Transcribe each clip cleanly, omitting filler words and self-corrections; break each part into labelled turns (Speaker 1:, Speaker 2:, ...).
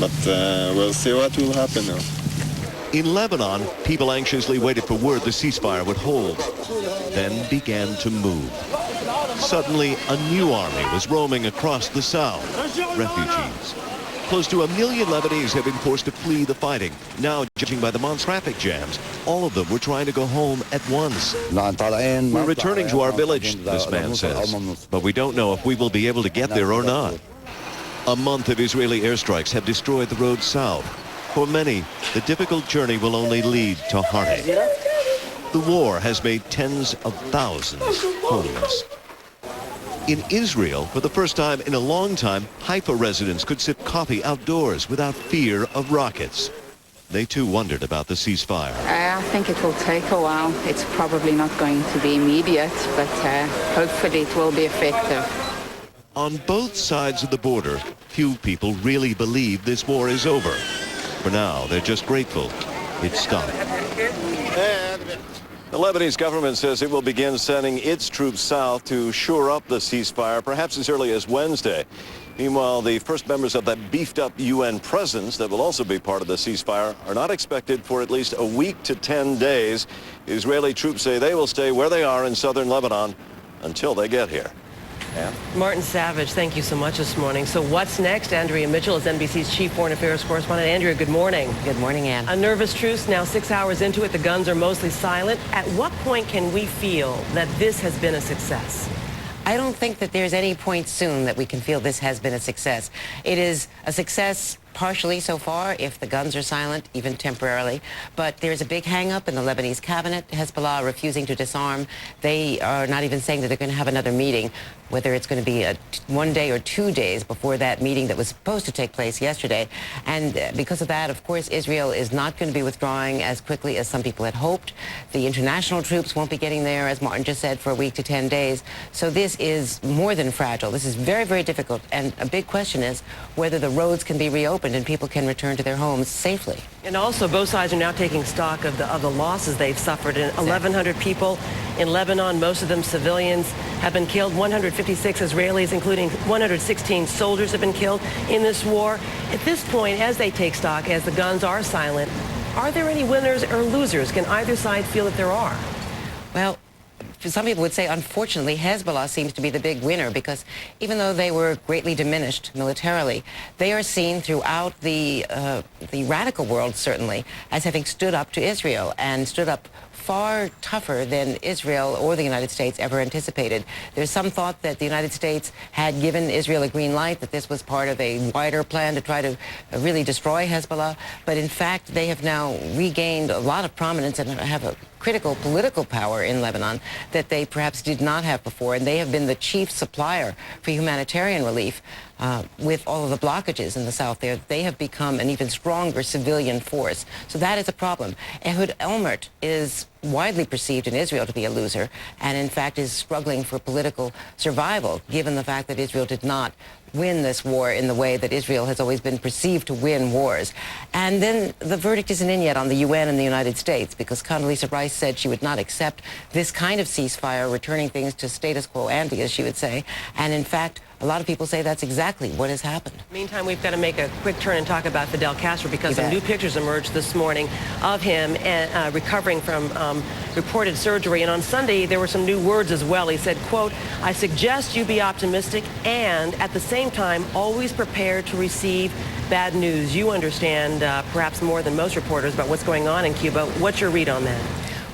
Speaker 1: but we'll see what will happen now.
Speaker 2: In Lebanon, people anxiously waited for word the ceasefire would hold, then began to move. Suddenly, a new army was roaming across the south, refugees. Close to 1 million Lebanese have been forced to flee the fighting. Now, judging by the month's traffic jams, all of them were trying to go home at once. We're returning to our village, this man says, but we don't know if we will be able to get there or not. A month of Israeli airstrikes have destroyed the road south. For many, the difficult journey will only lead to heartache. The war has made tens of thousands homeless. In Israel, for the first time in a long time, Haifa residents could sip coffee outdoors without fear of rockets. They too wondered about the ceasefire.
Speaker 3: I think it will take a while. It's probably not going to be immediate, but hopefully it will be effective.
Speaker 2: On both sides of the border, few people really believe this war is over. For now, they're just grateful it stopped.
Speaker 4: The Lebanese government says it will begin sending its troops south to shore up the ceasefire, perhaps as early as Wednesday. Meanwhile, the first members of that beefed-up UN presence that will also be part of the ceasefire are not expected for at least a week to 10 days. Israeli troops say they will stay where they are in southern Lebanon until they get here. Yeah.
Speaker 5: Martin Savage, thank you so much this morning. So what's next? Andrea Mitchell is NBC's chief foreign affairs correspondent. Andrea, good morning.
Speaker 6: Good morning, Ann.
Speaker 5: A nervous truce now 6 hours into it. The guns are mostly silent. At what point can we feel that this has been a success?
Speaker 6: I don't think that there's any point soon that we can feel this has been a success. It is a success partially so far, if the guns are silent, even temporarily. But there's a big hang-up in the Lebanese cabinet. Hezbollah refusing to disarm. They are not even saying that they're going to have another meeting, whether it's going to be 1 day or 2 days before that meeting that was supposed to take place yesterday. And because of that, of course, Israel is not going to be withdrawing as quickly as some people had hoped. The international troops won't be getting there, as Martin just said, for a week to 10 days. So this is more than fragile. This is very, very difficult. And a big question is whether the roads can be reopened and people can return to their homes safely.
Speaker 5: And also, both sides are now taking stock of the losses they've suffered. 1,100 people in Lebanon, most of them civilians, have been killed. 156 Israelis, including 116 soldiers, have been killed in this war. At this point, as they take stock, as the guns are silent, are there any winners or losers? Can either side feel that there are?
Speaker 6: Well, some people would say, unfortunately, Hezbollah seems to be the big winner because even though they were greatly diminished militarily, they are seen throughout the radical world, certainly, as having stood up to Israel and stood up far tougher than Israel or the United States ever anticipated. There's some thought that the United States had given Israel a green light, that this was part of a wider plan to try to really destroy Hezbollah. But in fact, they have now regained a lot of prominence and have a critical political power in Lebanon that they perhaps did not have before. And they have been the chief supplier for humanitarian relief with all of the blockages in the south there. They have become an even stronger civilian force. So that is a problem. Ehud Olmert is widely perceived in Israel to be a loser and in fact is struggling for political survival given the fact that Israel did not win this war in the way that Israel has always been perceived to win wars. And then the verdict isn't in yet on the UN and the United States because Condoleezza Rice said she would not accept this kind of ceasefire, returning things to status quo ante, as she would say. And in fact, a lot of people say that's exactly what has happened.
Speaker 5: Meantime, we've got to make a quick turn and talk about Fidel Castro because some new pictures emerged this morning of him recovering from reported surgery. And on Sunday, there were some new words as well. He said, quote, "I suggest you be optimistic and at the same time, always prepared to receive bad news." You understand perhaps more than most reporters about what's going on in Cuba. What's your read on that?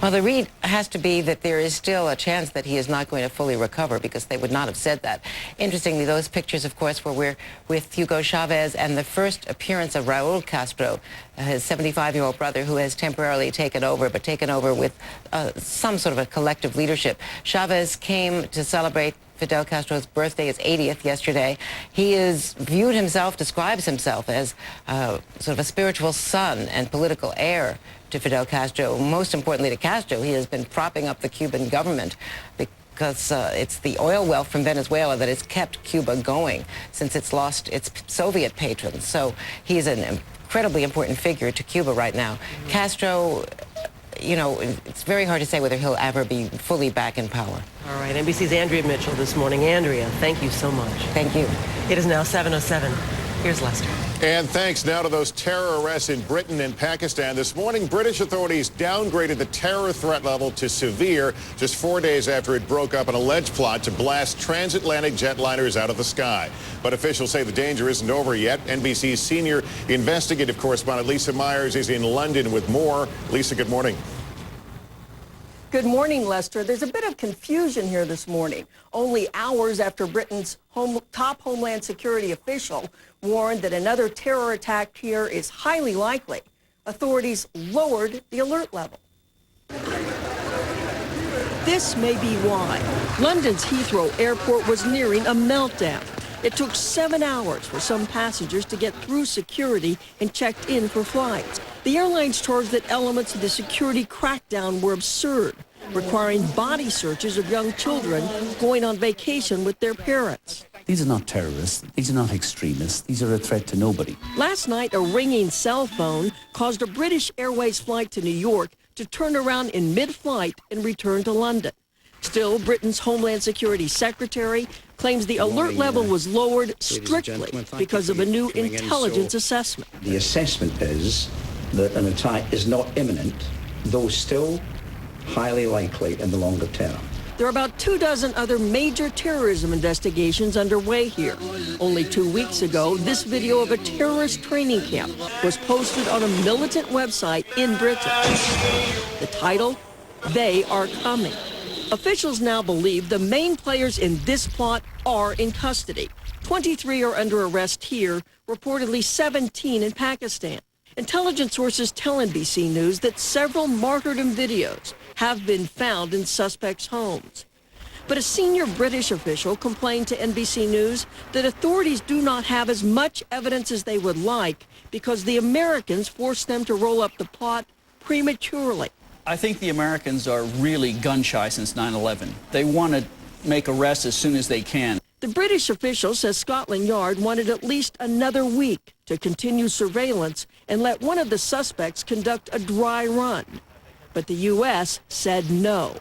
Speaker 6: Well, the read has to be that there is still a chance that he is not going to fully recover because they would not have said that. Interestingly, those pictures, of course, were with Hugo Chavez and the first appearance of Raul Castro, his 75-year-old brother who has temporarily taken over, but taken over with some sort of a collective leadership. Chavez came to celebrate Fidel Castro's birthday, his 80th yesterday. He is describes himself as sort of a spiritual son and political heir to Fidel Castro. Most importantly to Castro, he has been propping up the Cuban government because it's the oil wealth from Venezuela that has kept Cuba going since it's lost its Soviet patrons. So he's an incredibly important figure to Cuba right now. Castro, you know, it's very hard to say whether he'll ever be fully back in power.
Speaker 5: All right, NBC's Andrea Mitchell this morning. Andrea, thank you so much.
Speaker 6: Thank you.
Speaker 5: It is now 7:07. Here's Lester.
Speaker 7: And thanks now to those terror arrests in Britain and Pakistan. This morning, British authorities downgraded the terror threat level to severe just 4 days after it broke up an alleged plot to blast transatlantic jetliners out of the sky. But officials say the danger isn't over yet. NBC's senior investigative correspondent Lisa Myers is in London with more. Lisa, good morning.
Speaker 8: Good morning, Lester. There's a bit of confusion here this morning. Only hours after Britain's top Homeland Security official warned that another terror attack here is highly likely, authorities lowered the alert level. This may be why. London's Heathrow Airport was nearing a meltdown. It took 7 hours for some passengers to get through security and checked in for flights. The airlines charged that elements of the security crackdown were absurd, requiring body searches of young children going on vacation with their parents.
Speaker 9: These are not terrorists. These are not extremists. These are a threat to nobody.
Speaker 8: Last night, a ringing cell phone caused a British Airways flight to New York to turn around in mid-flight and return to London. Still, Britain's Homeland Security Secretary claims the alert level was lowered strictly because of a new intelligence assessment.
Speaker 10: The assessment is that an attack is not imminent, though still highly likely in the longer term.
Speaker 8: There are about 24 other major terrorism investigations underway here. Only 2 weeks ago, this video of a terrorist training camp was posted on a militant website in Britain. The title, "They Are Coming." Officials now believe the main players in this plot are in custody. 23 are under arrest here, reportedly 17 in Pakistan. Intelligence sources tell NBC News that several martyrdom videos have been found in suspects' homes. But a senior British official complained to NBC News that authorities do not have as much evidence as they would like because the Americans forced them to roll up the plot prematurely.
Speaker 11: I think the Americans are really gun-shy since 9/11. They want to make arrests as soon as they can.
Speaker 8: The British official says Scotland Yard wanted at least another week to continue surveillance and let one of the suspects conduct a dry run. But the U.S. said no.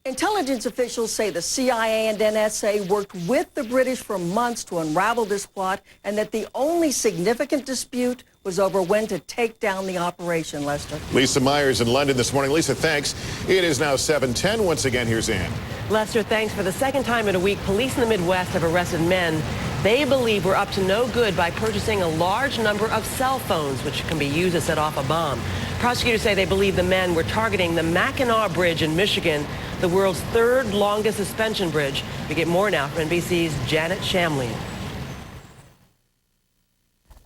Speaker 8: Intelligence officials say the CIA and NSA worked with the British for months to unravel this plot and that the only significant dispute was over when to take down the operation, Lester.
Speaker 7: Lisa Myers in London this morning. Lisa, thanks. It is now 7:10. Once again, here's Ann.
Speaker 5: Lester, thanks. For the second time in a week, police in the Midwest have arrested men they believe were up to no good by purchasing a large number of cell phones, which can be used to set off a bomb. Prosecutors say they believe the men were targeting the Mackinac Bridge in Michigan, the world's third longest suspension bridge. We get more now from NBC's Janet Shamlian.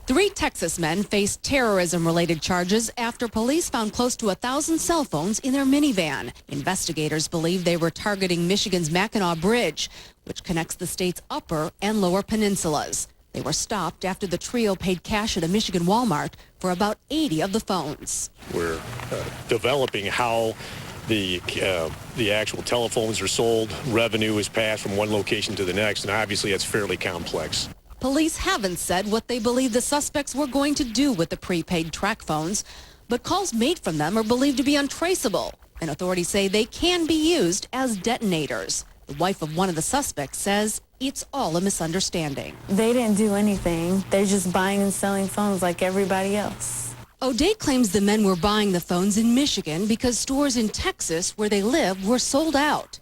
Speaker 12: 3 Texas men faced terrorism-related charges after police found close to 1,000 cell phones in their minivan. Investigators believe they were targeting Michigan's Mackinac Bridge, which connects the state's upper and lower peninsulas. They were stopped after the trio paid cash at a Michigan Walmart for about 80 of the phones.
Speaker 13: We're developing how the actual telephones are sold. Revenue is passed from one location to the next, and obviously it's fairly complex.
Speaker 12: Police haven't said what they believe the suspects were going to do with the prepaid track phones, but calls made from them are believed to be untraceable, and authorities say they can be used as detonators. The wife of one of the suspects says it's all a misunderstanding.
Speaker 14: They didn't do anything. They're just buying and selling phones like everybody else.
Speaker 12: O'Day claims the men were buying the phones in Michigan because stores in Texas where they live were sold out.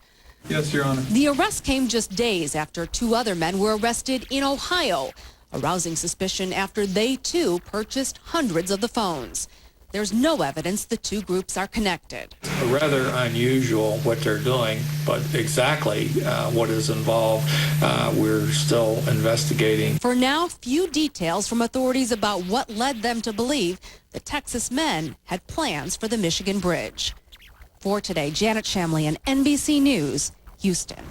Speaker 15: Yes, Your Honor.
Speaker 12: The arrest came just days after 2 other men were arrested in Ohio, arousing suspicion after they too purchased hundreds of the phones. There's no evidence the 2 groups are connected.
Speaker 15: Rather unusual what they're doing, but exactly what is involved, we're still investigating.
Speaker 12: For now, few details from authorities about what led them to believe the Texas men had plans for the Michigan Bridge. For today, Janet Shamlian, NBC News, Houston.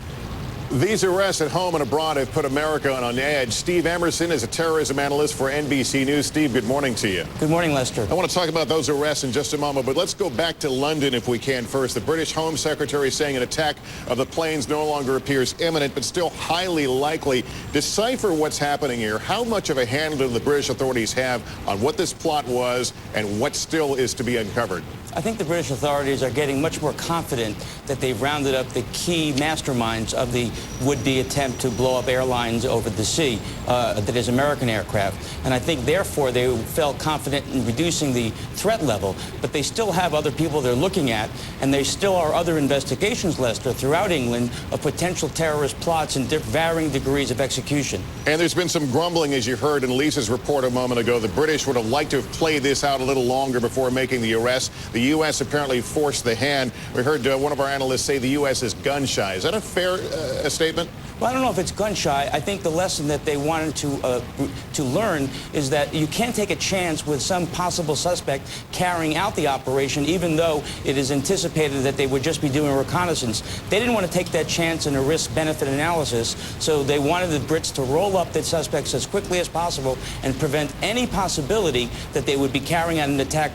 Speaker 7: These arrests at home and abroad have put America on edge. Steve Emerson is a terrorism analyst for NBC News. Steve, good morning to you.
Speaker 16: Good morning, Lester.
Speaker 7: I want to talk about those arrests in just a moment, but let's go back to London if we can first. The British Home Secretary saying an attack of the planes no longer appears imminent, but still highly likely. Decipher what's happening here. How much of a handle do the British authorities have on what this plot was and what still is to be uncovered?
Speaker 16: I think the British authorities are getting much more confident that they've rounded up the key masterminds of the would-be attempt to blow up airlines over the sea, that is American aircraft. And I think, therefore, they felt confident in reducing the threat level. But they still have other people they're looking at, and there still are other investigations, Lester, throughout England of potential terrorist plots in varying degrees of execution.
Speaker 7: And there's been some grumbling, as you heard in Lisa's report a moment ago. The British would have liked to have played this out a little longer before making the arrest. The U.S. apparently forced the hand. We heard one of our analysts say the U.S. is gun-shy. Is that a fair statement?
Speaker 16: Well, I don't know if it's gun-shy. I think the lesson that they wanted to learn is that you can't take a chance with some possible suspect carrying out the operation, even though it is anticipated that they would just be doing reconnaissance. They didn't want to take that chance in a risk-benefit analysis, so they wanted the Brits to roll up the suspects as quickly as possible and prevent any possibility that they would be carrying out an attack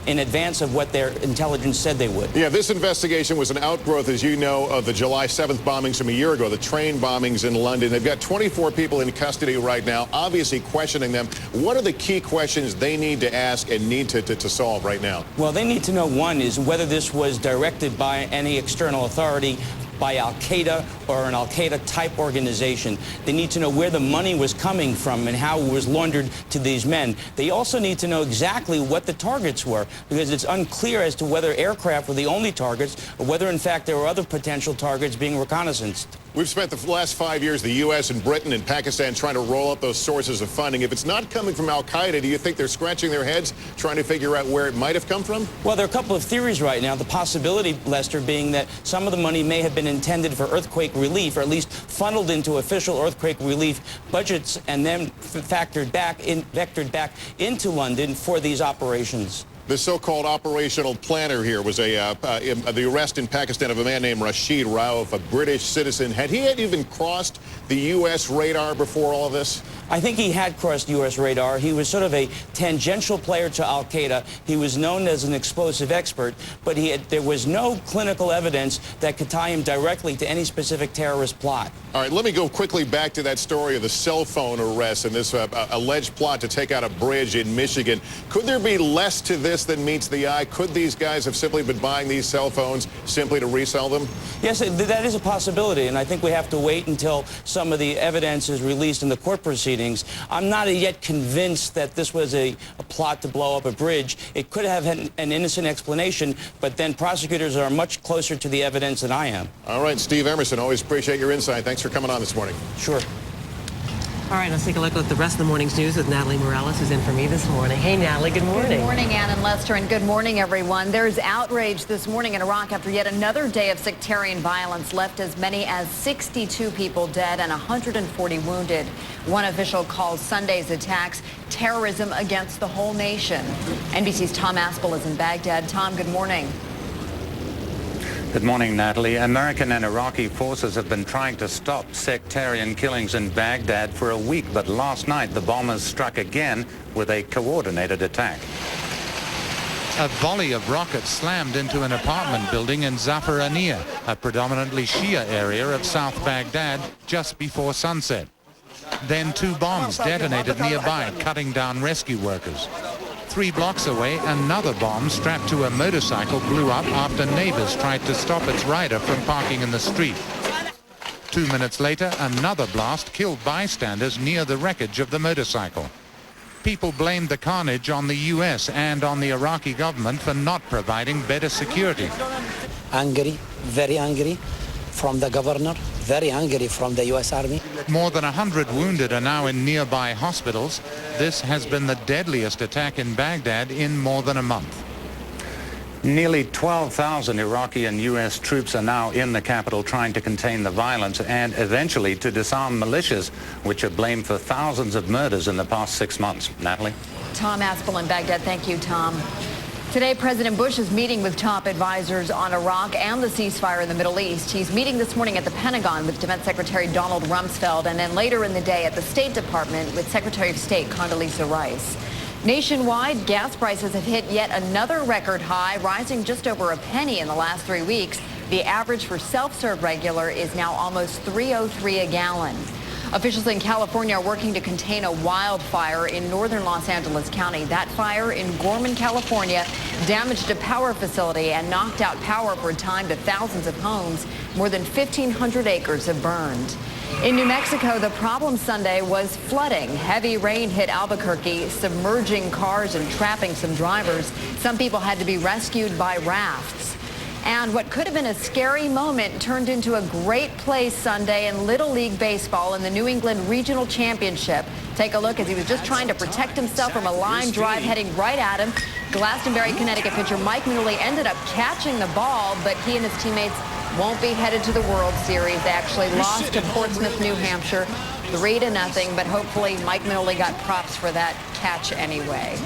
Speaker 16: in advance of what their intelligence said they would.
Speaker 7: Yeah, this investigation was an outgrowth, as you know, of the July 7th bombings from a year ago, the train bombings in London. They've got 24 people in custody right now, obviously questioning them. What are the key questions they need to ask and need to solve right now?
Speaker 16: Well, they need to know, one, is whether this was directed by any external authority, by al-Qaeda or an al-Qaeda type organization. They need to know where the money was coming from and how it was laundered to these men. They also need to know exactly what the targets were, because it's unclear as to whether aircraft were the only targets or whether in fact there were other potential targets being reconnaissanced.
Speaker 7: We've spent the last 5 years, the U.S. and Britain and Pakistan, trying to roll up those sources of funding. If it's not coming from al-Qaeda, do you think they're scratching their heads trying to figure out where it might have come from?
Speaker 16: Well, there are a couple of theories right now. The possibility, Lester, being that some of the money may have been intended for earthquake relief, or at least funneled into official earthquake relief budgets and then vectored back into London for these operations.
Speaker 7: The so-called operational planner here was the arrest in Pakistan of a man named Rashid Rauf, a British citizen. Had he even crossed the U.S. radar before all of this?
Speaker 16: I think he had crossed U.S. radar. He was sort of a tangential player to al-Qaeda. He was known as an explosive expert, but there was no clinical evidence that could tie him directly to any specific terrorist plot.
Speaker 7: All right, let me go quickly back to that story of the cell phone arrest and this alleged plot to take out a bridge in Michigan. Could there be less to this than meets the eye? Could these guys have simply been buying these cell phones simply to resell them?
Speaker 16: Yes, that is a possibility, and I think we have to wait until some of the evidence is released in the court proceedings. I'm not yet convinced that this was a plot to blow up a bridge. It could have had an innocent explanation, but then prosecutors are much closer to the evidence than I am.
Speaker 7: All right, Steve Emerson, always appreciate your insight. Thanks for coming on this morning.
Speaker 16: Sure.
Speaker 5: All right, let's take a look at the rest of the morning's news with Natalie Morales, who's in for me this morning. Hey, Natalie, good morning.
Speaker 17: Good morning, Ann and Lester, and good morning, everyone. There's outrage this morning in Iraq after yet another day of sectarian violence left as many as 62 people dead and 140 wounded. One official calls Sunday's attacks terrorism against the whole nation. NBC's Tom Aspel is in Baghdad. Tom, good morning.
Speaker 18: Good morning, Natalie. American and Iraqi forces have been trying to stop sectarian killings in Baghdad for a week, but last night the bombers struck again with a coordinated attack.
Speaker 19: A volley of rockets slammed into an apartment building in Zafaraniya, a predominantly Shia area of South Baghdad, just before sunset. Then 2 bombs detonated nearby, cutting down rescue workers. 3 blocks away, another bomb strapped to a motorcycle blew up after neighbors tried to stop its rider from parking in the street. 2 minutes later, another blast killed bystanders near the wreckage of the motorcycle. People blamed the carnage on the U.S. and on the Iraqi government for not providing better security.
Speaker 20: Angry, very angry from the governor, very angry from the U.S. Army.
Speaker 19: More than 100 wounded are now in nearby hospitals. This has been the deadliest attack in Baghdad in more than a month.
Speaker 18: Nearly 12,000 Iraqi and U.S. troops are now in the capital trying to contain the violence and eventually to disarm militias, which are blamed for thousands of murders in the past 6 months. Natalie?
Speaker 17: Tom Aspel in Baghdad. Thank you, Tom. Today, President Bush is meeting with top advisors on Iraq and the ceasefire in the Middle East. He's meeting this morning at the Pentagon with Defense Secretary Donald Rumsfeld, and then later in the day at the State Department with Secretary of State Condoleezza Rice. Nationwide, gas prices have hit yet another record high, rising just over a penny in the last 3 weeks. The average for self-serve regular is now almost $3.03 a gallon. Officials in California are working to contain a wildfire in northern Los Angeles County. That fire in Gorman, California, damaged a power facility and knocked out power for a time to thousands of homes. More than 1,500 acres have burned. In New Mexico, the problem Sunday was flooding. Heavy rain hit Albuquerque, submerging cars and trapping some drivers. Some people had to be rescued by rafts. And what could have been a scary moment turned into a great play Sunday in Little League Baseball in the New England Regional Championship. Take a look as he was just trying to protect himself from a line drive heading right at him. Glastonbury, Connecticut pitcher Mike Mullally ended up catching the ball, but he and his teammates won't be headed to the World Series. They actually lost to Portsmouth, New Hampshire, 3-0, but hopefully Mike Mullally got props for that catch anyway.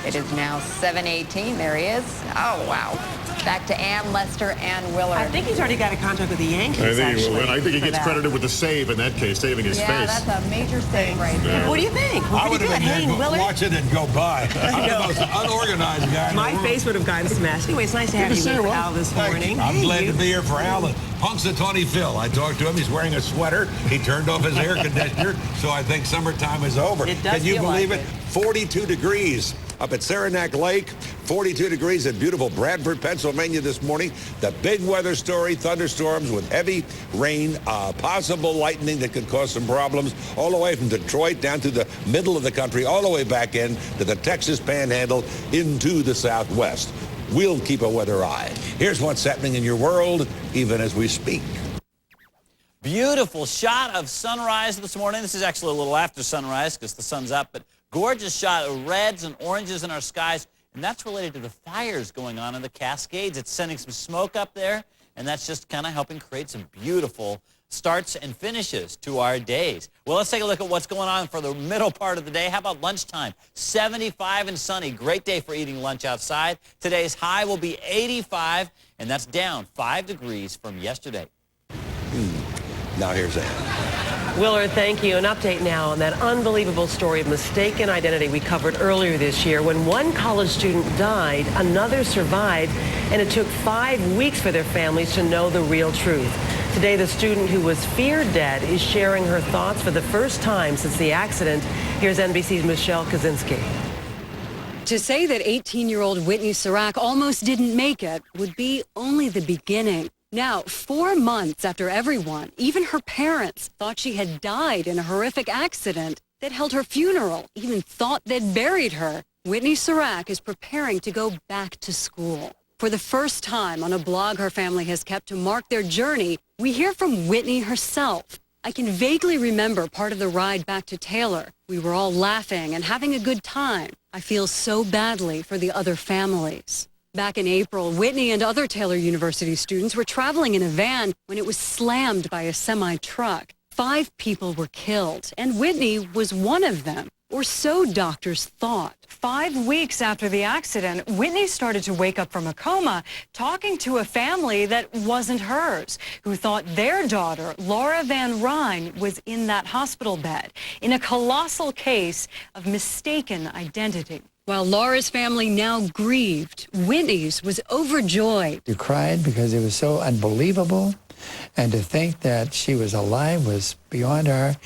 Speaker 17: It is now 7:18. There he is. Oh, wow. Back to Ann, Lester, and Willard.
Speaker 5: I think he's already got a contract with the Yankees,
Speaker 7: I think he gets credited with the save in that case, saving his face.
Speaker 17: Yeah, that's a major save right there.
Speaker 5: What do you think?
Speaker 21: I would have been there watching it go by. I'm the most unorganized guy in the world.
Speaker 5: My face would have gotten smashed. Anyway, it's nice to have you with Al this morning.
Speaker 21: I'm glad to be here for Al. Punxsutawney Phil. I talked to him. He's wearing a sweater. He turned off his air conditioner, so I think summertime is over.
Speaker 5: It does
Speaker 21: Can you
Speaker 5: feel
Speaker 21: believe
Speaker 5: like
Speaker 21: it? 42 degrees up at Saranac Lake, 42 degrees at beautiful Bradford, Pennsylvania this morning. The big weather story, thunderstorms with heavy rain, possible lightning that could cause some problems all the way from Detroit down to the middle of the country, all the way back in to the Texas Panhandle into the Southwest. We'll keep a weather eye. Here's what's happening in your world, even as we speak.
Speaker 22: Beautiful shot of sunrise this morning. This is actually a little after sunrise because the sun's up, but gorgeous shot of reds and oranges in our skies, and that's related to the fires going on in the Cascades. It's sending some smoke up there, and that's just kind of helping create some beautiful starts and finishes to our days. Well, let's take a look at what's going on for the middle part of the day. How about lunchtime? 75 and sunny. Great day for eating lunch outside. Today's high will be 85, and that's down 5 degrees from yesterday.
Speaker 21: Now here's Ann.
Speaker 5: Willard, thank you. An update now on that unbelievable story of mistaken identity we covered earlier this year. When one college student died, another survived, and it took 5 weeks for their families to know the real truth. Today, the student who was feared dead is sharing her thoughts for the first time since the accident. Here's NBC's Michelle Kaczynski.
Speaker 23: To say that 18-year-old Whitney Sirac almost didn't make it would be only the beginning. Now, 4 months after everyone, even her parents, thought she had died in a horrific accident that held her funeral, even thought they'd buried her, Whitney Sirac is preparing to go back to school. For the first time on a blog her family has kept to mark their journey, we hear from Whitney herself. I can vaguely remember part of the ride back to Taylor. We were all laughing and having a good time. I feel so badly for the other families. Back in April, Whitney and other Taylor University students were traveling in a van when it was slammed by a semi-truck. 5 people were killed, and Whitney was one of them, or so doctors thought. 5 weeks after the accident, Whitney started to wake up from a coma, talking to a family that wasn't hers, who thought their daughter, Laura Van Ryn, was in that hospital bed in a colossal case of mistaken identity. While Laura's family now grieved, Whitney's was overjoyed.
Speaker 24: You cried because it was so unbelievable, and to think that she was alive was beyond our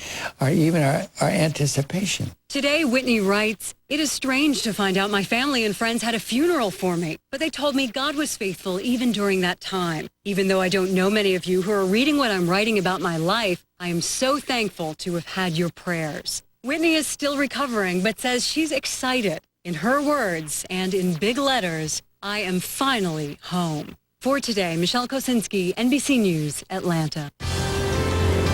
Speaker 24: anticipation.
Speaker 23: Today, Whitney writes, "It is strange to find out my family and friends had a funeral for me, but they told me God was faithful even during that time. Even though I don't know many of you who are reading what I'm writing about my life, I am so thankful to have had your prayers." Whitney is still recovering, but says she's excited. In her words, and in big letters, "I am finally home." For today, Michelle Kosinski, NBC News, Atlanta.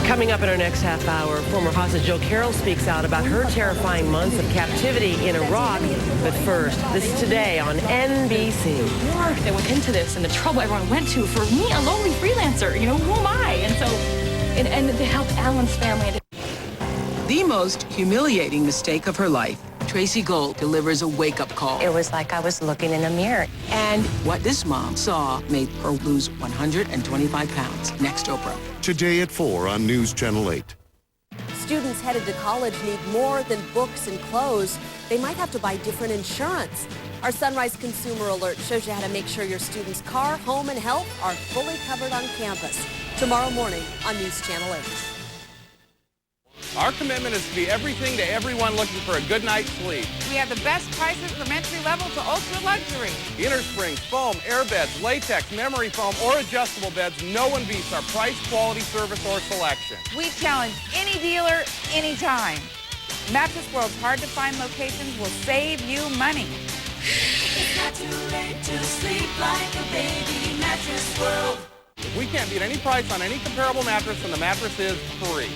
Speaker 5: Coming up in our next half hour, former hostage Jill Carroll speaks out about her terrifying months of captivity in Iraq. But first, this is Today on NBC.
Speaker 25: The work that went into this and the trouble everyone went to for me, a lonely freelancer, who am I? And so, and to help Alan's family.
Speaker 26: The most humiliating mistake of her life. Tracy Gold delivers a wake-up call.
Speaker 6: It was like I was looking in a mirror.
Speaker 26: And what this mom saw made her lose 125 pounds. Next, Oprah.
Speaker 2: Today at 4 on News Channel 8.
Speaker 27: Students headed to college need more than books and clothes. They might have to buy different insurance. Our Sunrise Consumer Alert shows you how to make sure your students' car, home, and health are fully covered on campus. Tomorrow morning on News Channel 8.
Speaker 1: Our commitment is to be everything to everyone looking for a good night's sleep.
Speaker 3: We have the best prices from entry level to ultra luxury.
Speaker 1: Innersprings, foam, air beds, latex, memory foam, or adjustable beds, no one beats our price, quality, service, or selection.
Speaker 3: We challenge any dealer, anytime. Mattress World's hard-to-find locations will save you money.
Speaker 4: It's not too late to sleep like a baby. Mattress World.
Speaker 1: We can't beat any price on any comparable mattress, and the mattress is free.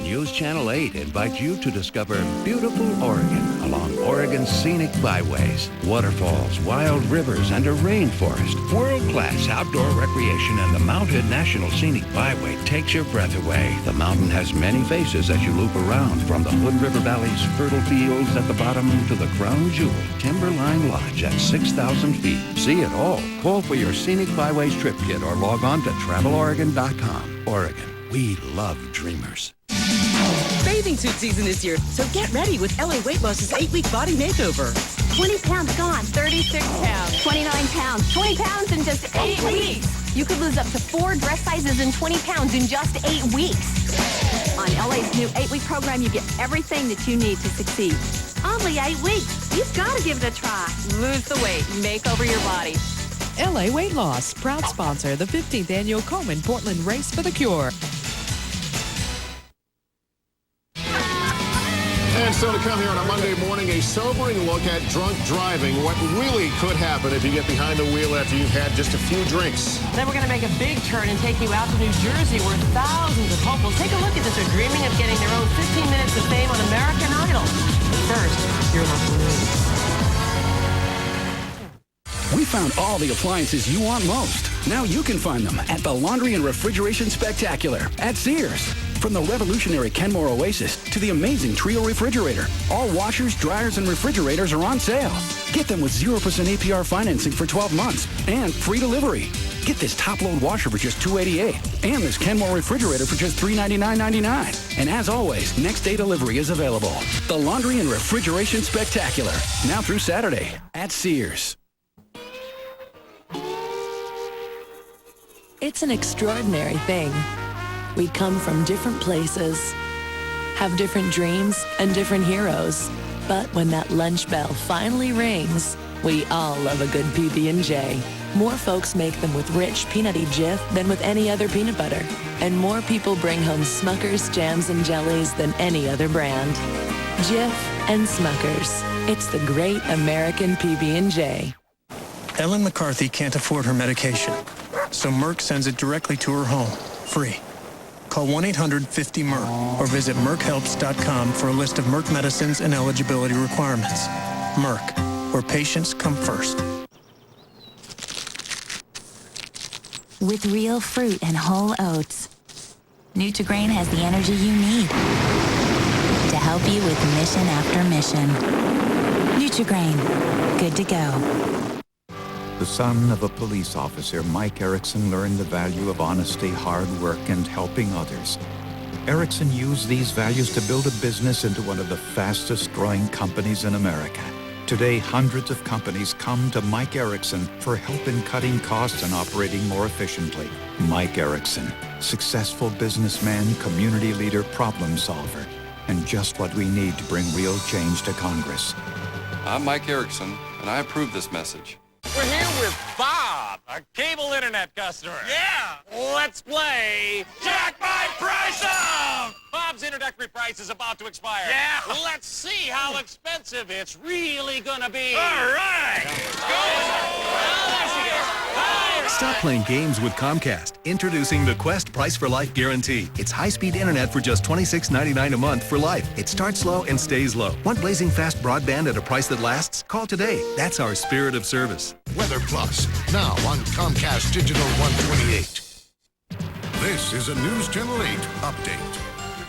Speaker 8: News Channel 8 invites you to discover beautiful Oregon along Oregon's scenic byways, waterfalls, wild rivers, and a rainforest. World-class outdoor recreation and the Mounted National Scenic Byway takes your breath away. The mountain has many faces as you loop around, from the Hood River Valley's fertile fields at the bottom to the crown jewel, Timberline Lodge at 6,000 feet. See it all. Call for your Scenic Byways trip kit or log on to TravelOregon.com. Oregon, we love dreamers.
Speaker 9: Bathing suit season is here, so get ready with LA Weight Loss's 8-week body makeover.
Speaker 10: 20 pounds gone. 36 pounds. 29 pounds. 20 pounds in just 8 weeks. You could lose up to 4 dress sizes and 20 pounds in just 8 weeks. On LA's new 8-week program, you get everything that you need to succeed. Only 8 weeks. You've got to give it a try. Lose the weight. Make over your body.
Speaker 11: LA Weight Loss, proud sponsor of the 15th annual Komen Portland Race for the Cure.
Speaker 7: And so to come here on a Monday morning, a sobering look at drunk driving, what really could happen if you get behind the wheel after you've had just a few drinks.
Speaker 5: Then we're going to make a big turn and take you out to New Jersey, where thousands of hopefuls take a look at this are dreaming of getting their own 15 minutes of fame on American Idol. But first, your local news.
Speaker 28: We found all the appliances you want most. Now you can find them at the Laundry and Refrigeration Spectacular at Sears. From the revolutionary Kenmore Oasis to the amazing Trio refrigerator, all washers, dryers, and refrigerators are on sale. Get them with 0% APR financing for 12 months and free delivery. Get this top-load washer for just $288 and this Kenmore refrigerator for just $399.99. And as always, next-day delivery is available. The Laundry and Refrigeration Spectacular, now through Saturday at Sears.
Speaker 29: It's an extraordinary thing. We come from different places, have different dreams and different heroes. But when that lunch bell finally rings, we all love a good PB&J. More folks make them with rich peanutty Jif than with any other peanut butter. And more people bring home Smucker's jams and jellies than any other brand. Jif and Smucker's. It's the great American PB&J.
Speaker 30: Ellen McCarthy can't afford her medication, so Merck sends it directly to her home, free. Call 1-800-50-MERC or visit merckhelps.com for a list of Merck medicines and eligibility requirements. Merck, where patients come first.
Speaker 31: With real fruit and whole oats, Nutri-Grain has the energy you need to help you with mission after mission. Nutri-Grain, good to go.
Speaker 32: The son of a police officer, Mike Erickson learned the value of honesty, hard work, and helping others. Erickson used these values to build a business into one of the fastest-growing companies in America. Today, hundreds of companies come to Mike Erickson for help in cutting costs and operating more efficiently. Mike Erickson, successful businessman, community leader, problem solver, and just what we need to bring real change to Congress.
Speaker 33: I'm Mike Erickson, and I approve this message.
Speaker 22: We're here with Bob, a cable internet customer. Yeah! Let's play Jack My Price Up! Bob's introductory price is about to expire. Yeah! Let's see how expensive it's really gonna be. All right! Let's go! Well, there she goes.
Speaker 34: Stop playing games with Comcast. Introducing the Quest Price for Life Guarantee. It's high-speed internet for just $26.99 a month for life. It starts low and stays low. Want blazing fast broadband at a price that lasts? Call today. That's our spirit of service.
Speaker 35: Weather Plus, now on Comcast Digital 128. This is a News Channel 8 update.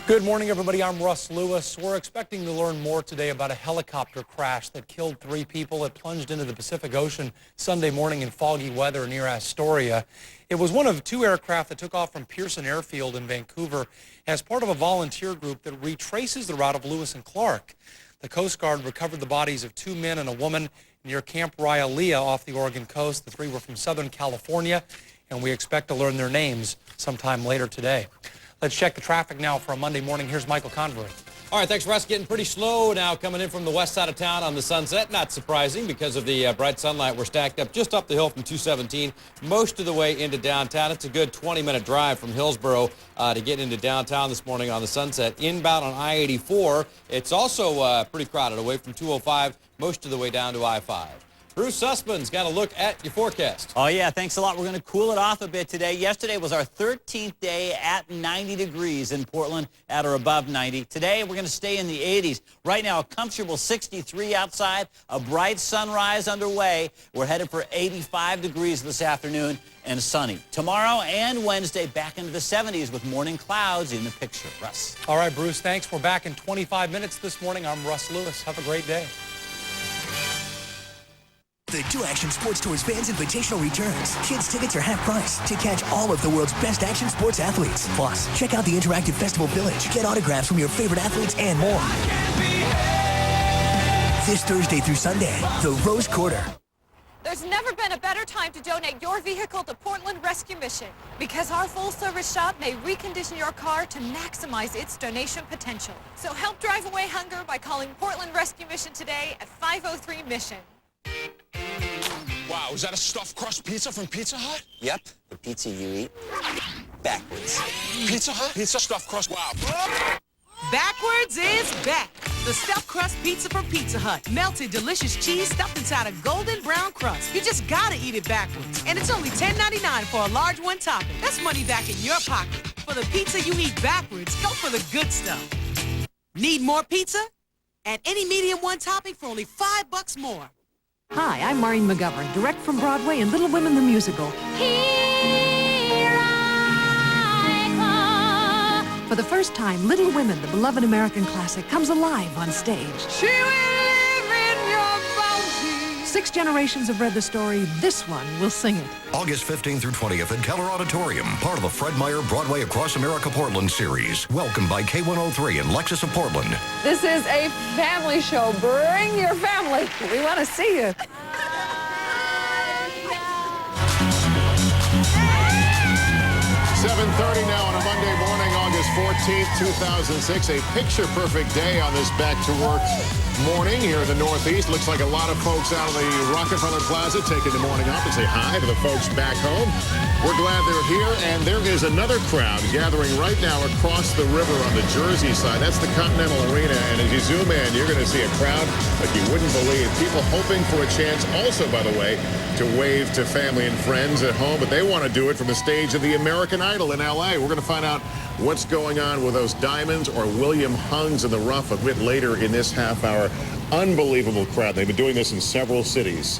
Speaker 36: Good morning, everybody. I'm Russ Lewis. We're expecting to learn more today about a helicopter crash that killed 3 people. It plunged into the Pacific Ocean Sunday morning in foggy weather near Astoria. It was one of 2 aircraft that took off from Pearson Airfield in Vancouver as part of a volunteer group that retraces the route of Lewis and Clark. The Coast Guard recovered the bodies of 2 men and a woman near Camp Raialea off the Oregon coast. The 3 were from Southern California, and we expect to learn their names sometime later today. Let's check the traffic now for a Monday morning. Here's Michael Convery.
Speaker 2: All right, thanks, Russ. Getting pretty slow now coming in from the west side of town on the Sunset. Not surprising because of the bright sunlight. We're stacked up just up the hill from 217 most of the way into downtown. It's a good 20-minute drive from Hillsborough to get into downtown this morning on the Sunset. Inbound on I-84, it's also pretty crowded away from 205 most of the way down to I-5. Bruce Sussman's got a look at your forecast.
Speaker 22: Oh, yeah, thanks a lot. We're going to cool it off a bit today. Yesterday was our 13th day at 90 degrees in Portland, at or above 90. Today, we're going to stay in the 80s. Right now, a comfortable 63 outside, a bright sunrise underway. We're headed for 85 degrees this afternoon and sunny. Tomorrow and Wednesday, back into the 70s with morning clouds in the picture. Russ.
Speaker 36: All right, Bruce, thanks. We're back in 25 minutes this morning. I'm Russ Lewis. Have a great day.
Speaker 6: The 2 Action Sports Tours Fans Invitational returns. Kids tickets are half price to catch all of the world's best action sports athletes. Plus, check out the interactive festival village. Get autographs from your favorite athletes and more. This Thursday through Sunday, the Rose Quarter.
Speaker 12: There's never been a better time to donate your vehicle to Portland Rescue Mission because our full-service shop may recondition your car to maximize its donation potential. So help drive away hunger by calling Portland Rescue Mission today at 503-MISSION.
Speaker 13: Wow, is that a stuffed crust pizza from Pizza Hut?
Speaker 14: Yep, the pizza you eat backwards.
Speaker 13: Pizza Hut? Pizza stuffed crust, wow.
Speaker 9: Backwards is back. The stuffed crust pizza from Pizza Hut. Melted, delicious cheese stuffed inside a golden brown crust. You just gotta eat it backwards. And it's only $10.99 for a large one topping. That's money back in your pocket. For the pizza you eat backwards, go for the good stuff. Need more pizza? Add any medium one topping for only $5 more.
Speaker 11: Hi, I'm Maureen McGovern, direct from Broadway in Little Women the Musical. For the first time, Little Women, the beloved American classic, comes alive on stage. She will live in your bounty. 6 generations have read the story. This one will sing it.
Speaker 35: August 15th through 20th at Keller Auditorium, part of the Fred Meyer Broadway Across America Portland series. Welcome by K103 and Lexus of Portland.
Speaker 3: This is a family show. Bring your family. We want to see you.
Speaker 7: 7:30 now on a Monday morning, August 14th, 2006. A picture-perfect day on this back-to-work morning here in the Northeast. Looks like a lot of folks out of the Rockefeller Plaza taking the morning off and say hi to the folks back home. We're glad they're here, and there is another crowd gathering right now across the river on the Jersey side. That's the Continental Arena, and as you zoom in, you're going to see a crowd like you wouldn't believe. People hoping for a chance also, by the way, to wave to family and friends at home, but they want to do it from the stage of the American Idol in L.A. We're going to find out what's going on with those diamonds or William Hungs in the rough a bit later in this half hour. Unbelievable crowd. They've been doing this in several cities.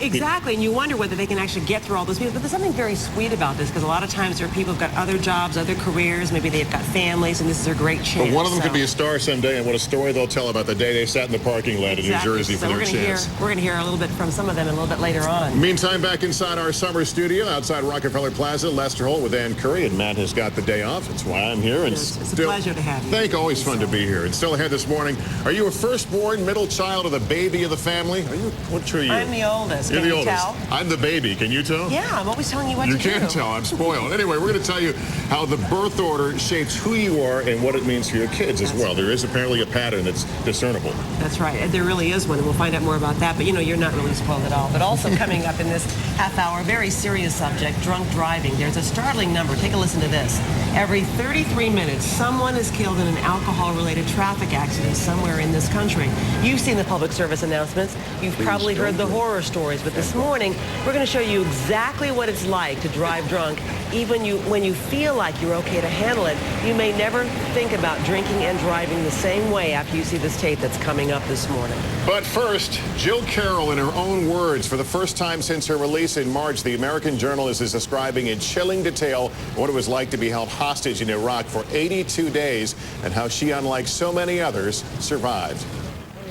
Speaker 5: Exactly, and you wonder whether they can actually get through all those people. But there's something very sweet about this, because a lot of times there are people who've got other jobs, other careers, maybe they've got families, and this is their great chance.
Speaker 7: But one of them could be a star someday, and what a story they'll tell about the day they sat in the parking lot in New Jersey for their chance.
Speaker 5: We're going to hear a little bit from some of them a little bit later on.
Speaker 7: Meantime, back inside our summer studio outside Rockefeller Plaza, Lester Holt with Ann Curry, and Matt has got the day off. That's why I'm here. And
Speaker 5: it's a pleasure to have you.
Speaker 7: Always fun to be here. And still ahead this morning, are you a firstborn, middle child, or the baby of the family? What are you?
Speaker 5: I'm the oldest.
Speaker 7: You're
Speaker 5: Can
Speaker 7: the
Speaker 5: you
Speaker 7: oldest.
Speaker 5: tell?
Speaker 7: I'm the baby. Can you tell?
Speaker 5: Yeah, I'm always telling you what to do.
Speaker 7: You can't tell. I'm spoiled. Anyway, we're going to tell you how the birth order shapes who you are and what it means for your kids as well. There is apparently a pattern that's discernible.
Speaker 5: That's right. There really is one, and we'll find out more about that. But, you know, you're not really spoiled at all. But also coming up in this half hour, very serious subject, drunk driving. There's a startling number. Take a listen to this. Every 33 minutes, someone is killed in an alcohol-related traffic accident somewhere in this country. You've seen the public service announcements. You've probably heard the horror stories. But this morning, we're going to show you exactly what it's like to drive drunk. Even when you feel like you're okay to handle it, you may never think about drinking and driving the same way after you see this tape that's coming up this morning.
Speaker 7: But first, Jill Carroll, in her own words, for the first time since her release in March, the American journalist is describing in chilling detail what it was like to be held hostage in Iraq for 82 days and how she, unlike so many others, survived.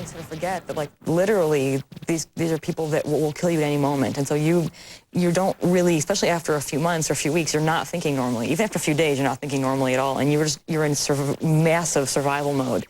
Speaker 15: Sort of forget that, like, literally these are people that will kill you at any moment, and so you don't really, especially after a few months or a few weeks, you're not thinking normally. Even after a few days, you're not thinking normally at all, and you're in sort of massive survival mode.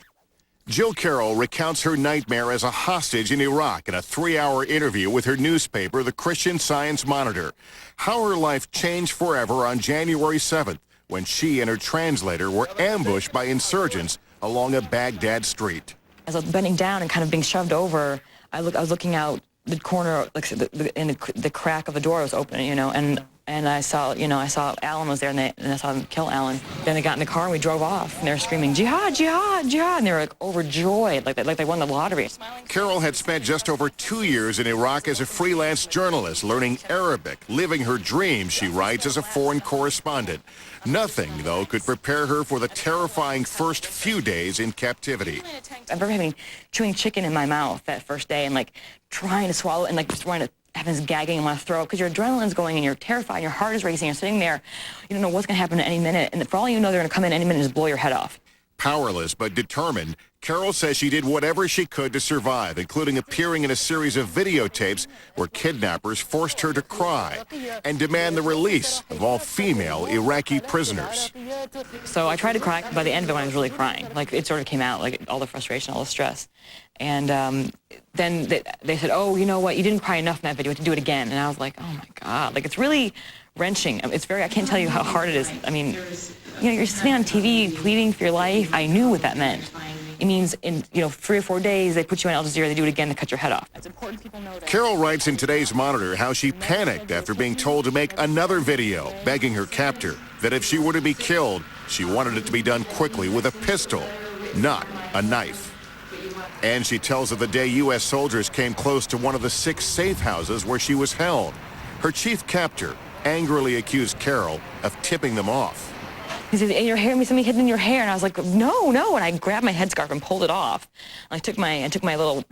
Speaker 7: Jill Carroll recounts her nightmare as a hostage in Iraq in a 3-hour interview with her newspaper, the Christian Science Monitor. How her life changed forever on January 7th, when she and her translator were ambushed by insurgents along a Baghdad street.
Speaker 15: As I was bending down and kind of being shoved over, I was looking out the corner, like the crack of the door was open, you know, and I saw, I saw Alan was there, and I saw them kill Alan. Then they got in the car and we drove off, and they were screaming, "Jihad, jihad, jihad!" And they were like overjoyed, like they won the lottery.
Speaker 7: Carol had spent just over 2 years in Iraq as a freelance journalist, learning Arabic, living her dream, she writes, as a foreign correspondent. Nothing, though, could prepare her for the terrifying first few days in captivity.
Speaker 15: I remember chewing chicken in my mouth that first day and like trying to swallow it and like just trying to have this gagging in my throat because your adrenaline's going and you're terrified, your heart is racing, you're sitting there, you don't know what's going to happen at any minute, and for all you know, they're going to come in any minute and just blow your head off.
Speaker 7: Powerless but determined, Carol says she did whatever she could to survive, including appearing in a series of videotapes where kidnappers forced her to cry and demand the release of all female Iraqi prisoners.
Speaker 15: So I tried to cry. By the end of it, when I was really crying, like it sort of came out, like all the frustration, all the stress. And then they said, "Oh, you know what? You didn't cry enough in that video. You have to do it again." And I was like, "Oh my God!" Like it's really wrenching. I can't tell you how hard it is. I mean, you're sitting on TV pleading for your life. I knew what that meant. It means in 3 or 4 days they put you on Al Jazeera, they do it again, they cut your head off. It's important people know that.
Speaker 7: Carol writes in today's Monitor how she panicked after being told to make another video, begging her captor that if she were to be killed, she wanted it to be done quickly with a pistol, not a knife. And she tells of the day U.S. soldiers came close to one of the 6 safe houses where she was held. Her chief captor angrily accused Carol of tipping them off.
Speaker 15: He said, "Your hair, something hidden in your hair," and I was like, "No, no!" And I grabbed my headscarf and pulled it off. And I took my little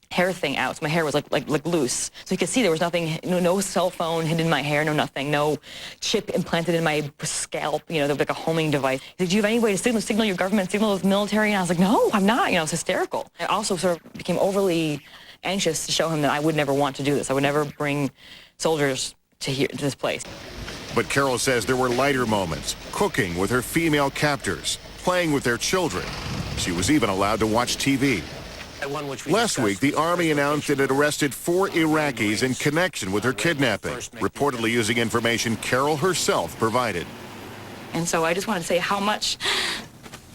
Speaker 15: hair thing out, so my hair was like loose, so you could see there was nothing, no cell phone hidden in my hair, no nothing, no chip implanted in my scalp, there was like a homing device. He said, "Do you have any way to signal your government, signal the military?" And I was like, "No, I'm not." It was hysterical. I also sort of became overly anxious to show him that I would never want to do this. I would never bring soldiers to this place.
Speaker 7: But Carol says there were lighter moments, cooking with her female captors, playing with their children. She was even allowed to watch TV. Last week, the Army announced it had arrested 4 Iraqis in connection with her kidnapping, reportedly using information Carol herself provided.
Speaker 15: And so I just wanted to say how much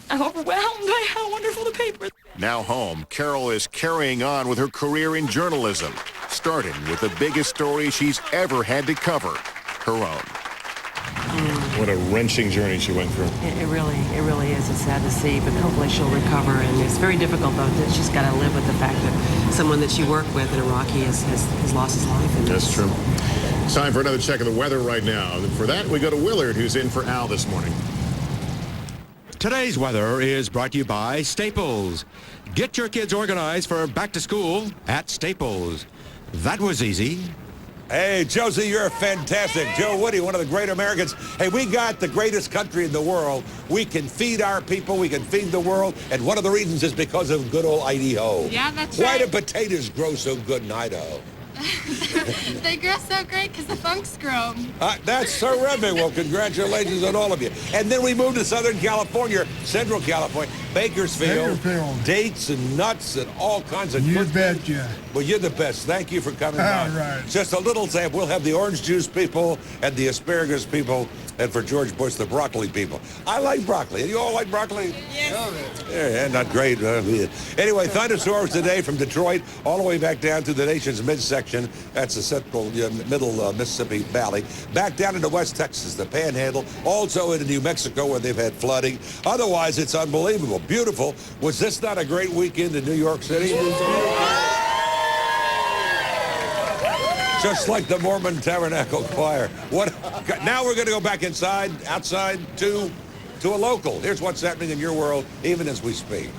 Speaker 15: I'm overwhelmed by how wonderful the paper is.
Speaker 7: Now home, Carol is carrying on with her career in journalism, starting with the biggest story she's ever had to cover, her own. What a wrenching journey she went through.
Speaker 5: It really is. It's sad to see, but hopefully she'll recover. And it's very difficult, though, that she's got to live with the fact that someone that she worked with, an Iraqi, has lost his life. And
Speaker 7: that's true. It's time for another check of the weather right now. And for that, we go to Willard, who's in for Al this morning.
Speaker 1: Today's weather is brought to you by Staples. Get your kids organized for back to school at Staples. That was easy.
Speaker 4: Hey, Josie, you're fantastic. Joe Woody, one of the great Americans. Hey, we got the greatest country in the world. We can feed our people. We can feed the world. And one of the reasons is because of good old Idaho.
Speaker 8: Yeah, that's
Speaker 4: Why
Speaker 8: right.
Speaker 4: do potatoes grow so good in Idaho?
Speaker 8: They grow so great because the funks grow 'em.
Speaker 4: That's terrific. Well, congratulations on all of you. And then we moved to Southern California, Central California, Bakersfield. Dates and nuts and all kinds of
Speaker 10: You
Speaker 4: good
Speaker 10: betcha.
Speaker 4: Well, you're the best. Thank you for coming by.
Speaker 10: All right.
Speaker 4: Just a little sample. We'll have the orange juice people and the asparagus people, and for George Bush, the broccoli people. I like broccoli. You all like broccoli?
Speaker 8: Yes.
Speaker 4: Yeah, not great. Anyway, thunderstorms today from Detroit all the way back down to the nation's midsection. That's the central, middle Mississippi Valley. Back down into West Texas, the Panhandle. Also into New Mexico where they've had flooding. Otherwise, it's unbelievable. Beautiful. Was this not a great weekend in New York City? Just like the Mormon Tabernacle Choir. Now we're going to go back outside to a local. Here's what's happening in your world, even as we speak.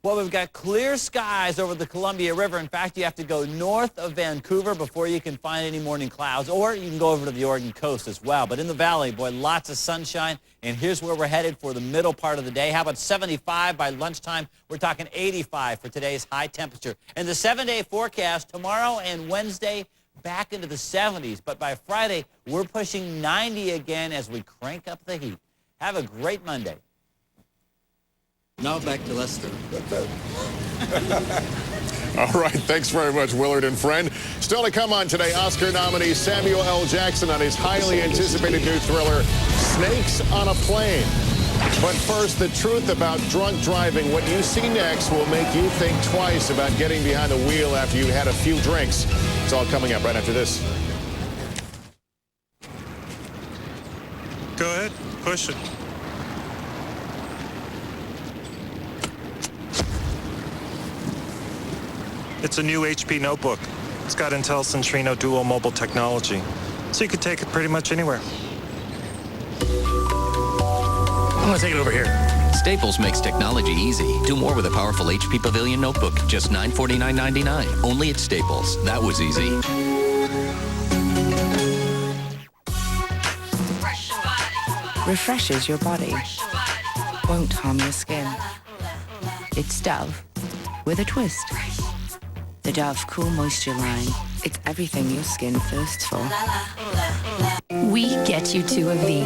Speaker 22: Well, we've got clear skies over the Columbia River. In fact, you have to go north of Vancouver before you can find any morning clouds, or you can go over to the Oregon coast as well. But in the valley, boy, lots of sunshine. And here's where we're headed for the middle part of the day. How about 75 by lunchtime? We're talking 85 for today's high temperature. And the 7-day forecast tomorrow and Wednesday back into the 70s. But by Friday, we're pushing 90 again as we crank up the heat. Have a great Monday.
Speaker 16: Now back to Lester.
Speaker 7: All right, thanks very much, Willard and friend. Still to come on today, Oscar nominee Samuel L. Jackson on his highly anticipated new thriller, snakes on a plane. But first, the truth about drunk driving. What you see next will make you think twice about getting behind the wheel after you've had a few drinks. It's all coming up right after this.
Speaker 10: Go ahead, push it. It's a new HP notebook. It's got Intel Centrino Dual Mobile technology, so you can take it pretty much anywhere.
Speaker 16: I'm gonna take it over here. Staples makes technology easy. Do more with a powerful HP Pavilion notebook. Just $949.99. Only at Staples. That was easy.
Speaker 17: Refreshes your body. Won't harm your skin. It's Dove with a twist. The Dove Cool Moisture line. It's everything your skin thirsts for.
Speaker 18: We get you to a V.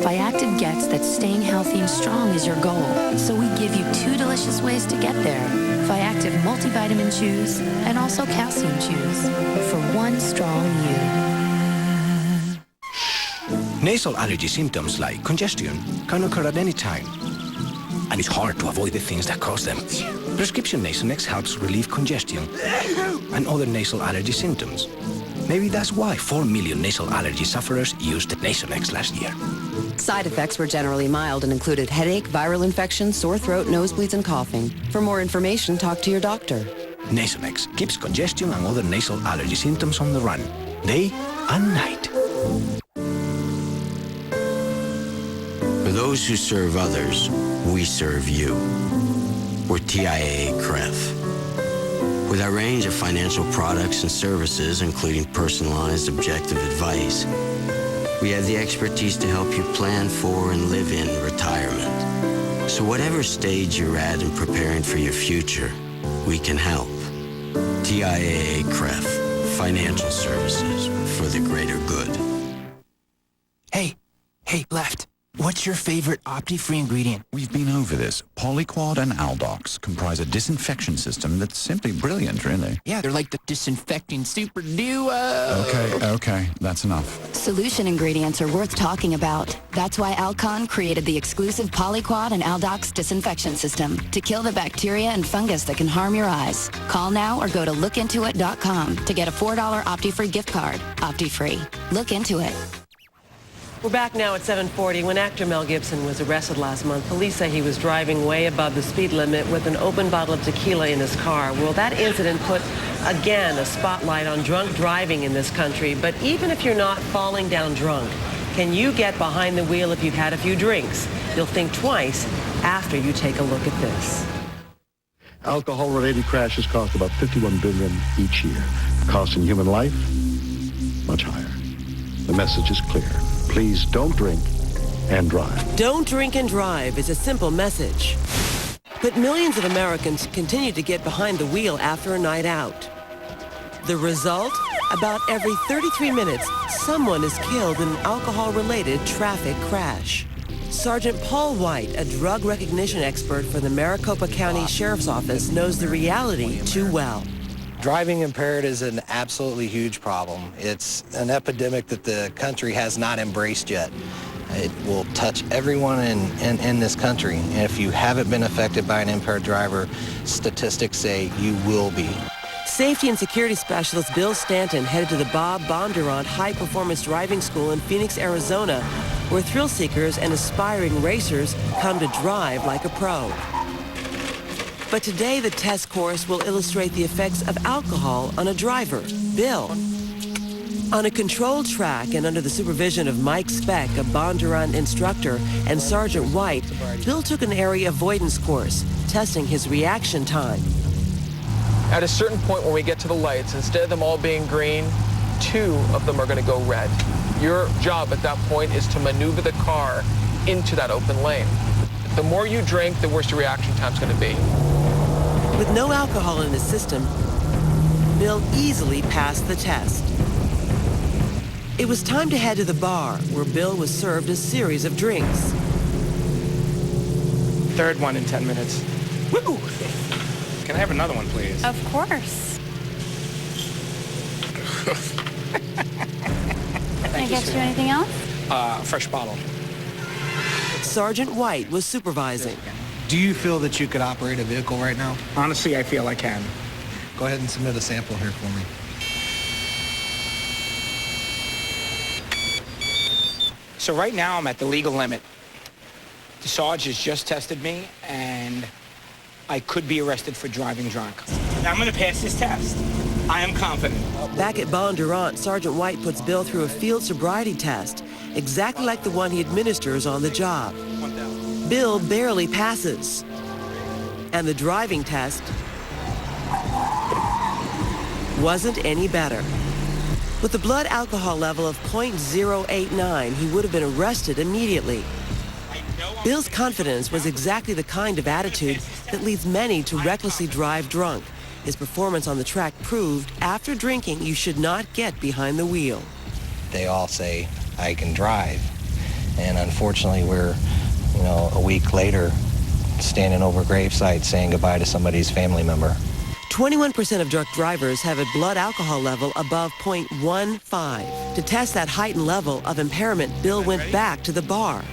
Speaker 18: Viactive gets that staying healthy and strong is your goal. So we give you 2 delicious ways to get there. Viactive multivitamin chews and also calcium chews for one strong you.
Speaker 19: Nasal allergy symptoms like congestion can occur at any time. And it's hard to avoid the things that cause them. Prescription Nasonex helps relieve congestion and other nasal allergy symptoms. Maybe that's why 4 million nasal allergy sufferers used Nasonex last year.
Speaker 20: Side effects were generally mild and included headache, viral infection, sore throat, nosebleeds, and coughing. For more information, talk to your doctor.
Speaker 19: Nasonex keeps congestion and other nasal allergy symptoms on the run, day and night.
Speaker 21: For those who serve others, we serve you. We're TIAA-CREF. With our range of financial products and services, including personalized, objective advice, we have the expertise to help you plan for and live in retirement. So whatever stage you're at in preparing for your future, we can help. TIAA-CREF, financial services for the greater good.
Speaker 19: Hey, left. What's your favorite Opti-Free ingredient?
Speaker 32: We've been over this. Polyquad and Aldox comprise a disinfection system that's simply brilliant, really.
Speaker 19: Yeah, they're like the disinfecting super duo.
Speaker 32: Okay, that's enough.
Speaker 18: Solution ingredients are worth talking about. That's why Alcon created the exclusive Polyquad and Aldox disinfection system to kill the bacteria and fungus that can harm your eyes. Call now or go to lookintoit.com to get a $4 Opti-Free gift card. Opti-Free. Look into it.
Speaker 5: We're back now at 7:40. When actor Mel Gibson was arrested last month, police say he was driving way above the speed limit with an open bottle of tequila in his car. Well, that incident put, again, a spotlight on drunk driving in this country. But even if you're not falling down drunk, can you get behind the wheel if you've had a few drinks? You'll think twice after you take a look at this.
Speaker 23: Alcohol-related crashes cost about $51 billion each year. The cost in human life, much higher. The message is clear. Please don't drink and drive.
Speaker 5: Don't drink and drive is a simple message. But millions of Americans continue to get behind the wheel after a night out. The result? About every 33 minutes, someone is killed in an alcohol-related traffic crash. Sergeant Paul White, a drug recognition expert for the Maricopa County Sheriff's Office, knows the reality too well.
Speaker 24: Driving impaired is an absolutely huge problem. It's an epidemic that the country has not embraced yet. It will touch everyone in this country. And if you haven't been affected by an impaired driver, statistics say you will be.
Speaker 5: Safety and security specialist Bill Stanton headed to the Bob Bondurant High Performance Driving School in Phoenix, Arizona, where thrill seekers and aspiring racers come to drive like a pro. But today, the test course will illustrate the effects of alcohol on a driver, Bill. On a controlled track and under the supervision of Mike Speck, a Bondurant instructor, and Sergeant White, Bill took an area avoidance course, testing his reaction time.
Speaker 25: At a certain point when we get to the lights, instead of them all being green, 2 of them are going to go red. Your job at that point is to maneuver the car into that open lane. The more you drink, the worse your reaction time's going to be.
Speaker 5: With no alcohol in his system, Bill easily passed the test. It was time to head to the bar, where Bill was served a series of drinks.
Speaker 25: Third one in 10 minutes. Woo! Can I have another one, please?
Speaker 12: Of course. Can I get you anything else?
Speaker 25: Fresh bottle.
Speaker 2: Sergeant White was supervising.
Speaker 24: Do you feel that you could operate a vehicle right now?
Speaker 6: Honestly, I feel I can.
Speaker 24: Go ahead and submit a sample here for me.
Speaker 6: So right now I'm at the legal limit. The Sarge has just tested me and I could be arrested for driving drunk. I'm going to pass this test. I am confident.
Speaker 2: Back at Bondurant, Sergeant White puts Bill through a field sobriety test, exactly like the one he administers on the job. Bill barely passes. And the driving test wasn't any better. With a blood alcohol level of .089, he would have been arrested immediately. Bill's confidence was exactly the kind of attitude that leads many to recklessly drive drunk. His performance on the track proved after drinking, you should not get behind the wheel.
Speaker 24: They all say, I can drive. And unfortunately, we're, a week later, standing over gravesites saying goodbye to somebody's family member.
Speaker 2: 21% of drunk drivers have a blood alcohol level above .15. To test that heightened level of impairment, Bill went back to the bar.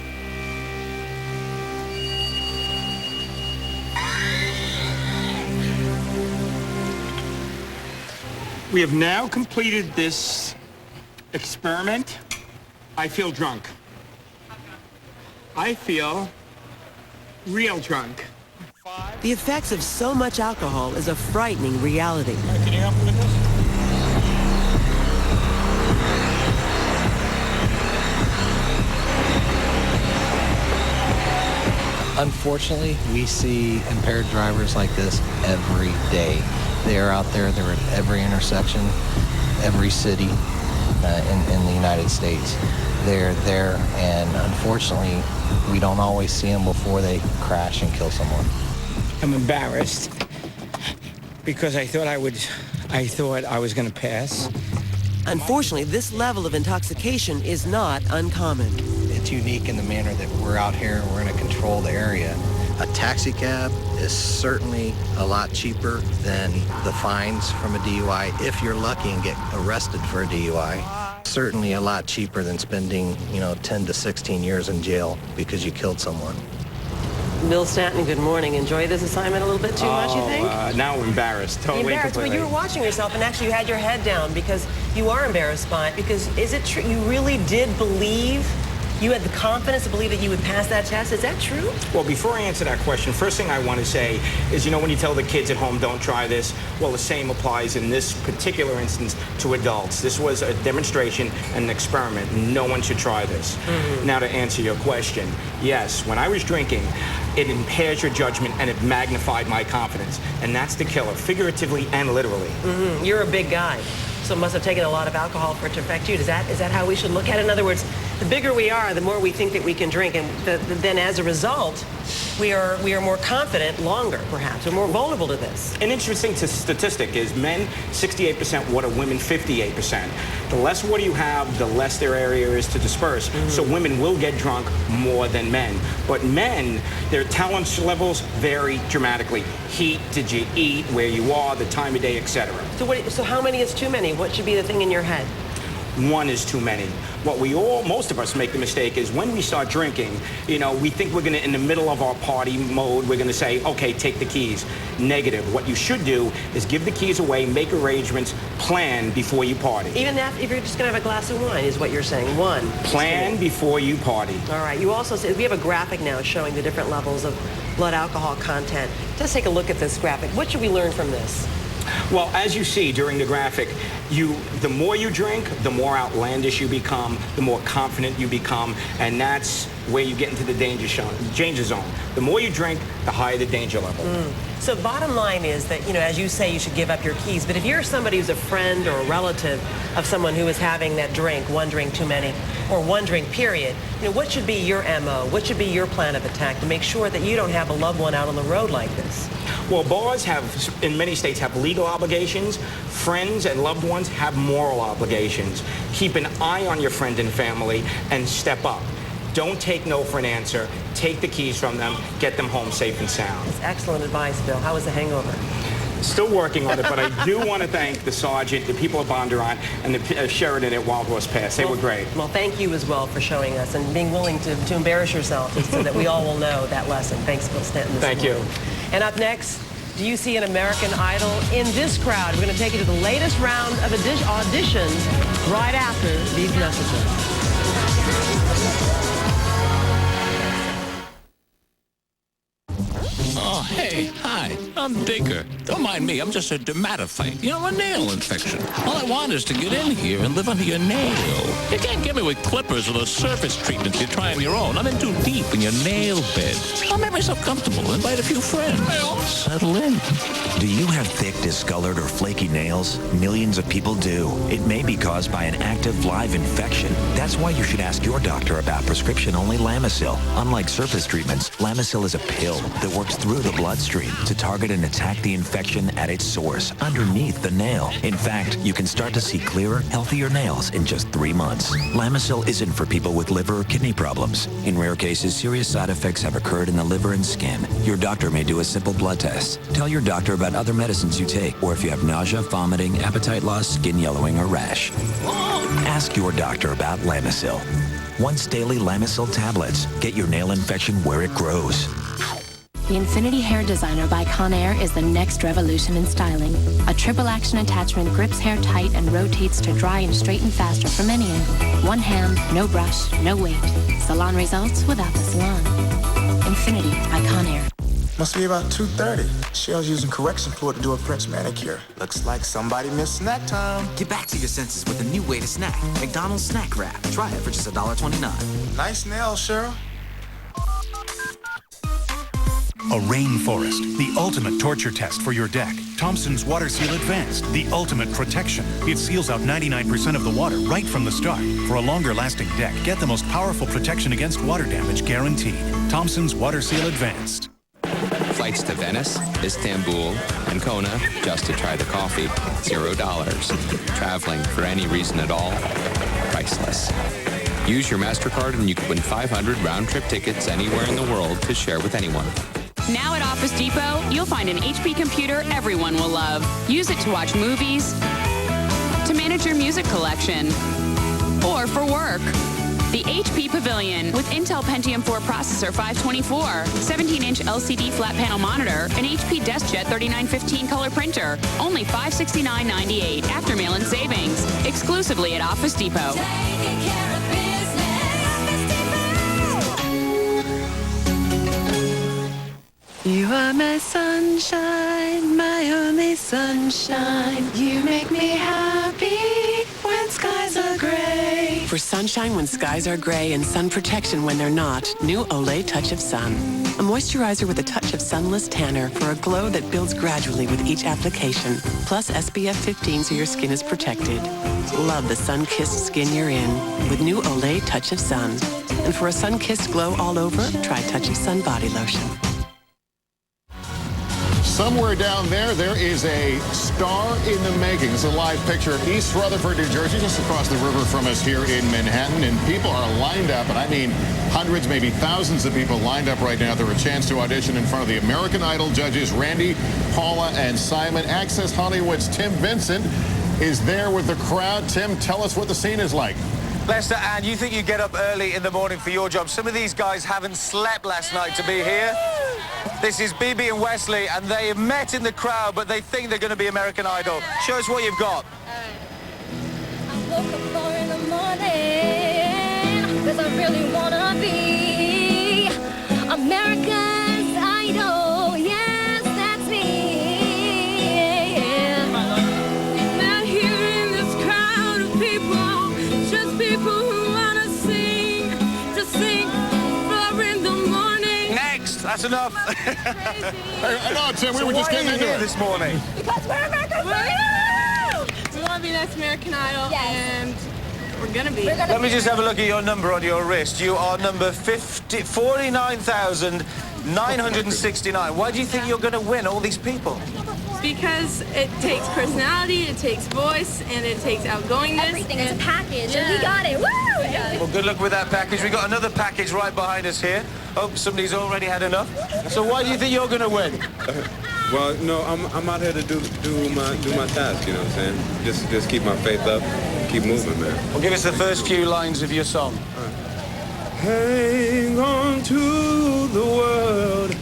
Speaker 6: We have now completed this experiment. I feel drunk. I feel real drunk.
Speaker 2: The effects of so much alcohol is a frightening reality.
Speaker 6: Can you help me with this?
Speaker 24: Unfortunately, we see impaired drivers like this every day. They are out there. They're at every intersection, every city in the United States. They're there, and unfortunately, we don't always see them before they crash and kill someone.
Speaker 6: I'm embarrassed because I thought I was going to pass.
Speaker 2: Unfortunately, this level of intoxication is not uncommon.
Speaker 24: It's unique in the manner that we're out here and we're in a controlled area. A taxi cab is certainly a lot cheaper than the fines from a DUI if you're lucky and get arrested for a DUI. Certainly a lot cheaper than spending, 10 to 16 years in jail because you killed someone.
Speaker 5: Bill Stanton, good morning. Enjoy this assignment a little bit too much, you think?
Speaker 6: Now I'm embarrassed. Totally.
Speaker 5: Embarrassed, but you were watching yourself and actually you had your head down because you are embarrassed by it. Because is it true? You really did believe? You had the confidence to believe that you would pass that test? Is that true?
Speaker 6: Well, before I answer that question, first thing I want to say is, when you tell the kids at home, don't try this, well, the same applies in this particular instance to adults. This was a demonstration and an experiment. No one should try this. Mm-hmm. Now, to answer your question, yes, when I was drinking, it impairs your judgment and it magnified my confidence. And that's the killer, figuratively and literally.
Speaker 5: Mm-hmm. You're a big guy, so it must have taken a lot of alcohol for it to affect you. Is that how we should look at it? In other words, the bigger we are, the more we think that we can drink, and then as a result, we are more confident longer, perhaps. We're more vulnerable to this.
Speaker 6: An interesting statistic is men 68% water, women 58%. The less water you have, the less their area is to disperse. Mm-hmm. So women will get drunk more than men. But men, their talent levels vary dramatically. Heat, did you eat, where you are, the time of day, etc.
Speaker 5: So how many is too many? What should be the thing in your head?
Speaker 6: One is too many. What most of us make the mistake is when we start drinking, we think we're going to, in the middle of our party mode, we're going to say, okay, take the keys. Negative. What you should do is give the keys away, make arrangements, plan before you party.
Speaker 5: Even if you're just going to have a glass of wine, is what you're saying. One.
Speaker 6: Plan before you party.
Speaker 5: All right. You also said, we have a graphic now showing the different levels of blood alcohol content. Let's take a look at this graphic. What should we learn from this?
Speaker 6: Well, as you see during the graphic, the more you drink, the more outlandish you become, the more confident you become, and that's where you get into the danger zone. The more you drink, the higher the danger level.
Speaker 5: So bottom line is that, as you say, you should give up your keys. But if you're somebody who's a friend or a relative of someone who is having that drink, one drink too many, or one drink period, what should be your MO? What should be your plan of attack to make sure that you don't have a loved one out on the road like this?
Speaker 6: Well, bars in many states have legal obligations. Friends and loved ones have moral obligations. Keep an eye on your friend and family and step up. Don't take no for an answer. Take the keys from them. Get them home safe and sound.
Speaker 5: That's excellent advice, Bill. How was the hangover?
Speaker 6: Still working on it, but I do want to thank the sergeant, the people at Bondurant, and the Sheridan at Wild Horse Pass. They were great.
Speaker 5: Well, thank you as well for showing us and being willing to embarrass yourself so that we all will know that lesson. Thanks, Bill Stanton.
Speaker 6: Thank you.
Speaker 5: And up next, do you see an American Idol in this crowd? We're going to take you to the latest round of auditions right after these messages.
Speaker 3: Oh, hey, hi, I'm Digger. Don't mind me, I'm just a dermatophyte. You know, a nail infection. All I want is to get in here and live under your nail. You can't get me with clippers or the surface treatments you try on your own. I'm in too deep in your nail bed. I'll make myself comfortable, invite a few friends. Settle in.
Speaker 9: Do you have thick, discolored, or flaky nails? Millions of people do. It may be caused by an active live infection. That's why you should ask your doctor about prescription-only Lamisil. Unlike surface treatments, Lamisil is a pill that works through the bloodstream to target and attack the infection at its source, underneath the nail. In fact, you can start to see clearer, healthier nails in just 3 months. Lamisil isn't for people with liver or kidney problems. In rare cases, serious side effects have occurred in the liver and skin. Your doctor may do a simple blood test. Tell your doctor about other medicines you take, or if you have nausea, vomiting, appetite loss, skin yellowing, or rash. Ask your doctor about Lamisil. Once daily Lamisil tablets. Get your nail infection where it grows.
Speaker 11: The Infinity Hair Designer by Conair is the next revolution in styling. A triple action attachment grips hair tight and rotates to dry and straighten faster from any angle. One hand, no brush, no weight. Salon results without the salon. Infinity by Conair.
Speaker 13: Must be about 2:30. Cheryl's using correction fluid to do a French manicure. Looks like somebody missed snack time.
Speaker 14: Get back to your senses with a new way to snack. McDonald's Snack Wrap. Try it for just $1.29.
Speaker 13: Nice nails, Cheryl.
Speaker 15: A rainforest, the ultimate torture test for your deck. Thompson's Water Seal Advanced, the ultimate protection. It seals out 99% of the water right from the start. For a longer lasting deck, get the most powerful protection against water damage guaranteed. Thompson's Water Seal Advanced.
Speaker 26: Flights to Venice, Istanbul, and Kona, just to try the coffee, $0. Traveling for any reason at all, priceless. Use your MasterCard and you can win 500 round-trip tickets anywhere in the world to share with anyone.
Speaker 27: Now at Office Depot, you'll find an HP computer everyone will love. Use it to watch movies, to manage your music collection, or for work. The HP Pavilion with Intel Pentium 4 processor 524, 17-inch LCD flat panel monitor, and HP DeskJet 3915 color printer. Only $569.98 after mail-in savings. Exclusively at Office Depot.
Speaker 2: You are my sunshine, my only sunshine. You make me happy when skies are gray. For sunshine when skies are gray and sun protection when they're not, new Olay Touch of Sun. A moisturizer with a touch of sunless tanner for a glow that builds gradually with each application. Plus SPF 15 so your skin is protected. Love the sun-kissed skin you're in with new Olay Touch of Sun. And for a sun-kissed glow all over, try Touch of Sun Body Lotion.
Speaker 7: Somewhere down there, there is a star in the making. It's a live picture of East Rutherford, New Jersey, just across the river from us here in Manhattan. And people are lined up, and I mean hundreds, maybe thousands of people lined up right now for a chance to audition in front of the American Idol judges, Randy, Paula, and Simon. Access Hollywood's Tim Vincent is there with the crowd. Tim, tell us what the scene is like.
Speaker 28: Lester, and you think you get up early in the morning for your job. Some of these guys haven't slept last night to be here. This is BB and Wesley, and they have met in the crowd, but they think they're going to be American Idol. Show us what you've got.
Speaker 29: I woke up 4 in the morning, 'cause I really want to be America's Idol. Yes, that's me. Now here in this crowd of people, just people who want to sing 4 in the morning.
Speaker 28: Next, that's enough.
Speaker 7: No, Tim, we were just getting into it
Speaker 28: this morning.
Speaker 29: Because we're America's Idol!
Speaker 8: We want to be next American Idol, and we're going to be.
Speaker 28: Let me just have a look at your number on your wrist. You are number 49,969. Why do you think you're going to win all these people?
Speaker 8: Because it takes personality, it takes voice, and it takes outgoingness.
Speaker 29: Everything is a package, and we got it. Woo!
Speaker 28: Well, good luck with that package. We got another package right behind us here. Oh, somebody's already had enough. So why do you think you're going to win?
Speaker 1: Well, no, I'm out here to do my task. You know what I'm saying? Just keep my faith up, keep moving, man.
Speaker 28: Well, give us the first few lines of your song.
Speaker 1: Hang on to the world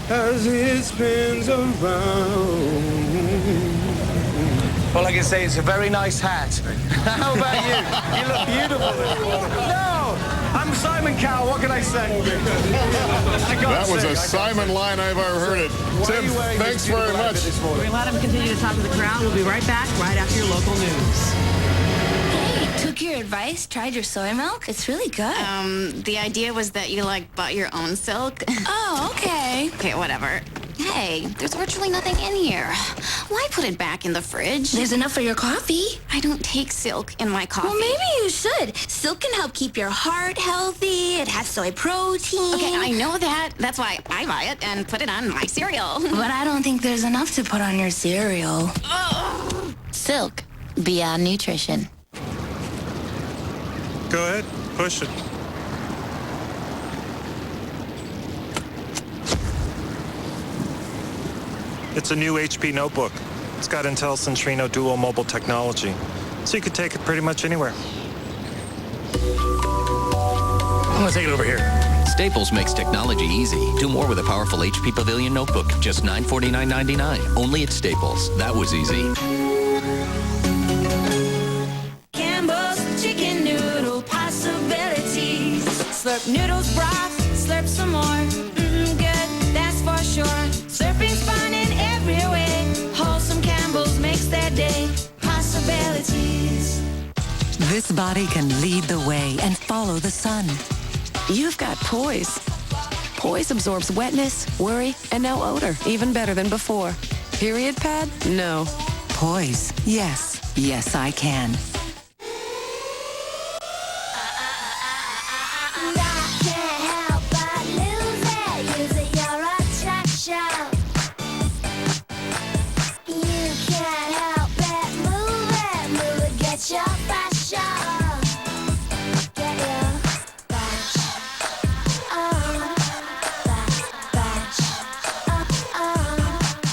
Speaker 1: as it spins around.
Speaker 28: Well, I can say it's a very nice hat. How about you? You look beautiful this morning. No! I'm Simon Cowell. What can I say?
Speaker 7: That was a Simon line I've ever heard it. Tim, thanks very much.
Speaker 5: We let him continue to talk to the crowd. We'll be right back right after your local news.
Speaker 4: Took your advice, tried your soy milk. It's really good.
Speaker 10: The idea was that you, bought your own silk.
Speaker 4: Oh, okay.
Speaker 10: Okay, whatever. Hey, there's virtually nothing in here. Why put it back in the fridge?
Speaker 4: There's enough for your coffee.
Speaker 10: I don't take silk in my coffee.
Speaker 4: Well, maybe you should. Silk can help keep your heart healthy. It has soy protein.
Speaker 10: Okay, I know that. That's why I buy it and put it on my cereal.
Speaker 4: But I don't think there's enough to put on your cereal.
Speaker 11: Silk. Beyond nutrition.
Speaker 15: Go ahead, push it. It's a new HP notebook. It's got Intel Centrino Dual Mobile technology, so you could take it pretty much anywhere.
Speaker 16: I'm gonna take it over here. Staples makes technology easy. Do more with a powerful HP Pavilion notebook. Just $949.99. Only at Staples. That was easy.
Speaker 29: Chicken noodle possibilities. Slurp noodles broth, slurp some more. Good, that's for sure. Slurping's fun in every way. Wholesome Campbell's makes their day. Possibilities.
Speaker 2: This body can lead the way and follow the sun. You've got poise. Poise absorbs wetness, worry, and now odor, even better than before. Period pad? No. Poise. Yes. Yes, I can.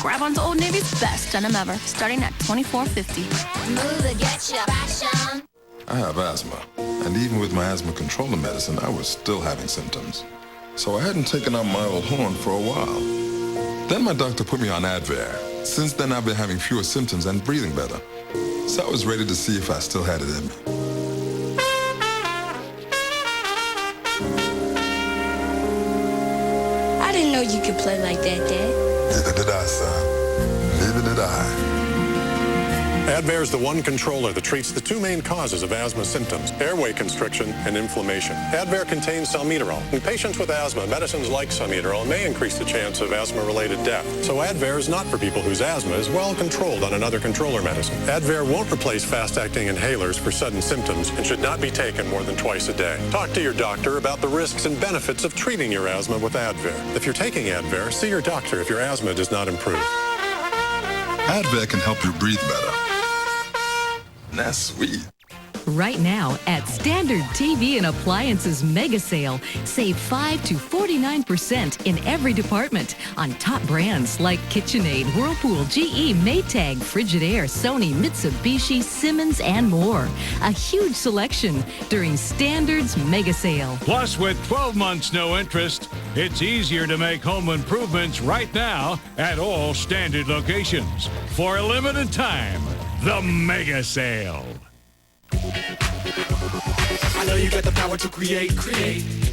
Speaker 11: Grab onto Old Navy's best denim ever, starting at $24.50.
Speaker 29: Move it, get your fashion.
Speaker 17: I have asthma, and even with my asthma controlling medicine, I was still having symptoms. So I hadn't taken out my old horn for a while. Then my doctor put me on Advair. Since then, I've been having fewer symptoms and breathing better. So I was ready to see if I still had it in me.
Speaker 29: I didn't know you could play like that, Dad.
Speaker 17: Neither did I, son. Neither did I.
Speaker 15: Advair is the one controller that treats the two main causes of asthma symptoms, airway constriction and inflammation. Advair contains salmeterol. In patients with asthma, medicines like salmeterol may increase the chance of asthma-related death. So Advair is not for people whose asthma is well controlled on another controller medicine. Advair won't replace fast-acting inhalers for sudden symptoms and should not be taken more than twice a day. Talk to your doctor about the risks and benefits of treating your asthma with Advair. If you're taking Advair, see your doctor if your asthma does not improve.
Speaker 17: Advair can help you breathe better. That's sweet.
Speaker 19: Right now at Standard TV and Appliances Mega Sale, save 5 to 49% in every department on top brands like KitchenAid, Whirlpool, GE, Maytag, Frigidaire, Sony, Mitsubishi, Simmons, and more. A huge selection during Standard's Mega Sale.
Speaker 20: Plus, with 12 months no interest, it's easier to make home improvements right now at all Standard locations. For a limited time, the Mega Sale.
Speaker 21: I know you got the power to create.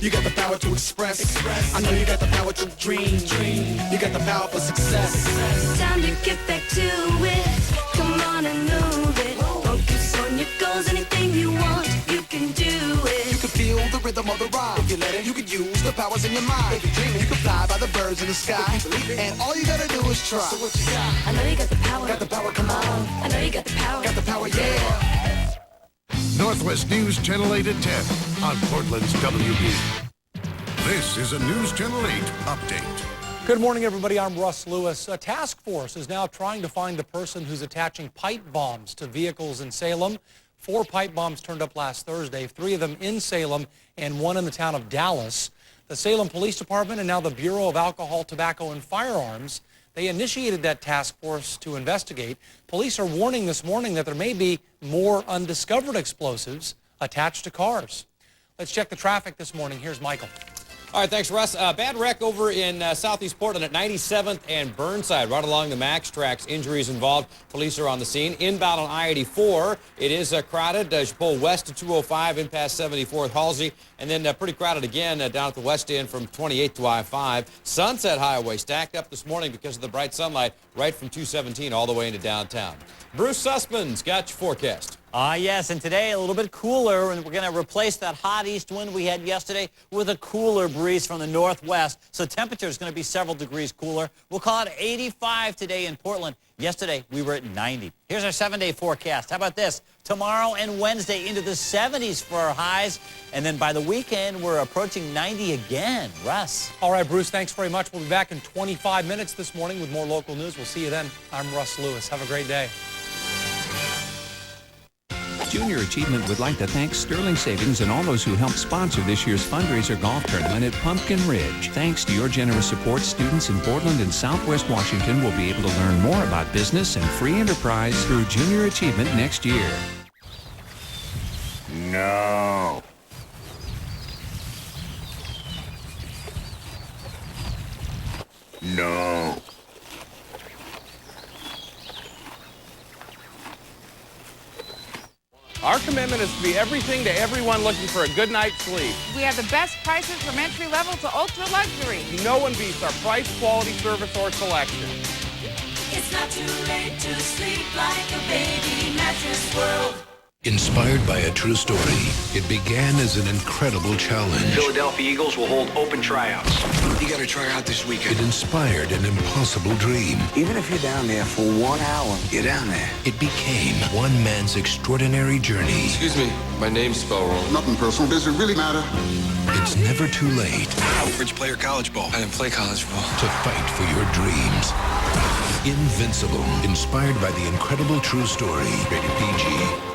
Speaker 21: You got the power to express. I know you got the power to dream. You got the power for success.
Speaker 29: Time to get back to it. Come on and move it. Focus on your goals. Anything you want, you can do it.
Speaker 21: You can feel the rhythm of the rhyme. If you let it, you can use the powers in your mind. You can fly by the birds in the sky. And all you gotta do is try. So what you got?
Speaker 29: I know you got the power.
Speaker 21: Got the power, come on.
Speaker 29: I know you got the power.
Speaker 21: Got the power, yeah.
Speaker 22: Northwest News Channel 8 at 10 on Portland's WB. This is a News Channel 8 update.
Speaker 30: Good morning, everybody. I'm Russ Lewis. A task force is now trying to find the person who's attaching pipe bombs to vehicles in Salem. 4 pipe bombs turned up last Thursday, 3 of them in Salem and 1 in the town of Dallas. The Salem Police Department and now the Bureau of Alcohol, Tobacco, and Firearms, They initiated that task force to investigate. Police are warning this morning that there may be more undiscovered explosives attached to cars. Let's check the traffic this morning. Here's Michael.
Speaker 3: All right, thanks, Russ. Bad wreck over in southeast Portland at 97th and Burnside, right along the Max tracks. Injuries involved. Police are on the scene. Inbound on I-84, it is crowded. As you pull west to 205 in past 74th Halsey, and then pretty crowded again down at the west end from 28th to I-5. Sunset Highway stacked up this morning because of the bright sunlight right from 217 all the way into downtown. Bruce Sussman's got your forecast.
Speaker 6: Yes, and today a little bit cooler, and we're going to replace that hot east wind we had yesterday with a cooler breeze from the northwest. So temperature is going to be several degrees cooler. We'll call it 85 today in Portland. Yesterday, we were at 90. Here's our 7-day forecast. How about this? Tomorrow and Wednesday into the 70s for our highs, and then by the weekend, we're approaching 90 again. Russ.
Speaker 30: All right, Bruce, thanks very much. We'll be back in 25 minutes this morning with more local news. We'll see you then. I'm Russ Lewis. Have a great day.
Speaker 9: Junior Achievement would like to thank Sterling Savings and all those who helped sponsor this year's fundraiser golf tournament at Pumpkin Ridge. Thanks to your generous support, students in Portland and Southwest Washington will be able to learn more about business and free enterprise through Junior Achievement next year.
Speaker 12: No. No.
Speaker 13: Our commitment is to be everything to everyone looking for a good night's sleep.
Speaker 14: We have the best prices from entry level to ultra luxury.
Speaker 13: No one beats our price, quality, service, or selection.
Speaker 18: It's not too late to sleep like a baby. Mattress World.
Speaker 23: Inspired by a true story, it began as an incredible challenge.
Speaker 24: Philadelphia Eagles will hold open tryouts.
Speaker 23: You gotta try out this weekend. It inspired an impossible dream.
Speaker 24: Even if you're down there for 1 hour, you're down there.
Speaker 23: It became one man's extraordinary journey.
Speaker 25: Excuse me, my name's spelled wrong.
Speaker 31: Nothing personal. Does it really matter?
Speaker 23: It's never too late.
Speaker 25: Where'd you play your college ball? I didn't play college ball.
Speaker 23: To fight for your dreams. Invincible, inspired by the incredible true story. Rated PG.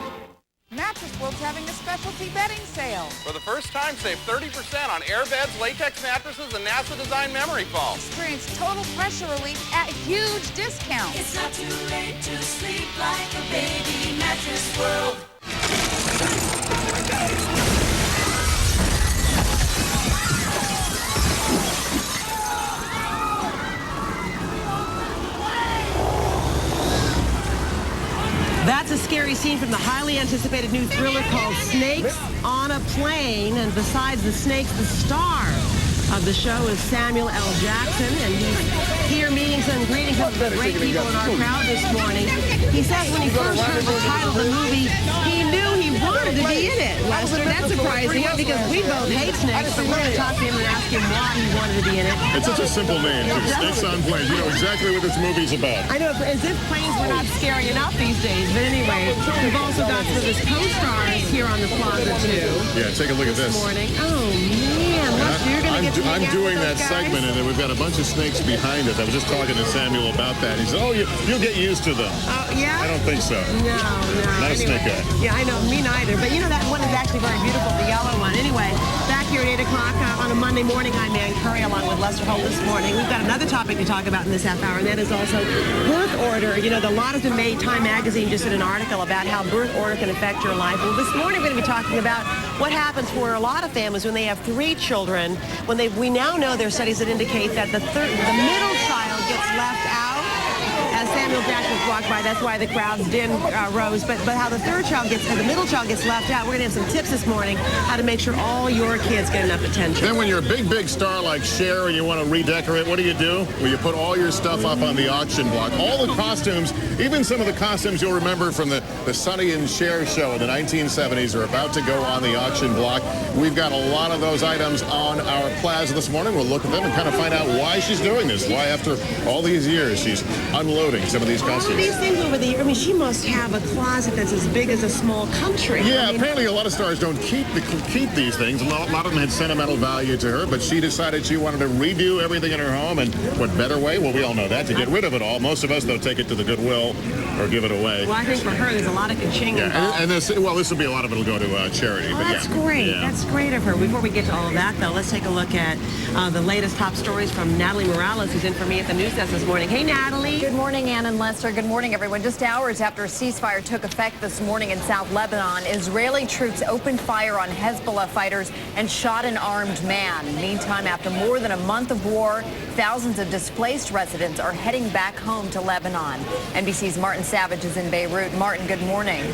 Speaker 14: Mattress World's having a specialty bedding sale.
Speaker 13: For the first time, save 30% on air beds, latex mattresses, and NASA-designed memory foam.
Speaker 14: Experience total pressure relief at a huge discount.
Speaker 18: It's not too late to sleep like a baby. Mattress World.
Speaker 2: That's a scary scene from the highly anticipated new thriller called Snakes on a Plane. And besides the snakes, the star of the show is Samuel L. Jackson. And he's here meeting some greeting some of the great people in our crowd this morning. He says when he first heard the title of the movie, he knew he wanted to be in it. Lester, that's surprising because we both hate snakes, but we're going to talk to him and ask him why he wanted to be in it.
Speaker 7: It's such a simple name, too. Snakes on Planes. You know exactly what this movie's about.
Speaker 2: I know, as if planes were not scary enough these days. But anyway, we've also got some of his co-stars here on the plaza, too.
Speaker 7: Yeah, take a look at this.
Speaker 2: Morning. Oh, man. Lester, you're going to get to
Speaker 7: I'm doing that segment, and then we've got a bunch of snakes behind us. I was just talking to Samuel about that. He said, oh, you'll get used to them.
Speaker 2: Oh, yeah?
Speaker 7: I don't think so.
Speaker 2: No.
Speaker 7: Not a snake guy.
Speaker 2: Yeah, I know. Me neither. But, you know, that one is actually very beautiful, the yellow one. Anyway, back here at 8 o'clock on a Monday morning, I'm Ann Curry along with Lester Holt this morning. We've got another topic to talk about in this half hour, and that is also birth order. You know, a lot has been made. Time Magazine just did an article about how birth order can affect your life. Well, this morning we're going to be talking about what happens for a lot of families when they have 3 children. We now know there are studies that indicate that the middle child gets left out. As Samuel Jackson walked by, that's why the crowd's din rose. But how the middle child gets left out. We're going to have some tips this morning how to make sure all your kids get enough attention.
Speaker 7: Then when you're a big star like Cher and you want to redecorate, what do? Well, you put all your stuff up on the auction block. All the costumes, even some of the costumes you'll remember from the Sonny and Cher show in the 1970s are about to go on the auction block. We've got a lot of those items on our plaza this morning. We'll look at them and kind of find out why she's doing this. Why after all these years she's unloading some of these costumes.
Speaker 2: these things over the year? I mean, she must have a closet that's as big as a small country.
Speaker 7: Yeah,
Speaker 2: I mean,
Speaker 7: apparently a lot of stars don't keep these things. A lot of them had sentimental value to her, but she decided she wanted to redo everything in her home. And what better way? Well, we all know that, to get rid of it all. Most of us, though, take it to the Goodwill or give it away.
Speaker 2: Well, I think for her, there's a lot of ka-ching involved.
Speaker 7: And this will be a lot of it will go to charity.
Speaker 2: Oh,
Speaker 7: but
Speaker 2: that's great. Yeah. That's great of her. Before we get to all of that, though, let's take a look at the latest top stories from Natalie Morales, who's in for me at the news desk this morning. Hey, Natalie.
Speaker 14: Good morning, Ann and Lester. Good morning, everyone. Just hours after a ceasefire took effect this morning in South Lebanon, Israeli troops opened fire on Hezbollah fighters and shot an armed man. Meantime, after more than a month of war, thousands of displaced residents are heading back home to Lebanon. NBC's Martin Savage is in Beirut. Martin, good morning.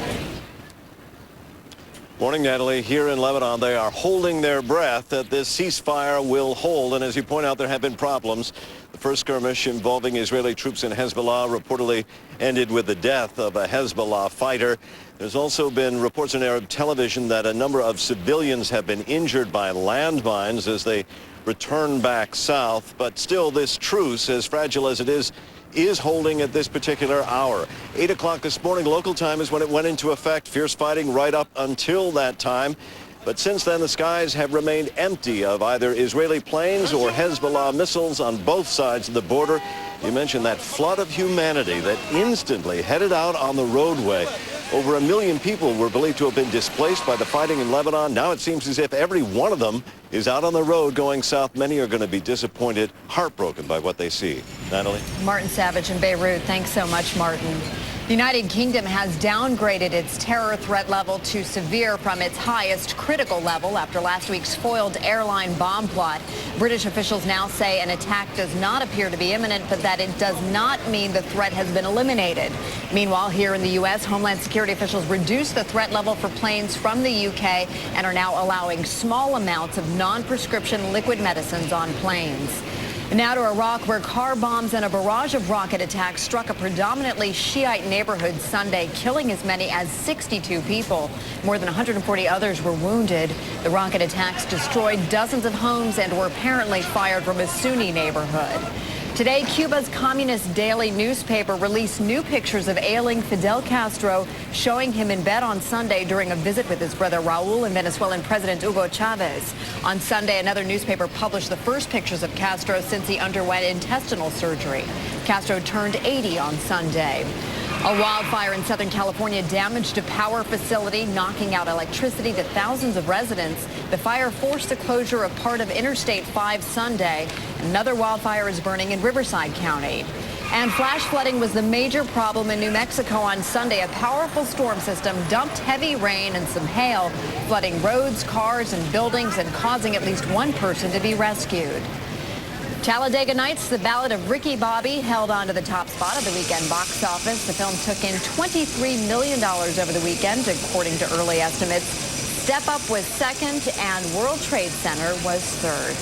Speaker 1: Morning, Natalie. Here in Lebanon, they are holding their breath that this ceasefire will hold. And as you point out, there have been problems. The first skirmish involving Israeli troops in Hezbollah reportedly ended with the death of a Hezbollah fighter. There's also been reports on Arab television that a number of civilians have been injured by landmines as they return back south. But still, this truce, as fragile as it is holding at this particular hour. 8 o'clock this morning, local time, is when it went into effect. Fierce fighting right up until that time. But since then, the skies have remained empty of either Israeli planes or Hezbollah missiles on both sides of the border. You mentioned that flood of humanity that instantly headed out on the roadway. Over 1 million people were believed to have been displaced by the fighting in Lebanon. Now it seems as if every one of them is out on the road going south. Many are going to be disappointed, heartbroken by what they see. Natalie?
Speaker 14: Martin Savage in Beirut. Thanks so much, Martin. The United Kingdom has downgraded its terror threat level to severe from its highest critical level after last week's foiled airline bomb plot. British officials now say an attack does not appear to be imminent, but that it does not mean the threat has been eliminated. Meanwhile, here in the U.S., Homeland Security officials reduced the threat level for planes from the U.K. and are now allowing small amounts of non-prescription liquid medicines on planes. Now to Iraq, where car bombs and a barrage of rocket attacks struck a predominantly Shiite neighborhood Sunday, killing as many as 62 people. More than 140 others were wounded. The rocket attacks destroyed dozens of homes and were apparently fired from a Sunni neighborhood. Today, Cuba's communist daily newspaper released new pictures of ailing Fidel Castro, showing him in bed on Sunday during a visit with his brother Raul and Venezuelan President Hugo Chavez. On Sunday, another newspaper published the first pictures of Castro since he underwent intestinal surgery. Castro turned 80 on Sunday. A wildfire in Southern California damaged a power facility, knocking out electricity to thousands of residents. The fire forced the closure of part of Interstate 5 Sunday. Another wildfire is burning in Riverside County. And flash flooding was the major problem in New Mexico on Sunday. A powerful storm system dumped heavy rain and some hail, flooding roads, cars, and buildings and causing at least one person to be rescued. Talladega Nights, The Ballad of Ricky Bobby, held on to the top spot of the weekend box office. The film took in $23 million over the weekend, according to early estimates. Step Up was second, and World Trade Center was third.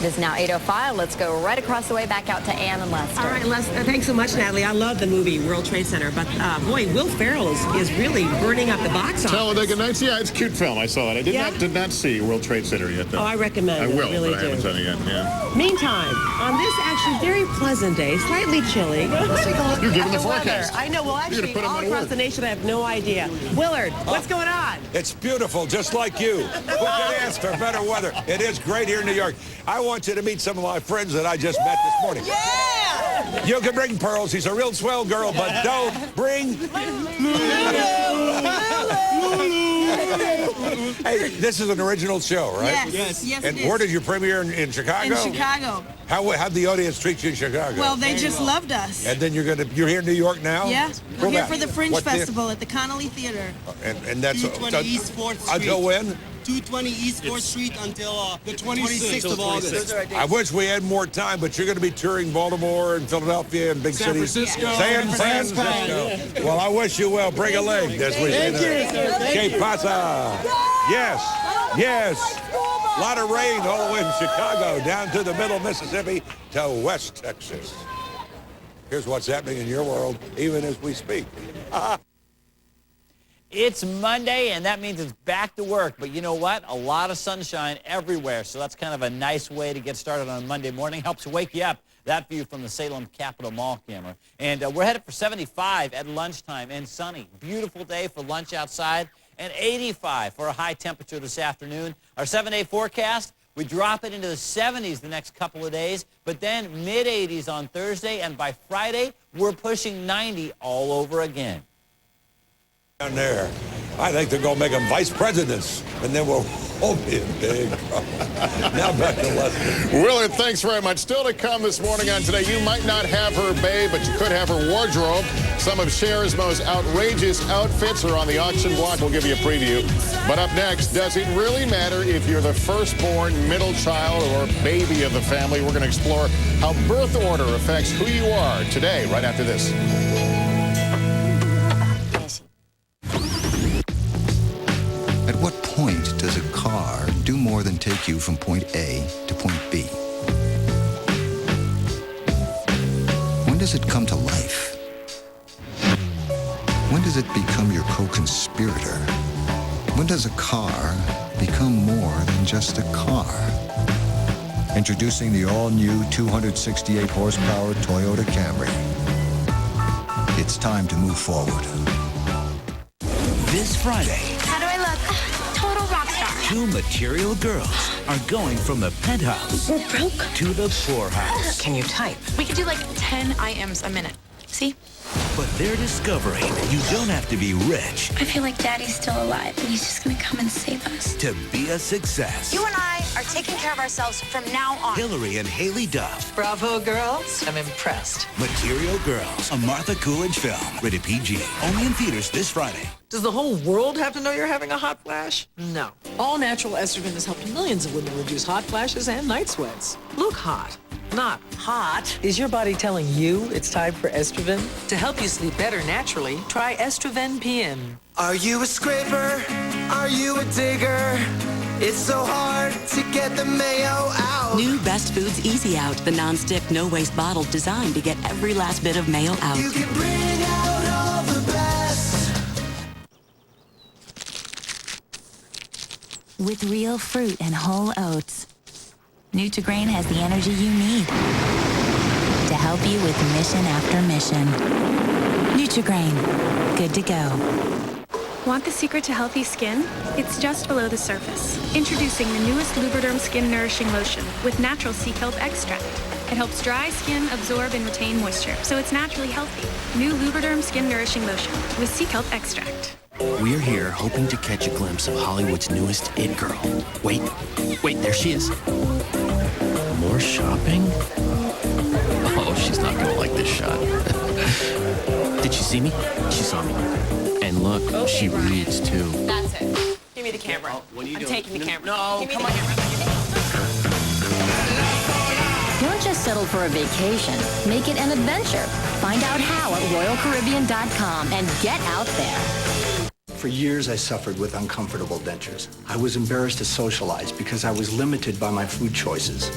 Speaker 14: It is now 8:05. Let's go right across the way back out to Ann and Lester.
Speaker 2: All right, Lester. Thanks so much, Natalie. I love the movie World Trade Center, but boy, Will Ferrell is really burning up the box office.
Speaker 7: Talladega Nights, yeah, it's a cute film. I saw that. I did not see World Trade Center yet, though.
Speaker 2: Oh, I recommend it.
Speaker 7: I will,
Speaker 2: really
Speaker 7: but I haven't
Speaker 2: do.
Speaker 7: done it yet. Yeah.
Speaker 2: Meantime, on this actually very pleasant day, slightly chilly. Let's take a look
Speaker 7: You're
Speaker 2: at
Speaker 7: giving
Speaker 2: the
Speaker 7: the forecast.
Speaker 2: weather. I know. Well,
Speaker 7: You're
Speaker 2: actually,
Speaker 7: gonna put 'em
Speaker 2: all
Speaker 7: on
Speaker 2: across
Speaker 7: work.
Speaker 2: the nation, I have no idea. Willard, what's going on?
Speaker 4: It's beautiful, just like you. Who could ask for better weather? It is great here in New York. I want you to meet some of my friends that I just met this morning.
Speaker 5: Yeah!
Speaker 4: You can bring Pearls. She's a real swell girl, but don't bring... Hey, this is an original show, right?
Speaker 5: Yes, yes,
Speaker 4: And
Speaker 5: it is.
Speaker 8: where did you premiere in Chicago?
Speaker 5: In Chicago.
Speaker 8: How'd the audience treat you in Chicago?
Speaker 5: Well, they just loved us.
Speaker 8: And then you're here in New York now?
Speaker 5: Yeah, we're
Speaker 8: Where
Speaker 5: here
Speaker 8: at?
Speaker 5: for the Fringe
Speaker 8: What
Speaker 5: Festival at the Connolly Theater.
Speaker 8: And that's
Speaker 5: 220 East 4th Street.
Speaker 8: Until when?
Speaker 5: 220 East 4th Street until the 26th of August.
Speaker 8: I wish we had more time, but you're going to be touring Baltimore and Philadelphia and big
Speaker 5: San
Speaker 8: cities.
Speaker 5: Francisco.
Speaker 8: San
Speaker 5: San
Speaker 8: Francisco. Well, I wish you well. Bring a leg, as we say. Que pasa? Yes. Yes. A lot of rain all the way from Chicago down to the middle Mississippi to West Texas. Here's what's happening in your world, even as we speak.
Speaker 6: It's Monday, and that means it's back to work. But you know what? A lot of sunshine everywhere, so that's kind of a nice way to get started on a Monday morning. Helps wake you up. That view from the Salem Capitol Mall camera. And we're headed for 75 at lunchtime and sunny. Beautiful day for lunch outside. And 85 for a high temperature this afternoon. Our 7-day forecast, we drop it into the 70s the next couple of days, but then mid-80s on Thursday, and by Friday, we're pushing 90 all over again.
Speaker 8: Down there, I think they're going to make them vice presidents, and then we'll all be in big trouble. Now back to Leslie.
Speaker 7: Willard, thanks very much. Still to come this morning on Today, you might not have her babe, but you could have her wardrobe. Some of Cher's most outrageous outfits are on the auction block. We'll give you a preview. But up next, does it really matter if you're the firstborn, middle child, or baby of the family? We're going to explore how birth order affects who you are today, right after this.
Speaker 10: At what point does a car do more than take you from point A to point B? When does it come to life? When does it become your co-conspirator? When does a car become more than just a car? Introducing the all-new 268 horsepower Toyota Camry. It's time to move forward.
Speaker 11: This Friday,
Speaker 29: How do I look? Total rock star.
Speaker 11: two material girls are going from the penthouse
Speaker 29: We're broke.
Speaker 11: to the poorhouse.
Speaker 12: Can you type? We could do like 10 IMs a minute. See?
Speaker 11: But they're discovering you don't have to be rich
Speaker 29: I feel like Daddy's still alive and he's just gonna come and save us.
Speaker 11: to be a success.
Speaker 12: You and I are taking care of ourselves from now on.
Speaker 11: Hillary and Haley Duff.
Speaker 12: Bravo, girls. I'm impressed.
Speaker 11: Material Girls, a Martha Coolidge film. Rated PG. Only in theaters this Friday.
Speaker 15: Does the whole world have to know you're having a hot flash? No. All natural estrogen has helped millions of women reduce hot flashes and night sweats. Look hot, not hot.
Speaker 16: Is your body telling you it's time for Estroven?
Speaker 15: To help you sleep better naturally, try Estroven PM.
Speaker 17: Are you a scraper? Are you a digger? It's so hard to get the mayo out.
Speaker 19: New Best Foods Easy Out, the non-stick, no-waste bottle designed to get every last bit of mayo out.
Speaker 17: You can bring out all the best.
Speaker 26: With real fruit and whole oats, Nutri-Grain has the energy you need to help you with mission after mission. Nutri-Grain, good to go.
Speaker 27: Want the secret to healthy skin? It's just below the surface. Introducing the newest Lubriderm Skin Nourishing Lotion with natural sea kelp extract. It helps dry skin absorb and retain moisture, so it's naturally healthy. New Lubriderm Skin Nourishing Lotion with sea kelp extract.
Speaker 28: We're here hoping to catch a glimpse of Hollywood's newest it girl. Wait, there she is. More shopping? Oh, she's not gonna like this shot. Did she see me? She saw me. And look, she reads too.
Speaker 12: That's it. Give me the camera.
Speaker 28: What are you
Speaker 12: I'm
Speaker 28: doing?
Speaker 12: taking the camera.
Speaker 28: No,
Speaker 12: come on.
Speaker 26: Don't just settle for a vacation. Make it an adventure. Find out how at RoyalCaribbean.com and get out there.
Speaker 31: For years, I suffered with uncomfortable dentures. I was embarrassed to socialize because I was limited by my food choices.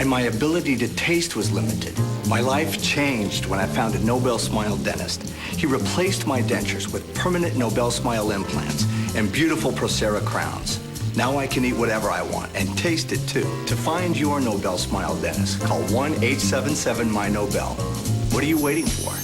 Speaker 31: And my ability to taste was limited. My life changed when I found a Nobel Smile dentist. He replaced my dentures with permanent Nobel Smile implants and beautiful Procera crowns. Now I can eat whatever I want and taste it too. To find your Nobel Smile dentist, call 1-877-MY-NOBEL. What are you waiting for?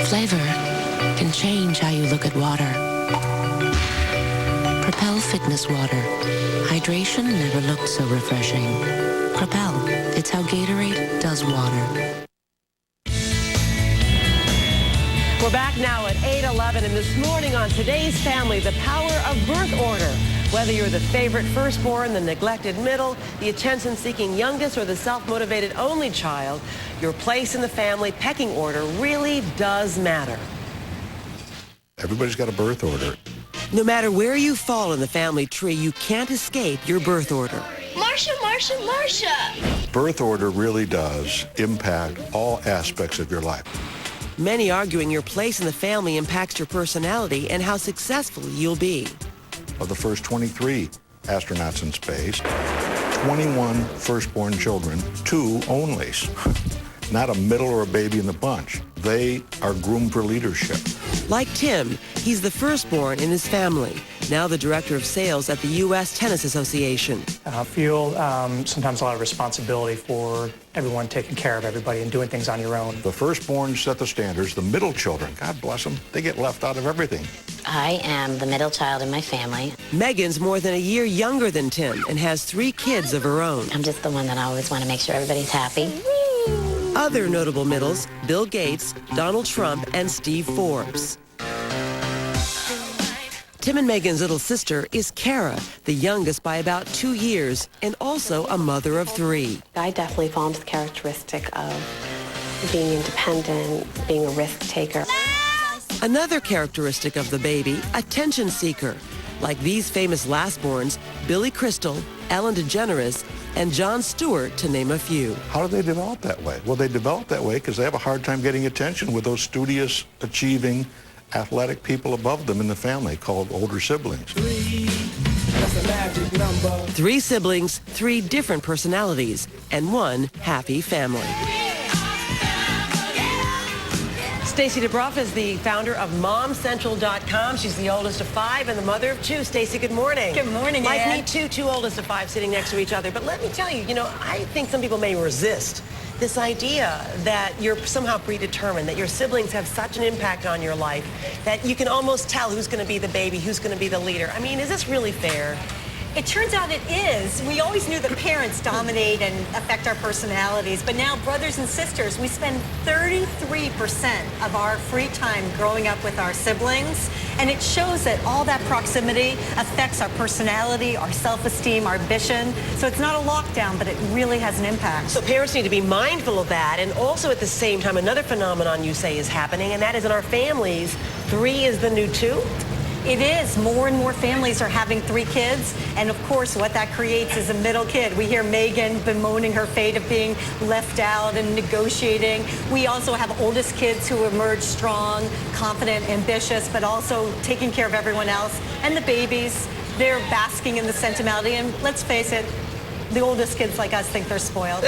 Speaker 26: Flavor can change how you look at water. Propel Fitness Water. Hydration never looked so refreshing. Propel. It's how Gatorade does water.
Speaker 2: We're back now at 8:11, and this morning on Today's Family, the power of birth order. Whether you're the favorite firstborn, the neglected middle, the attention-seeking youngest, or the self-motivated only child, your place in the family pecking order really does matter.
Speaker 8: Everybody's got a birth order.
Speaker 2: No matter where you fall in the family tree, you can't escape your birth order.
Speaker 29: Marsha, Marsha, Marsha!
Speaker 8: Birth order really does impact all aspects of your life.
Speaker 2: Many arguing your place in the family impacts your personality and how successful you'll be.
Speaker 8: Of the first 23 astronauts in space, 21 firstborn children, 2 only. Not a middle or a baby in the bunch. They are groomed for leadership.
Speaker 2: Like Tim, he's the firstborn in his family, now the director of sales at the U.S. Tennis Association.
Speaker 3: I feel sometimes a lot of responsibility for everyone taking care of everybody and doing things on your own.
Speaker 8: The firstborn set the standards. The middle children, God bless them, they get left out of everything.
Speaker 9: I am the middle child in my family.
Speaker 2: Megan's more than a year younger than Tim and has 3 kids of her own.
Speaker 9: I'm just the one that I always want to make sure everybody's happy.
Speaker 2: Other notable middles, Bill Gates, Donald Trump, and Steve Forbes. Tim and Megan's little sister is Kara, the youngest by about 2 years, and also a mother of 3.
Speaker 13: I definitely fall into the characteristic of being independent, being a risk taker.
Speaker 2: Another characteristic of the baby, attention seeker, like these famous lastborns, Billy Crystal, Ellen DeGeneres, and Jon Stewart, to name a few.
Speaker 8: How do they develop that way? Well, they develop that way because they have a hard time getting attention with those studious, achieving, athletic people above them in the family called older siblings.
Speaker 2: 3 siblings, 3 different personalities, and 1 happy family. Stacey DeBroff is the founder of MomCentral.com. She's the oldest of 5 and the mother of 2. Stacey, good morning.
Speaker 18: Good morning,
Speaker 2: Like
Speaker 18: Ann.
Speaker 2: me too, 2 oldest of 5 sitting next to each other. But let me tell you, I think some people may resist this idea that you're somehow predetermined, that your siblings have such an impact on your life that you can almost tell who's going to be the baby, who's going to be the leader. I mean, is this really fair?
Speaker 18: It turns out it is. We always knew that parents dominate and affect our personalities, but now brothers and sisters, we spend 33% of our free time growing up with our siblings, and it shows that all that proximity affects our personality, our self-esteem, our ambition. So it's not a lockdown, but it really has an impact.
Speaker 2: So parents need to be mindful of that, and also at the same time, another phenomenon you say is happening, and that is in our families, 3 is the new 2.
Speaker 18: It is. More and more families are having 3 kids, and of course what that creates is a middle kid. We hear Megan bemoaning her fate of being left out and negotiating. We also have oldest kids who emerge strong, confident, ambitious, but also taking care of everyone else. And the babies, they're basking in the sentimentality, and let's face it, the oldest kids like us think they're spoiled.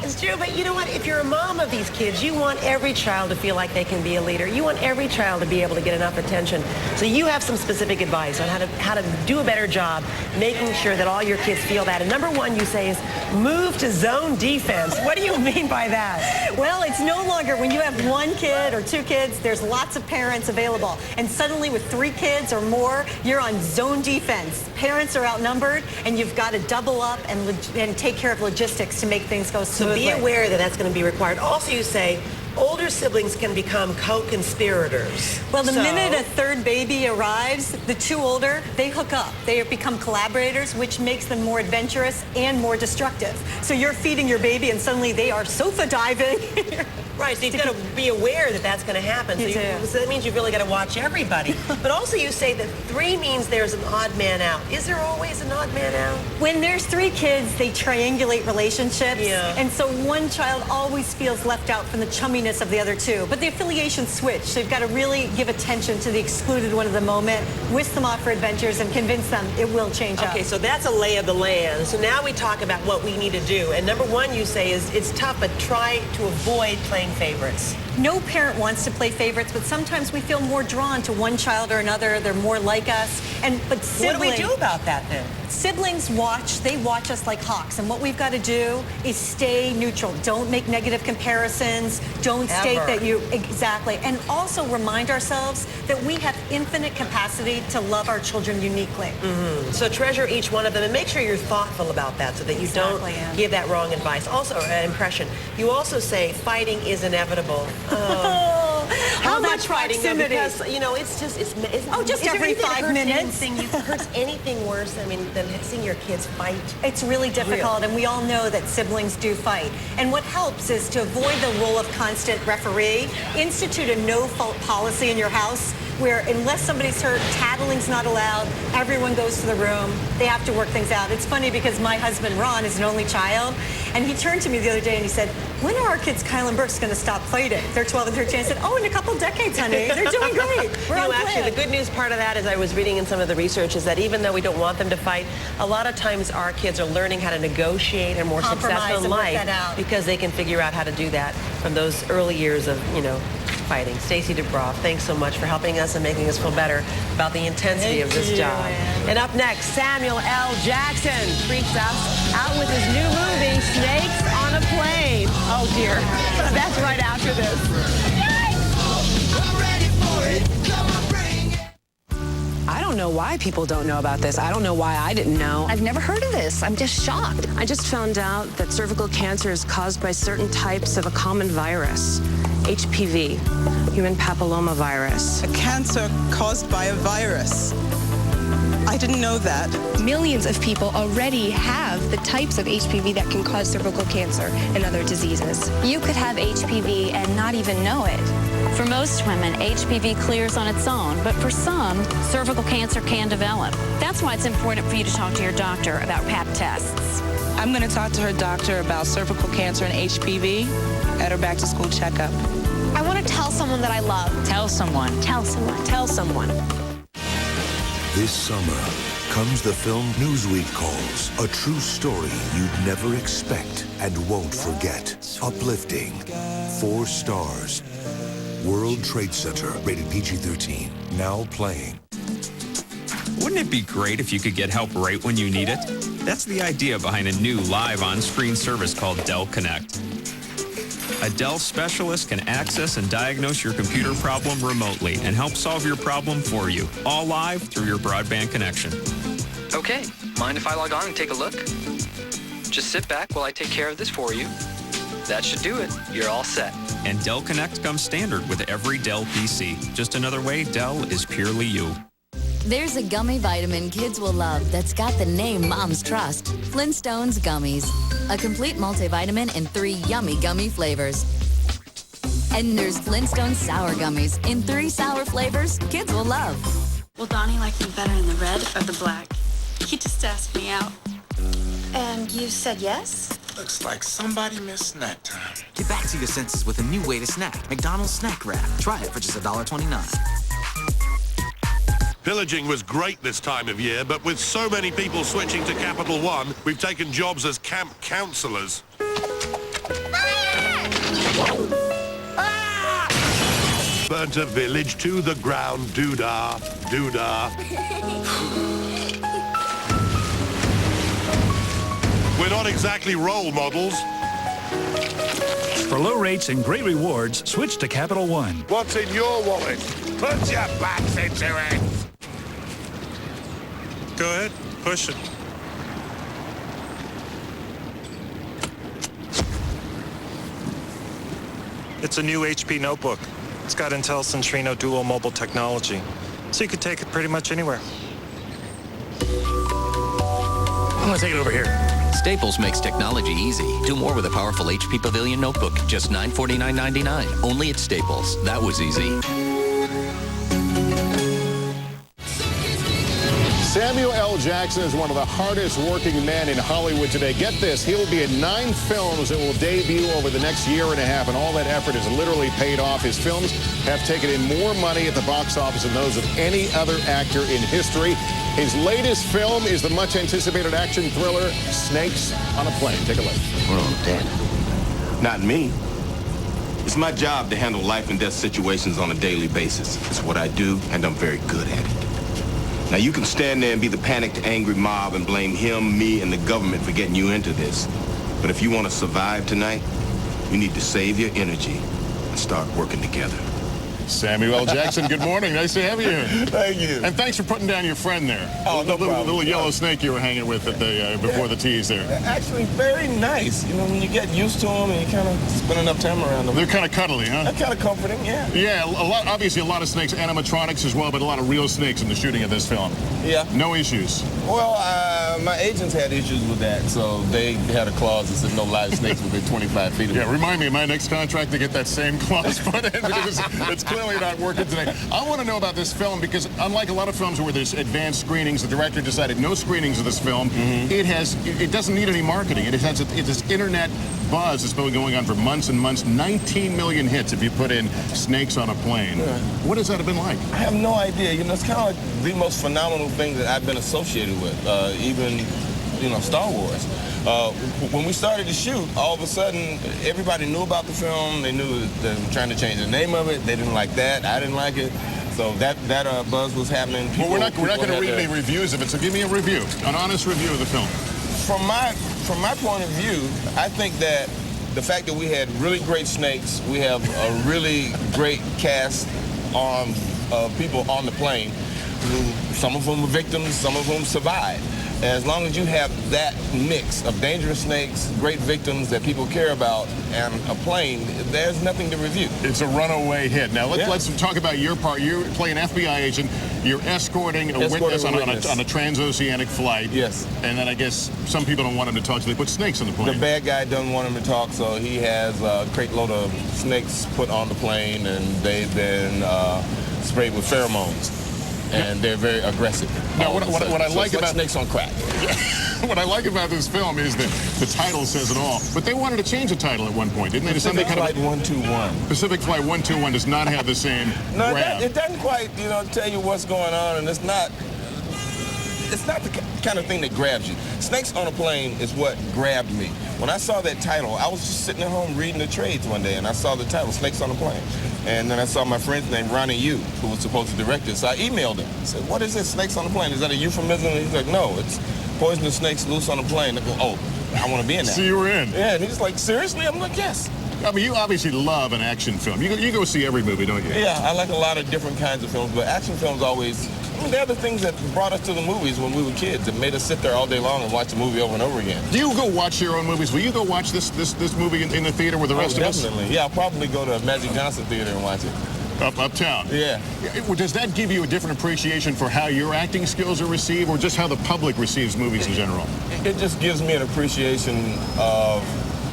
Speaker 2: It's true, but you know what? If you're a mom of these kids, you want every child to feel like they can be a leader. You want every child to be able to get enough attention. So you have some specific advice on how to do a better job making sure that all your kids feel that. And number 1, you say, is move to zone defense. What do you mean by that?
Speaker 18: Well, it's no longer when you have 1 kid or 2 kids, there's lots of parents available. And suddenly with 3 kids or more, you're on zone defense. Parents are outnumbered, and you've got to double up and take care of logistics to make things go smoothly.
Speaker 2: So be aware that that's going to be required. Also, you say older siblings can become co-conspirators.
Speaker 18: Well, the minute a 3rd baby arrives, the 2 older, they hook up. They become collaborators, which makes them more adventurous and more destructive. So you're feeding your baby, and suddenly they are sofa diving.
Speaker 2: Right, so you've got to be aware that that's going to happen. So that means you've really got to watch everybody. But also you say that 3 means there's an odd man out. Is there always an odd man out?
Speaker 18: When there's 3 kids, they triangulate relationships.
Speaker 2: Yeah.
Speaker 18: And so one child always feels left out from the chumminess of the other 2. But the affiliations switch. So you've got to really give attention to the excluded one of the moment, whisk them off for adventures, and convince them it will change up.
Speaker 2: Okay, so that's a lay of the land. So now we talk about what we need to do. And number 1, you say, is it's tough, but try to avoid playing favorites.
Speaker 18: No parent wants to play favorites, but sometimes we feel more drawn to one child or another. They're more like us. But siblings,
Speaker 2: what do we do about that then?
Speaker 18: Siblings they watch us like hawks. And what we've got to do is stay neutral. Don't make negative comparisons. Don't state that you, exactly. And also remind ourselves that we have infinite capacity to love our children uniquely.
Speaker 2: Mm-hmm. So treasure each one of them and make sure you're thoughtful about that so that you don't give that wrong advice. Also, impression. You also say fighting is inevitable.
Speaker 18: How much
Speaker 2: fighting?
Speaker 18: proximity?
Speaker 2: Because it's just
Speaker 18: just every 5 minutes.
Speaker 2: Hurts anything worse than seeing your kids fight?
Speaker 18: It's really difficult, and we all know that siblings do fight. And what helps is to avoid the role of constant referee. Institute a no-fault policy in your house. where unless somebody's hurt, tattling's not allowed. Everyone goes to the room. They have to work things out. It's funny because my husband, Ron, is an only child, and he turned to me the other day and he said, when are our kids, Kyle and Brooks, going to stop fighting? They're 12 and 13. I said, oh, in a couple decades, honey. They're doing great. We're on
Speaker 2: actually,
Speaker 18: plan.
Speaker 2: the good news part of that, as I was reading in some of the research, is that even though we don't want them to fight, a lot of times our kids are learning how to negotiate and more successful in life because they can figure out how to do that from those early years of, fighting. Stacey DeBroff, thanks so much for helping us and making us feel better about the intensity of this job. And up next, Samuel L. Jackson freaks us out with his new movie, Snakes on a Plane. Oh, dear. That's right after this.
Speaker 1: I don't know why people don't know about this. I don't know why I didn't know.
Speaker 4: I've never heard of this. I'm just shocked.
Speaker 1: I just found out that cervical cancer is caused by certain types of a common virus. HPV, human papillomavirus.
Speaker 5: A cancer caused by a virus. I didn't know that.
Speaker 4: Millions of people already have the types of HPV that can cause cervical cancer and other diseases.
Speaker 14: You could have HPV and not even know it. For most women, HPV clears on its own, but for some, cervical cancer can develop. That's why it's important for you to talk to your doctor about Pap tests.
Speaker 5: I'm going to talk to her doctor about cervical cancer and HPV at her back-to-school checkup.
Speaker 4: I want to tell someone that I love.
Speaker 1: Tell someone.
Speaker 4: Tell someone.
Speaker 1: Tell someone.
Speaker 20: This summer comes the film Newsweek calls a true story you'd never expect and won't forget. Uplifting. 4 stars. World Trade Center, rated PG-13. Now playing.
Speaker 21: Wouldn't it be great if you could get help right when you need it? That's the idea behind a new live on-screen service called Dell Connect. A Dell specialist can access and diagnose your computer problem remotely and help solve your problem for you, all live through your broadband connection.
Speaker 31: Okay, mind if I log on and take a look? Just sit back while I take care of this for you. That should do it. You're all set.
Speaker 21: And Dell Connect comes standard with every Dell PC. Just another way Dell is purely you.
Speaker 22: There's a gummy vitamin kids will love that's got the name moms trust. Flintstones Gummies. A complete multivitamin in 3 yummy gummy flavors. And there's Flintstone Sour Gummies in 3 sour flavors kids will love.
Speaker 12: Will Donnie like me better in the red or the black? He just asked me out.
Speaker 23: And you said yes?
Speaker 24: Looks like somebody missed snack time.
Speaker 25: Get back to your senses with a new way to snack. McDonald's Snack Wrap. Try it for just $1.29.
Speaker 8: Pillaging was great this time of year, but with so many people switching to Capital One, we've taken jobs as camp counselors. Burnt a village to the ground, doo-dah, doo-dah. We're not exactly role models.
Speaker 30: For low rates and great rewards, switch to Capital One.
Speaker 8: What's in your wallet? Put your backs into it. Go ahead, push it.
Speaker 32: It's a new HP notebook. It's got Intel Centrino Dual Mobile technology, so you can take it pretty much anywhere. I'm gonna take it over here.
Speaker 28: Staples makes technology easy. Do more with a powerful HP Pavilion notebook. Just $949.99. Only at Staples. That was easy.
Speaker 7: Samuel L. Jackson is one of the hardest working men in Hollywood today. Get this, he'll be in 9 films that will debut over the next year and a half, and all that effort has literally paid off. His films have taken in more money at the box office than those of any other actor in history. His latest film is the much-anticipated action thriller, Snakes on a Plane. Take a look.
Speaker 33: Well, Dad, not me. It's my job to handle life and death situations on a daily basis. It's what I do, and I'm very good at it. Now, you can stand there and be the panicked, angry mob and blame him, me, and the government for getting you into this. But if you want to survive tonight, you need to save your energy and start working together.
Speaker 7: Samuel L. Jackson, good morning. Nice to have you here.
Speaker 33: Thank you.
Speaker 7: And thanks for putting down your friend there.
Speaker 33: Oh, no problem.
Speaker 7: Little yellow snake you were hanging with at the before the tease there.
Speaker 33: Actually, very nice. You know, when you get used to them and you kind of spend enough time around them.
Speaker 7: They're kind of cuddly, huh?
Speaker 33: They're kind of comforting, yeah.
Speaker 7: Yeah, obviously a lot of snakes, animatronics as well, but a lot of real snakes in the shooting of this film.
Speaker 33: Yeah.
Speaker 7: No issues.
Speaker 33: Well, my agents had issues with that, so they had a clause that said no live snakes within 25 feet of me.
Speaker 7: Yeah, remind me of my next contract to get that same clause put in, because it's clear clearly not working today. I want to know about this film because unlike a lot of films where there's advanced screenings, the director decided no screenings of this film. It doesn't need any marketing. It has this internet buzz that's been going on for months and months. 19 million hits if you put in Snakes on a Plane.
Speaker 3: Yeah.
Speaker 7: What has that been like?
Speaker 3: I have no idea. You know, it's kind of like the most phenomenal thing that I've been associated with, even, you know, Star Wars. When we started to shoot, all of a sudden, everybody knew about the film. They knew that they were trying to change the name of it. They didn't like that. I didn't like it. So that buzz was happening.
Speaker 7: Well, we're not going to read any reviews of it, so give me a review, an honest review of the film.
Speaker 3: From my point of view, I think that the fact that we had really great snakes, we have a really great cast of people on the plane, who some of them were victims, some of them survived. As long as you have that mix of dangerous snakes, great victims that people care about, and a plane, there's nothing to review.
Speaker 7: It's a runaway hit. Now, let's talk about your part. You play an FBI agent. You're escorting a witness on a transoceanic flight.
Speaker 3: Yes.
Speaker 7: And then I guess some people don't want him to talk, so they put snakes on the plane.
Speaker 3: The bad guy doesn't want him to talk, so he has a crate load of snakes put on the plane, and they've been sprayed with pheromones. And they're very aggressive.
Speaker 7: Now, what I like about
Speaker 3: Snakes on Crack.
Speaker 7: What I like about this film is that the title says it all. But they wanted to change the title at one point, didn't they?
Speaker 3: Pacific Flight 121.
Speaker 7: Pacific Flight 121 does not have the same
Speaker 3: No,
Speaker 7: grab.
Speaker 3: it doesn't quite, you know, tell you what's going on, and it's not the kind of thing that grabs you. Snakes on a Plane is what grabbed me. When I saw that title, I was just sitting at home reading the trades one day, and I saw the title, Snakes on a Plane. And then I saw my friend named Ronnie Yu, who was supposed to direct it. So I emailed him. I said, what is this, Snakes on a Plane? Is that a euphemism? And he's like, no, it's poisonous snakes loose on a plane. I go, oh, I want to be in that.
Speaker 7: So you were in?
Speaker 3: Yeah, and he's like, seriously? I'm like, yes.
Speaker 7: I mean, you obviously love an action film. You go see every movie, don't you?
Speaker 3: Yeah, I like a lot of different kinds of films, but action films always, I mean, they're the things that brought us to the movies when we were kids. That made us sit there all day long and watch the movie over and over again.
Speaker 7: Do you go watch your own movies? Will you go watch this movie in the theater with the rest of us?
Speaker 3: Definitely. Yeah, I'll probably go to Magic Johnson Theater and watch it.
Speaker 7: Uptown?
Speaker 3: Yeah.
Speaker 7: Does that give you a different appreciation for how your acting skills are received, or just how the public receives movies in general?
Speaker 3: It just gives me an appreciation of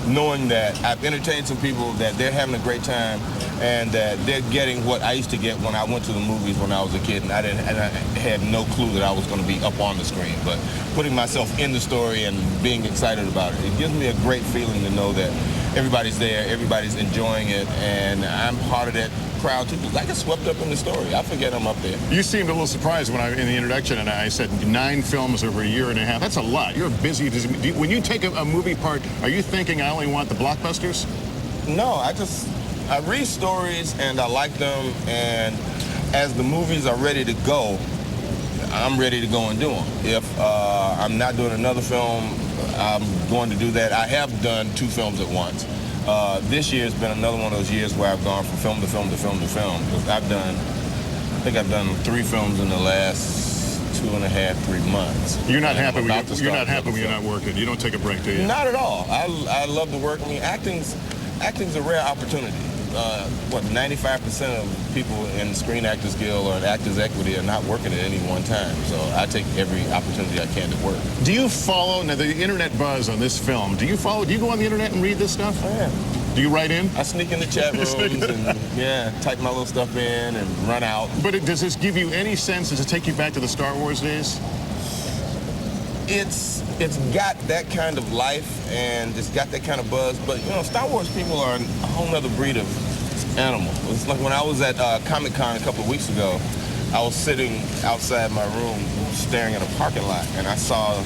Speaker 3: knowing that I've entertained some people, that they're having a great time, and that they're getting what I used to get when I went to the movies when I was a kid, and I had no clue that I was going to be up on the screen. But putting myself in the story and being excited about it, it gives me a great feeling to know that everybody's there, everybody's enjoying it, and I'm part of that crowd too, because I get swept up in the story. I forget I'm up there.
Speaker 7: You seemed a little surprised when in the introduction, and I said 9 films over a year and a half. That's a lot. You're busy. When you take a movie part, are you thinking I only want the blockbusters?
Speaker 3: No, I read stories and I like them, and as the movies are ready to go, I'm ready to go and do them. If I'm not doing another film, I'm going to do that. I have done 2 films at once. This year has been another one of those years where I've gone from film to film to film to film. I think I've done 3 films in the last 2.5, 3 months.
Speaker 7: You're not happy when you're not working. You don't take a break, do you?
Speaker 3: Not at all. I love to work. I mean, acting's a rare opportunity. 95% of people in the Screen Actors Guild or in Actors Equity are not working at any one time. So I take every opportunity I can to work.
Speaker 7: Do you follow, now the internet buzz on this film, do you go on the internet and read this stuff?
Speaker 3: Oh, yeah.
Speaker 7: Do you write in?
Speaker 3: I sneak in the chat rooms and type my little stuff in and run out.
Speaker 7: But does this give you any sense, does it take you back to the Star Wars days?
Speaker 3: It's got that kind of life and it's got that kind of buzz, but you know, Star Wars people are a whole nother breed of animal. It's like when I was at Comic-Con a couple of weeks ago, I was sitting outside my room staring at a parking lot, and I saw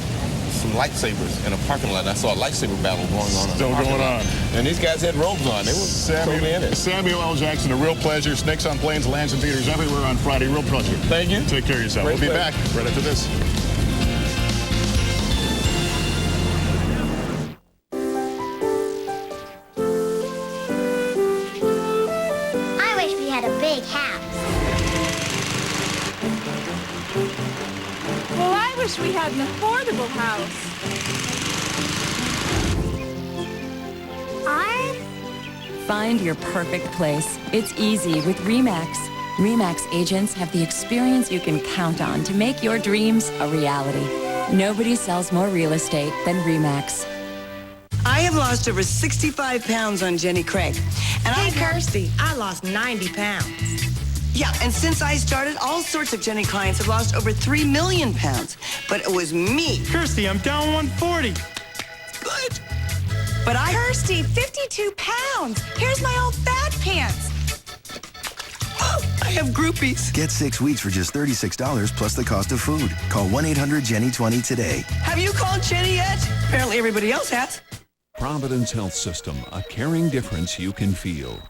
Speaker 3: some lightsabers in a parking lot. I saw a lightsaber battle going on.
Speaker 7: Still going on.
Speaker 3: And these guys had robes on. They were totally in it.
Speaker 7: Samuel L. Jackson, a real pleasure. Snakes on Planes lands in theaters everywhere on Friday. Real pleasure.
Speaker 3: Thank you.
Speaker 7: Take care of yourself. We'll be back right after this.
Speaker 6: We had an affordable house.
Speaker 9: Find your perfect place. It's easy with RE/MAX. RE/MAX agents have the experience you can count on to make your dreams a reality. Nobody sells more real estate than RE/MAX.
Speaker 6: I
Speaker 2: I have lost over 65 pounds on Jenny Craig. And
Speaker 10: Kirsty, I lost 90 pounds.
Speaker 2: Yeah, and since I started, all sorts of Jenny clients have lost over 3 million pounds. But it was me.
Speaker 32: Kirsty, I'm down 140.
Speaker 2: Good.
Speaker 10: But Kirsty, 52 pounds. Here's my old fat pants.
Speaker 2: Oh, I have groupies.
Speaker 11: Get 6 weeks for just $36 plus the cost of food. Call 1-800-JENNY20 today.
Speaker 2: Have you called Jenny yet? Apparently everybody else has.
Speaker 13: Providence Health System, a caring difference you can feel.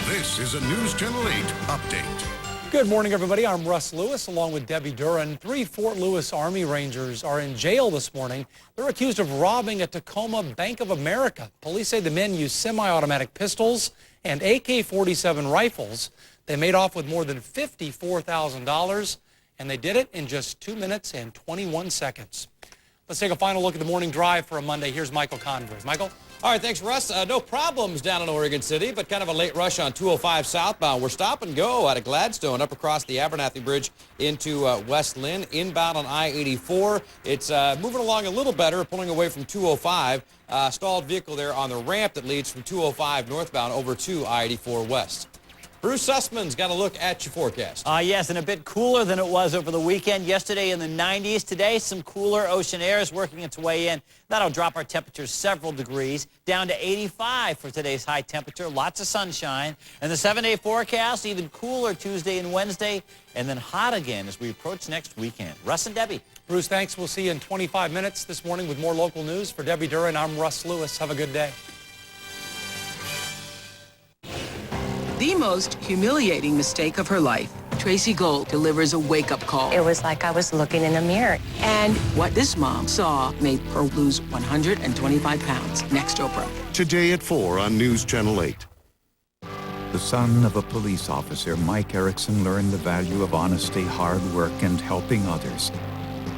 Speaker 7: This is a News Channel 8 update.
Speaker 14: Good morning, everybody. I'm Russ Lewis, along with Debbie Duran. 3 Fort Lewis Army Rangers are in jail this morning. They're accused of robbing a Tacoma Bank of America. Police say the men used semi-automatic pistols and AK-47 rifles. They made off with more than $54,000, and they did it in just 2 minutes and 21 seconds. Let's take a final look at the morning drive for a Monday. Here's Michael Converse. Michael?
Speaker 15: All right, thanks, Russ. No problems down in Oregon City, but kind of a late rush on 205 southbound. We're stop and go out of Gladstone up across the Abernathy Bridge into West Lynn. Inbound on I-84. It's moving along a little better, pulling away from 205. Stalled vehicle there on the ramp that leads from 205 northbound over to I-84 west. Bruce Sussman's got a look at your forecast.
Speaker 16: Yes, and a bit cooler than it was over the weekend. Yesterday in the 90s. Today, some cooler ocean air is working its way in. That'll drop our temperatures several degrees, down to 85 for today's high temperature. Lots of sunshine. And the 7-day forecast, even cooler Tuesday and Wednesday, and then hot again as we approach next weekend. Russ and Debbie.
Speaker 14: Bruce, thanks. We'll see you in 25 minutes this morning with more local news. For Debbie Duran, I'm Russ Lewis. Have a good day.
Speaker 17: The most humiliating mistake of her life. Tracy Gold delivers a wake-up call.
Speaker 1: It was like I was looking in a mirror.
Speaker 17: And what this mom saw made her lose 125 pounds. Next, Oprah.
Speaker 7: Today at 4 on News Channel 8.
Speaker 18: The son of a police officer, Mike Erickson learned the value of honesty, hard work, and helping others.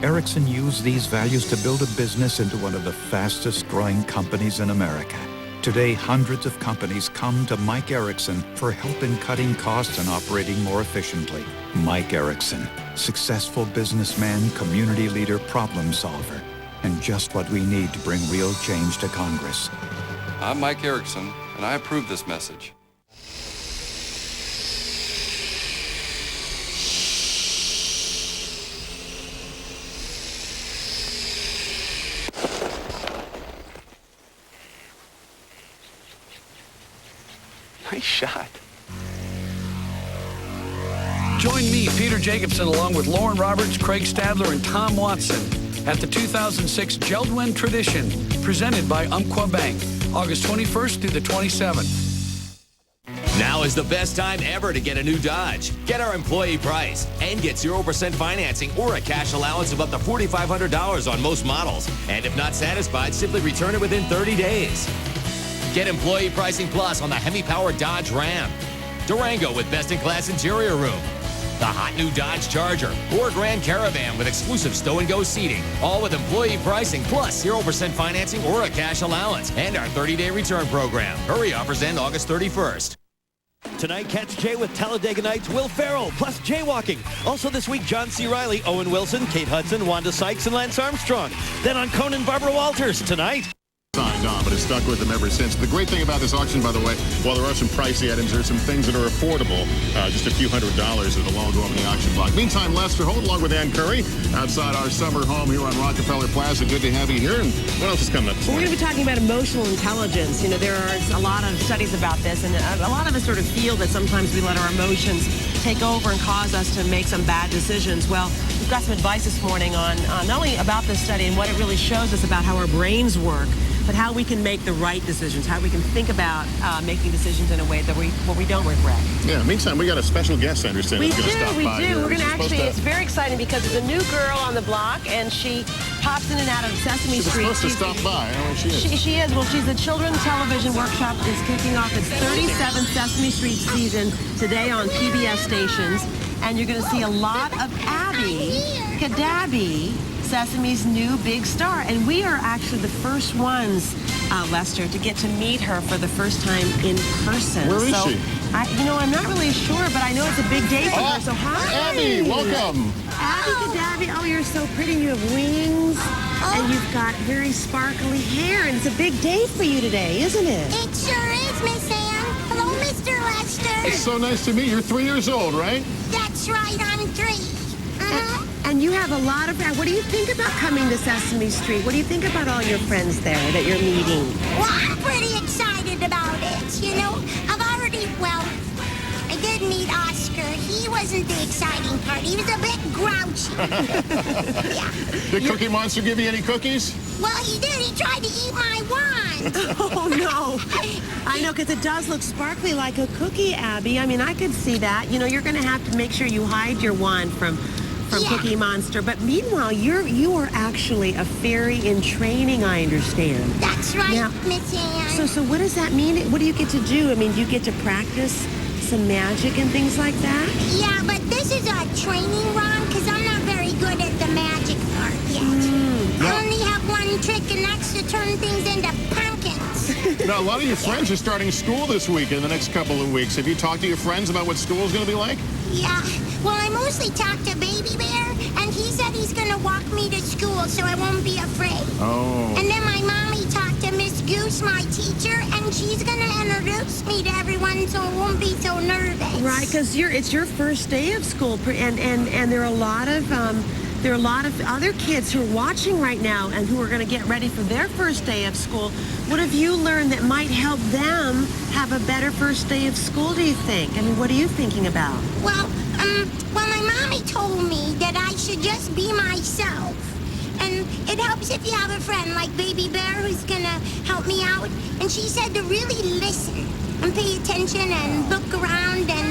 Speaker 18: Erickson used these values to build a business into one of the fastest-growing companies in America. Today, hundreds of companies come to Mike Erickson for help in cutting costs and operating more efficiently. Mike Erickson, successful businessman, community leader, problem solver, and just what we need to bring real change to Congress.
Speaker 19: I'm Mike Erickson, and I approve this message.
Speaker 26: Nice shot.
Speaker 30: Join me, Peter Jacobson, along with Lauren Roberts, Craig Stadler, and Tom Watson at the 2006 Geldwin Tradition, presented by Umpqua Bank, August 21st through the 27th.
Speaker 27: Now is the best time ever to get a new Dodge. Get our employee price and get 0% financing or a cash allowance of up to $4,500 on most models. And if not satisfied, simply return it within 30 days. Get employee pricing plus on the Hemi-powered Dodge Ram, Durango with best-in-class interior room, the hot new Dodge Charger, or Grand Caravan with exclusive stow-and-go seating, all with employee pricing plus 0% financing or a cash allowance, and our 30-day return program. Hurry, offers end August 31st.
Speaker 29: Tonight, catch Jay with Talladega Nights' Will Ferrell, plus jaywalking. Also this week, John C. Reilly, Owen Wilson, Kate Hudson, Wanda Sykes, and Lance Armstrong. Then on Conan, Barbara Walters tonight.
Speaker 7: Signed on, but has stuck with them ever since. The great thing about this auction, by the way, while there are some pricey items, there are some things that are affordable. Just a few $100s that'll all go up in the auction block. Meantime, Lester Holt, along with Ann Curry, outside our summer home here on Rockefeller Plaza. Good to have you here. And what else is coming up?
Speaker 34: We're going to be talking about emotional intelligence. You know, there are a lot of studies about this, and a lot of us sort of feel that sometimes we let our emotions take over and cause us to make some bad decisions. Well, we've got some advice this morning on not only about this study and what it really shows us about how our brains work, but how we can make the right decisions, how we can think about making decisions in a way that we don't regret.
Speaker 7: Yeah, meantime, we got a special guest, I understand.
Speaker 34: We
Speaker 7: that's going to stop by
Speaker 34: do.
Speaker 7: here.
Speaker 34: We're going to actually, it's very exciting because there's a new girl on the block, and she pops in and out of Sesame Street.
Speaker 7: Supposed to stop by. I don't know where she is.
Speaker 34: She is. Well, she's the Children's Television Workshop is kicking off its 37th Sesame Street season today on PBS stations, and you're going to see a lot of Abby Cadabby, Sesame's new big star. And we are actually the first ones, Lester, to get to meet her for the first time in person.
Speaker 7: Where is she?
Speaker 34: I'm not really sure, but I know it's a big day for her. So hi.
Speaker 7: Abby, welcome.
Speaker 34: Abby Cadabby. Oh, you're so pretty. You have wings. And you've got very sparkly hair, and it's a big day for you today, isn't it?
Speaker 3: It sure is, Miss Ann. Hello, Mr. Lester.
Speaker 7: It's so nice to meet you. You're 3 years old, right?
Speaker 3: That's right, I'm 3.
Speaker 34: And you have a lot of... What do you think about coming to Sesame Street? What do you think about all your friends there that you're meeting?
Speaker 3: Well, I'm pretty excited about it. You know, I did meet Oscar. He wasn't the exciting part. He was a bit grouchy. Yeah.
Speaker 7: Did Cookie Monster give you any cookies?
Speaker 3: Well, he did. He tried to eat my wand.
Speaker 34: Oh, no. I know, because it does look sparkly like a cookie, Abby. I mean, I could see that. You know, you're going to have to make sure you hide your wand from Cookie Monster. But meanwhile, you are actually a fairy in training, I understand.
Speaker 3: That's right, Miss Ann.
Speaker 34: So what does that mean? What do you get to do? I mean, do you get to practice some magic and things like that?
Speaker 3: Yeah, but this is a training run because I'm not very good at the magic part yet. I only have one trick, and that's to turn things into pumpkins.
Speaker 7: Now, a lot of your friends are starting school this week in the next couple of weeks. Have you talked to your friends about what school's going to be like?
Speaker 3: Yeah. Well, I mostly talked to Baby Bear, and he said he's going to walk me to school so I won't be afraid.
Speaker 7: Oh.
Speaker 3: And then my mommy talked to Miss Goose, my teacher, and she's going to introduce me to everyone so I won't be so nervous.
Speaker 34: Right, because it's your first day of school, and there are a lot of other kids who are watching right now and who are going to get ready for their first day of school. What have you learned that might help them have a better first day of school, do you think? I mean, what are you thinking about?
Speaker 3: Well, my mommy told me that I should just be myself. And it helps if you have a friend like Baby Bear who's gonna help me out. And she said to really listen and pay attention and look around and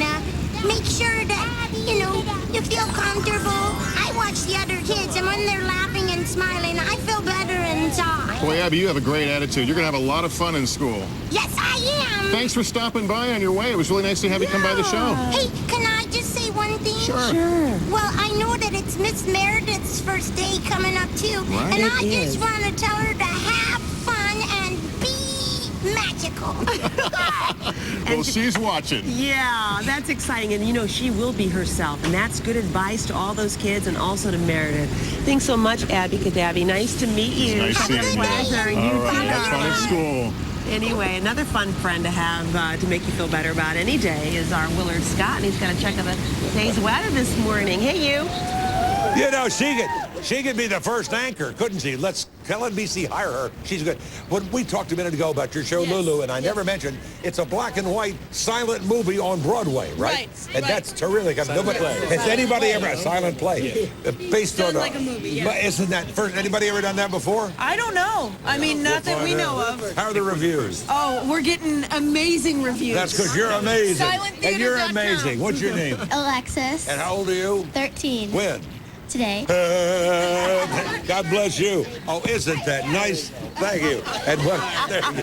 Speaker 3: make sure that, you know, you feel comfortable. I watch the other kids, and when they're laughing and smiling, I feel better inside.
Speaker 7: Boy, Abby, you have a great attitude. You're going to have a lot of fun in school.
Speaker 3: Yes, I am.
Speaker 7: Thanks for stopping by on your way. It was really nice to have you come by the show.
Speaker 3: Hey, can I just say one thing?
Speaker 7: Sure.
Speaker 3: Well, I know that it's Miss Meredith's first day coming up, too.
Speaker 7: Right.
Speaker 3: And I just want to tell her to have fun and be magical.
Speaker 7: Well, she's watching.
Speaker 34: Yeah, that's exciting. And, you know, she will be herself. And that's good advice to all those kids and also to Meredith. Thanks so much, Abby Kadabi. Nice to meet you.
Speaker 7: Nice seeing you.
Speaker 34: Pleasure.
Speaker 7: All right, have fun at school.
Speaker 34: Anyway, another fun friend to have to make you feel better about any day is our Willard Scott, and he's got to check on the day's weather this morning. Hey, you.
Speaker 4: You know, she could be the first anchor, couldn't she? Let's tell NBC hire her. She's good. When we talked a minute ago about your show, Lulu, and I never mentioned, it's a black and white silent movie on Broadway, right? And that's terrific. Nobody, has anybody ever a silent play based on
Speaker 6: like a movie? Yeah.
Speaker 4: But isn't that first? Anybody ever done that before?
Speaker 6: I don't know. I mean, not that we know of.
Speaker 4: How are the reviews?
Speaker 6: Oh, we're getting amazing reviews.
Speaker 4: That's because you're amazing. And you're amazing. What's your name?
Speaker 5: Alexis.
Speaker 4: And how old are you?
Speaker 5: 13.
Speaker 4: When?
Speaker 5: Today.
Speaker 4: God bless you. Oh, isn't that nice? Thank you. And what? There you go.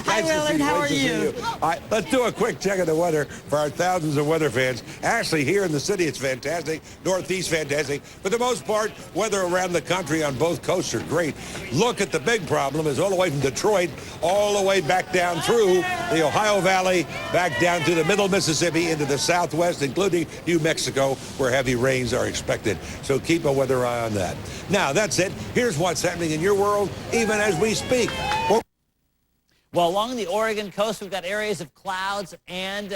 Speaker 34: Hi, Willard. How are you?
Speaker 4: All right, let's do a quick check of the weather for our thousands of weather fans. Actually, here in the city, it's fantastic. Northeast, fantastic. For the most part, weather around the country on both coasts are great. Look at the big problem is all the way from Detroit, all the way back down through the Ohio Valley, back down to the middle Mississippi, into the southwest, including New Mexico, where heavy rains are expected. So keep a weather eye on that. Now, that's it. Here's what's happening in your world, even as we speak.
Speaker 16: Well, along the Oregon coast, we've got areas of clouds and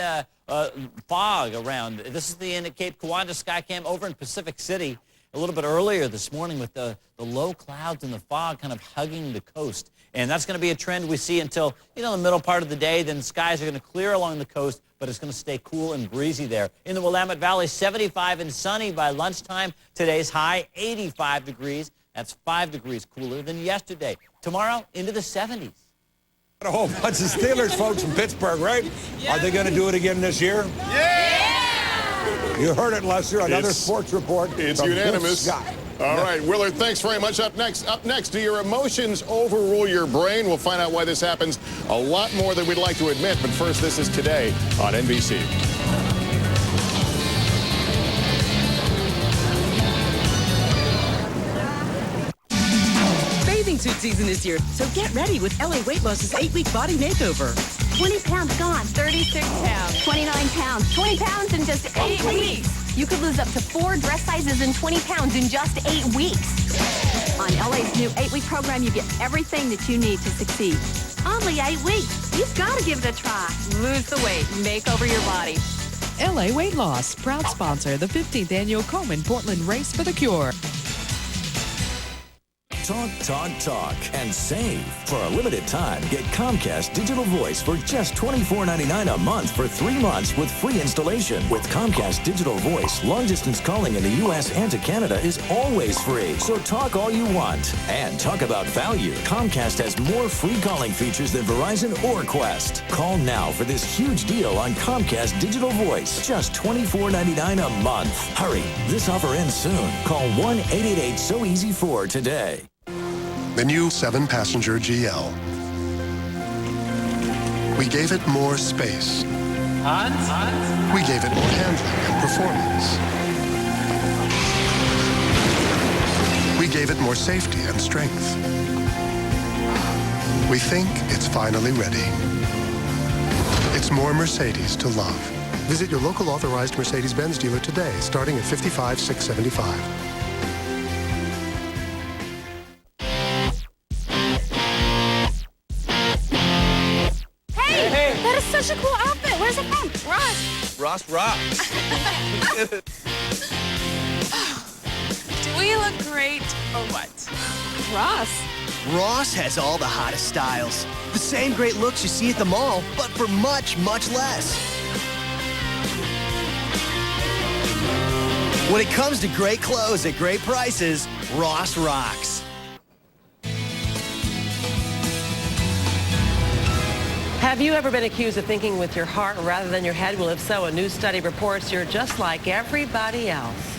Speaker 16: fog around. This is the end of Cape Kiwanda Skycam over in Pacific City a little bit earlier this morning with the low clouds and the fog kind of hugging the coast. And that's going to be a trend we see until, the middle part of the day. Then skies are going to clear along the coast, but it's going to stay cool and breezy there. In the Willamette Valley, 75 and sunny by lunchtime. Today's high, 85 degrees. That's 5 degrees cooler than yesterday. Tomorrow, into the 70s.
Speaker 4: A whole bunch of Steelers folks from Pittsburgh, right? Are they going to do it again this year?
Speaker 7: Yeah!
Speaker 4: You heard it, Lester. Another sports report.
Speaker 7: It's
Speaker 4: from
Speaker 7: unanimous. All right, Willard, thanks very much. Up next, do your emotions overrule your brain? We'll find out why this happens a lot more than we'd like to admit. But first, this is Today on NBC.
Speaker 8: Bathing suit season is here, so get ready with LA Weight Loss's 8-week body makeover.
Speaker 10: 20 pounds gone.
Speaker 8: 36 pounds.
Speaker 10: 29 pounds. 20 pounds in just 8 weeks. You could lose up to 4 dress sizes and 20 pounds in just 8 weeks.
Speaker 5: On LA's new 8-week program, you get everything that you need to succeed. Only 8 weeks. You've got to give it a try. Lose the weight. Make over your body.
Speaker 9: LA Weight Loss, proud sponsor, the 15th annual Komen Portland Race for the Cure.
Speaker 11: Talk, talk, talk, and save. For a limited time, get Comcast Digital Voice for just $24.99 a month for 3 months with free installation. With Comcast Digital Voice, long-distance calling in the U.S. and to Canada is always free. So talk all you want. And talk about value. Comcast has more free calling features than Verizon or Quest. Call now for this huge deal on Comcast Digital Voice. Just $24.99 a month. Hurry, this offer ends soon. Call 1-888-SO-EASY-4 today.
Speaker 12: The new 7-passenger GL. We gave it more space. We gave it more handling and performance. We gave it more safety and strength. We think it's finally ready. It's more Mercedes to love. Visit your local authorized Mercedes-Benz dealer today, starting at $55,675.
Speaker 5: Such a cool outfit. Where's it from?
Speaker 26: Ross rocks.
Speaker 10: Do we look great or what?
Speaker 20: Ross has all the hottest styles. The same great looks you see at the mall, but for much, much less. When it comes to great clothes at great prices, Ross rocks.
Speaker 34: Have you ever been accused of thinking with your heart rather than your head? Well, if so, a new study reports you're just like everybody else.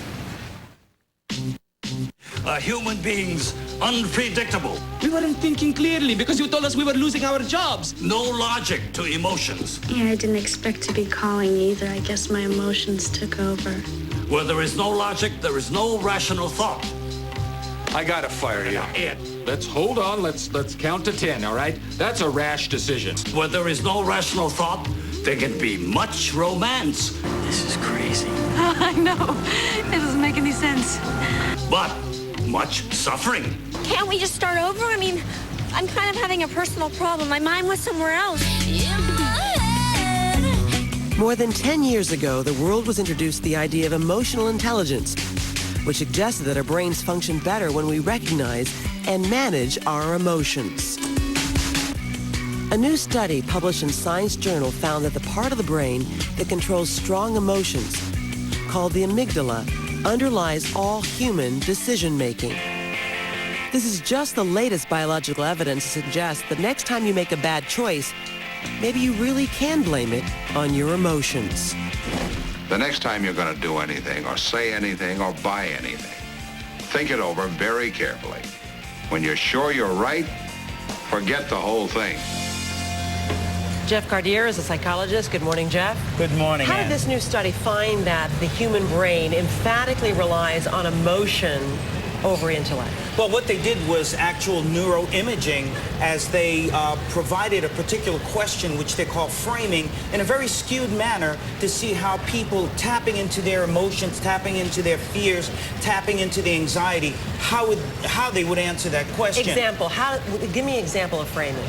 Speaker 21: Human beings, unpredictable. We weren't thinking clearly because you told us we were losing our jobs. No logic to emotions.
Speaker 22: Yeah, I didn't expect to be calling either. I guess my emotions took over.
Speaker 21: Where there is no logic, there is no rational thought.
Speaker 23: I gotta fire you. Let's hold on. Let's count to 10, all right? That's a rash decision.
Speaker 21: Where there is no rational thought, there can be much romance.
Speaker 20: This is crazy.
Speaker 22: I know. It doesn't make any sense.
Speaker 21: But much suffering.
Speaker 3: Can't we just start over? I mean, I'm kind of having a personal problem. My mind was somewhere else.
Speaker 34: More than 10 years ago, the world was introduced to the idea of emotional intelligence, which suggested that our brains function better when we recognize and manage our emotions. A new study published in Science Journal found that the part of the brain that controls strong emotions, called the amygdala, underlies all human decision-making. This is just the latest biological evidence to suggest that next time you make a bad choice, maybe you really can blame it on your emotions.
Speaker 23: The next time you're going to do anything or say anything or buy anything, think it over very carefully. When you're sure you're right, forget the whole thing.
Speaker 34: Jeff Gardier is a psychologist. Good morning, Jeff.
Speaker 24: Good morning,
Speaker 34: How did this new study find that the human brain emphatically relies on emotion over intellect?
Speaker 24: Well, what they did was actual neuroimaging as they provided a particular question, which they call framing, in a very skewed manner to see how people tapping into their emotions, tapping into their fears, tapping into the anxiety, how they would answer that question.
Speaker 34: Example, give me an example of framing.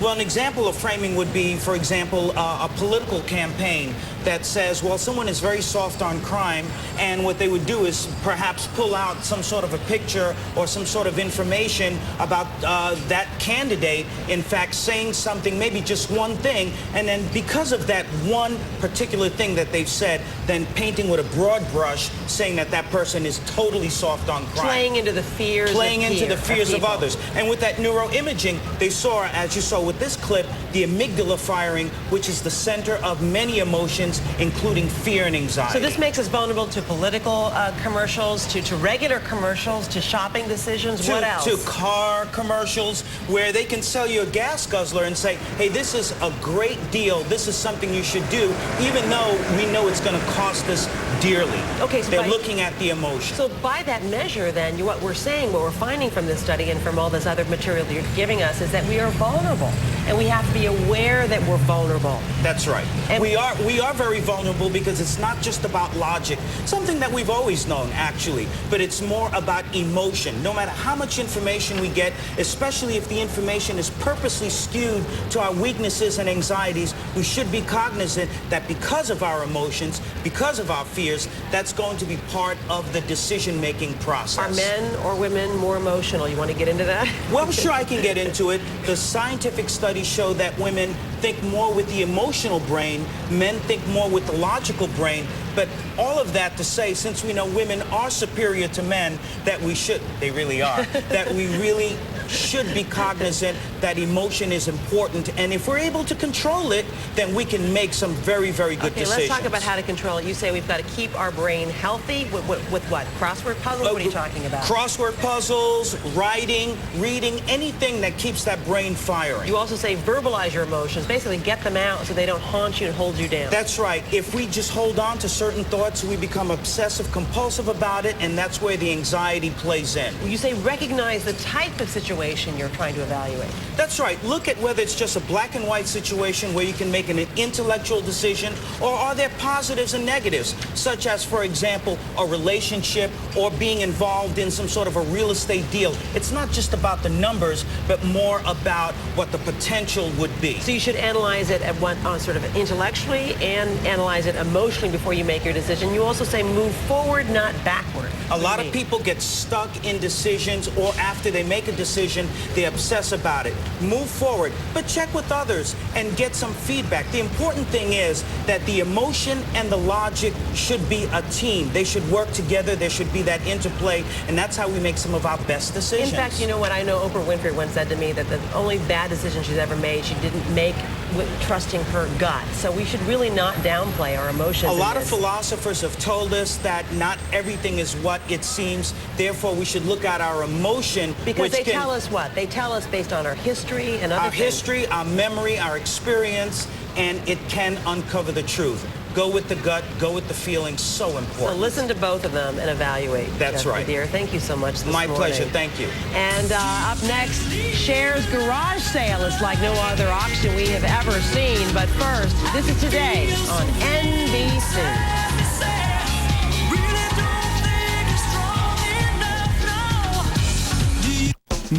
Speaker 24: Well, an example of framing would be, for example, a political campaign that says, well, someone is very soft on crime, and what they would do is perhaps pull out some sort of a picture or some sort of information about that candidate, in fact, saying something, maybe just one thing, and then because of that one particular thing that they've said, then painting with a broad brush, saying that that person is totally soft on crime.
Speaker 34: Playing into the fears
Speaker 24: of others. And with that neuroimaging, they saw, as you saw with this clip, the amygdala firing, which is the center of many emotions, including fear and anxiety.
Speaker 34: So this makes us vulnerable to political commercials, to regular commercials, to shopping decisions. What else?
Speaker 24: To car commercials, where they can sell you a gas guzzler and say, hey, this is a great deal. This is something you should do, even though we know it's going to cost us dearly.
Speaker 34: Okay, so
Speaker 24: they're looking at the emotion.
Speaker 34: So by that measure, then, what we're saying, what we're finding from this study and from all this other material that you're giving us, is that we are vulnerable. and we have to be aware that we're vulnerable.
Speaker 24: That's right. And we are very vulnerable because it's not just about logic, something that we've always known, actually, but it's more about emotion. No matter how much information we get, especially if the information is purposely skewed to our weaknesses and anxieties, we should be cognizant that because of our emotions, because of our fears, that's going to be part of the decision-making process.
Speaker 34: Are men or women more emotional? You want to get into that?
Speaker 24: Well, sure, I can get into it. The scientific studies show that women think more with the emotional brain, men think more with the logical brain. But all of that to say, since we know women are superior to men, that we should, they really are, that we really should be cognizant that emotion is important. And if we're able to control it, then we can make some very, very good decisions.
Speaker 34: Let's talk about how to control it. You say we've got to keep our brain healthy with what? Crossword puzzles? What are you talking about?
Speaker 24: Crossword puzzles, writing, reading, anything that keeps that brain firing.
Speaker 34: You also say verbalize your emotions. Basically get them out so they don't haunt you and hold you down.
Speaker 24: That's right. If we just hold on to certain thoughts, we become obsessive compulsive about it, and that's where the anxiety plays in.
Speaker 34: You say recognize the type of situation you're trying to evaluate.
Speaker 24: That's right. Look at whether it's just a black and white situation where you can make an intellectual decision, or are there positives and negatives, such as, for example, a relationship or being involved in some sort of a real estate deal. It's not just about the numbers, but more about what the potential would be.
Speaker 34: So you should analyze it at sort of intellectually and analyze it emotionally before you make your decision. You also say move forward, not backward.
Speaker 24: A lot of people get stuck in decisions, or after they make a decision, they obsess about it. Move forward, but check with others and get some feedback. The important thing is that the emotion and the logic should be a team. They should work together. There should be that interplay, and that's how we make some of our best decisions.
Speaker 34: In fact, you know what? I know Oprah Winfrey once said to me that the only bad decision she's ever made, she didn't make with trusting her gut. So we should really not downplay our emotions.
Speaker 24: A lot of philosophers have told us that not everything is what it seems. Therefore, we should look at our emotion.
Speaker 34: Because they tell us what? They tell us based on our history and other things.
Speaker 24: Our history, our memory, our experience, and it can uncover the truth. Go with the gut, go with the feeling, so important.
Speaker 34: So listen to both of them and evaluate.
Speaker 24: That's right.
Speaker 34: Dear, thank you so much this
Speaker 24: morning. My pleasure, thank you.
Speaker 34: And up next, Cher's garage sale is like no other auction we have ever seen. But first, this is Today on NBC.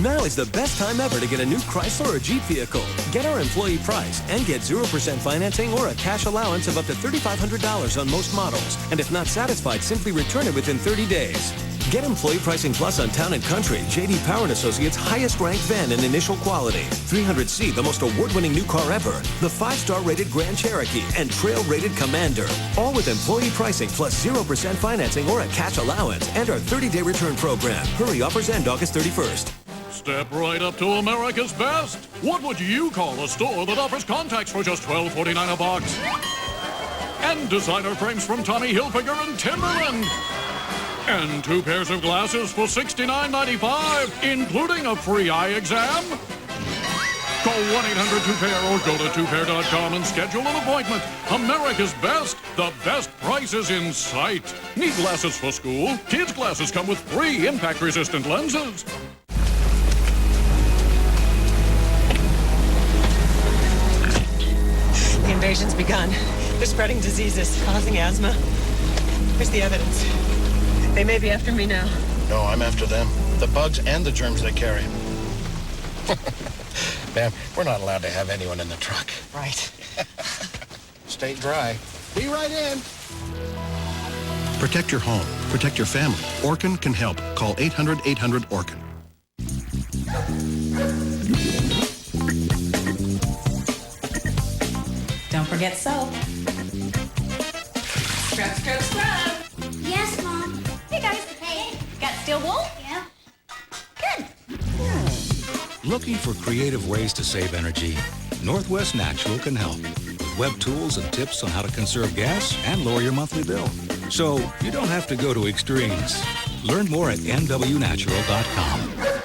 Speaker 1: Now is the best time ever to get a new Chrysler or Jeep vehicle. Get our employee price and get 0% financing or a cash allowance of up to $3,500 on most models. And if not satisfied, simply return it within 30 days. Get Employee Pricing Plus on Town & Country, J.D. Power & Associates' highest-ranked van in initial quality. 300C, the most award-winning new car ever. The 5-star rated Grand Cherokee and Trail-rated Commander. All with Employee Pricing plus 0% financing or a cash allowance and our 30-day return program. Hurry, offers end August 31st.
Speaker 2: Step right up to America's Best. What would you call a store that offers contacts for just $12.49 a box? And designer frames from Tommy Hilfiger and Timberland. And 2 pairs of glasses for $69.95, including a free eye exam. Call 1-800-2PAIR or go to 2pair.com and schedule an appointment. America's Best, the best prices in sight. Need glasses for school? Kids' glasses come with free impact-resistant lenses.
Speaker 34: The invasion's begun. They're spreading diseases, causing asthma. Here's the evidence. They may be after me now.
Speaker 13: No, I'm after them. The bugs and the germs they carry. Ma'am, we're not allowed to have anyone in the truck.
Speaker 34: Right.
Speaker 13: Stay dry. Be right in.
Speaker 14: Protect your home. Protect your family. Orkin can help. Call 800-800-ORKIN.
Speaker 15: Don't forget soap.
Speaker 17: Scrub, scrub, scrub.
Speaker 3: Yes, Mom.
Speaker 17: Hey, guys. Hey. Got steel wool?
Speaker 3: Yeah.
Speaker 17: Good.
Speaker 18: Looking for creative ways to save energy? Northwest Natural can help with web tools and tips on how to conserve gas and lower your monthly bill. So you don't have to go to extremes. Learn more at nwnatural.com.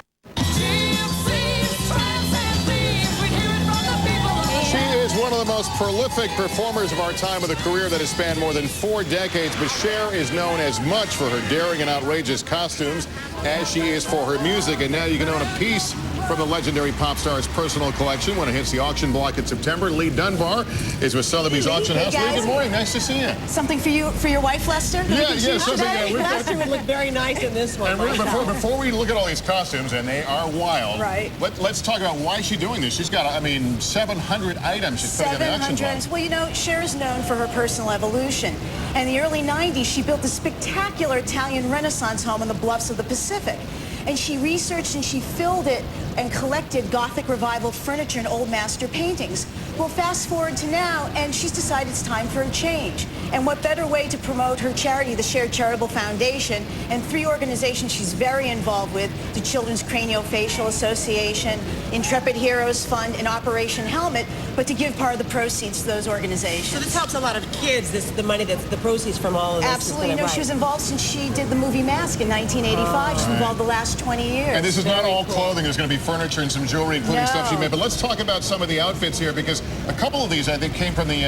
Speaker 7: She is one of the most prolific performers of our time with a career that has spanned more than 4 decades, but Cher is known as much for her daring and outrageous costumes as she is for her music, and now you can own a piece from the legendary pop star's personal collection when it hits the auction block in September. Lee Dunbar is with Sotheby's Auction House. Lee, good morning. Nice to see you.
Speaker 10: Something for your wife, Lester?
Speaker 7: Yeah, something.
Speaker 34: Lester would look very nice in this one.
Speaker 7: And before we look at all these costumes, and they are wild,
Speaker 10: right?
Speaker 7: Let's talk about why she's doing this. She's got, 700 items she's putting on the auction block.
Speaker 10: Well, you know, Cher is known for her personal evolution. In the early 90s, she built a spectacular Italian Renaissance home on the bluffs of the Pacific. And she researched and she filled it and collected Gothic Revival furniture and old master paintings. Well, fast forward to now, and she's decided it's time for a change. And what better way to promote her charity, the Cher Charitable Foundation, and 3 organizations she's very involved with, the Children's Craniofacial Association, Intrepid Heroes Fund, and Operation Helmet, but to give part of the proceeds to those organizations.
Speaker 34: So this helps a lot of kids, the money that's the proceeds from all of this.
Speaker 10: Absolutely. You know, she was involved since she did the movie Mask in 1985. She's involved the last 20 years.
Speaker 7: And this is not all clothing. There's going to be furniture and some jewelry, including stuff she made. But let's talk about some of the outfits here, because a couple of these, I think, came from the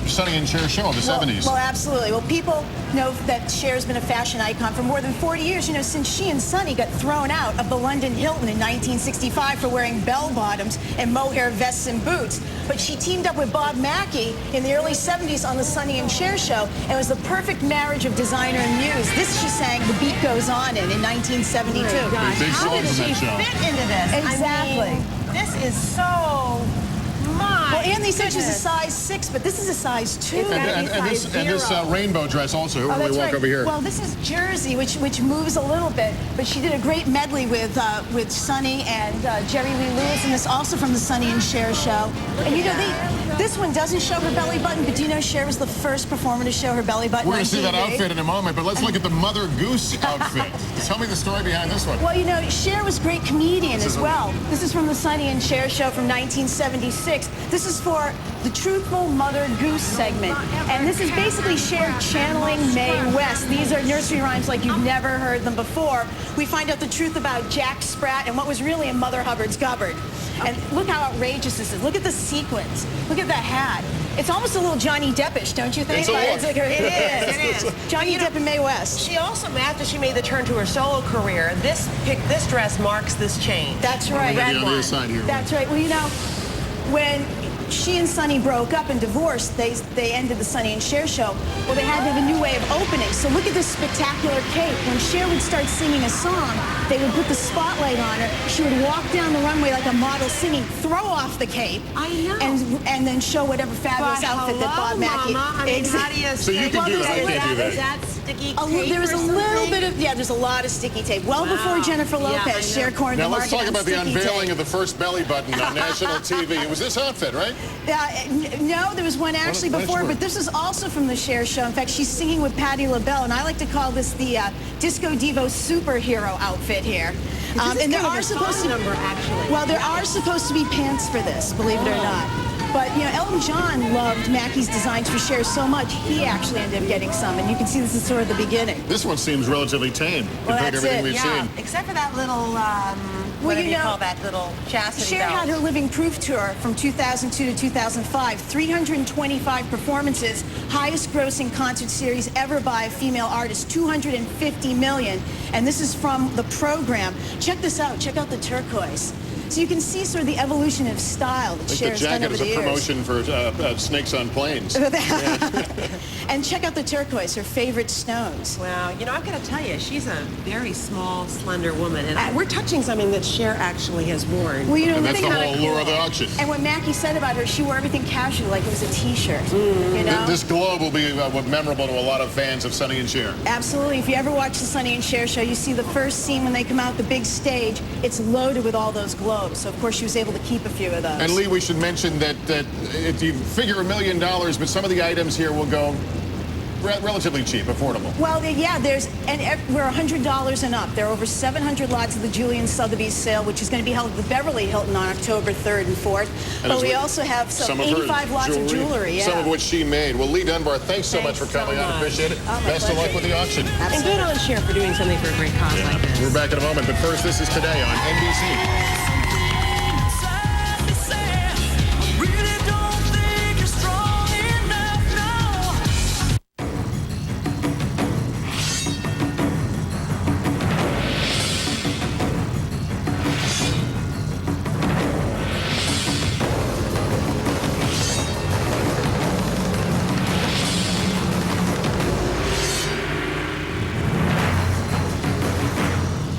Speaker 7: Sonny and Cher show of the 70s.
Speaker 10: Well, absolutely. Well, people know that Cher's been a fashion icon for more than 40 years, you know, since she and Sonny got thrown out of the London Hilton in 1965 for wearing bell-bottoms and mohair vests and boots. But she teamed up with Bob Mackie in the early 70s on the Sonny and Cher show, and it was the perfect marriage of designer and muse. This she sang The Beat Goes On in 1972.
Speaker 34: Oh, gosh. How did she fit into this?
Speaker 10: Exactly.
Speaker 34: I mean, this is so...
Speaker 10: Well, Anthony said she was a size 6, but this is a size 2.
Speaker 7: And this rainbow dress also. Who will we walk over here?
Speaker 10: Well, this is Jersey, which moves a little bit, but she did a great medley with Sonny and Jerry Lee Lewis, and this also from the Sonny and Cher show. And you know, this one doesn't show her belly button, but do you know Cher was the first performer to show her belly button?
Speaker 7: We're going to see that outfit in a moment, but let's look at the Mother Goose outfit. Tell me the story behind this one.
Speaker 10: Well, you know, Cher was a great comedian as well. This is from the Sonny and Cher show from 1976. This is for the Truthful Mother Goose segment. And this is basically Cher channeling Mae West. These are nursery rhymes like you've never heard them before. We find out the truth about Jack Sprat and what was really in Mother Hubbard's cupboard. And look how outrageous this is. Look at the sequins. Look at that hat. It's almost a little Johnny Deppish, don't you think?
Speaker 34: It is.
Speaker 10: Johnny Depp and Mae West.
Speaker 34: She also, after she made the turn to her solo career, this dress marks this change.
Speaker 10: That's right.
Speaker 7: On the other side here.
Speaker 10: That's right. Well, you know, when she and Sonny broke up and divorced, they ended the Sonny and Cher show. Well, they had to have a new way of opening. So look at this spectacular cape. When Cher would start singing a song, they would put the spotlight on her. She would walk down the runway like a model singing, throw off the cape,
Speaker 34: I know,
Speaker 10: and then show whatever fabulous outfit that Bob Mackie.
Speaker 34: Mama. I mean, how do you
Speaker 7: so you can do that. I can't do that.
Speaker 34: Is that sticky tape?
Speaker 10: There was a little bit of there's a lot of sticky tape. Well before Jennifer Lopez, Cher cornered the market.
Speaker 7: Now let's talk about the unveiling
Speaker 10: tape.
Speaker 7: of the first belly button on national TV. It was this outfit, right?
Speaker 10: No, there was one actually before, but this is also from the Cher show. In fact, she's singing with Patti LaBelle, and I like to call this the Disco Devo superhero outfit here.
Speaker 34: And there are supposed to
Speaker 10: there are supposed to be pants for this, believe it or not. But, you know, Elton John loved Mackie's designs for Cher so much, he actually ended up getting some. And you can see this is sort of the beginning.
Speaker 7: This one seems relatively tame compared to everything we've seen.
Speaker 34: Except for that little, what do you call that little chastity
Speaker 10: Cher
Speaker 34: belt?
Speaker 10: had her Living Proof tour from 2002 to 2005. 325 performances, highest grossing concert series ever by a female artist, 250 million. And this is from the program. Check this out. Check out the turquoise. So you can see sort of the evolution of style that Cher's done over the years.
Speaker 7: The jacket is a promotion for snakes on planes.
Speaker 10: And check out the turquoise, her favorite stones.
Speaker 34: Wow, you know, I've got to tell you, she's a very small, slender woman. And we're touching something that Cher actually has worn.
Speaker 10: Well, you know,
Speaker 7: and that's the whole allure of the auction.
Speaker 10: And what Mackie said about her, she wore everything casually, like it was a T-shirt. You know?
Speaker 7: This globe will be memorable to a lot of fans of Sonny and Cher.
Speaker 10: Absolutely. If you ever watch the Sonny and Cher show, you see the first scene when they come out the big stage, it's loaded with all those globes. So, of course, she was able to keep a few of those.
Speaker 7: And, Lee, we should mention that if you figure $1 million, but some of the items here will go relatively cheap, affordable.
Speaker 10: Well, we're $100 and up. There are over 700 lots of the Julian Sotheby's sale, which is going to be held at the Beverly Hilton on October 3rd and 4th. And but we also have some 85 lots of jewelry.
Speaker 7: Some of which she made. Well, Lee Dunbar, thanks so much for coming on. Appreciate it. Best of luck with the auction.
Speaker 34: Absolutely. And good on Cher for doing something for a great cause like this.
Speaker 7: We're back in a moment, but first, this is Today on NBC.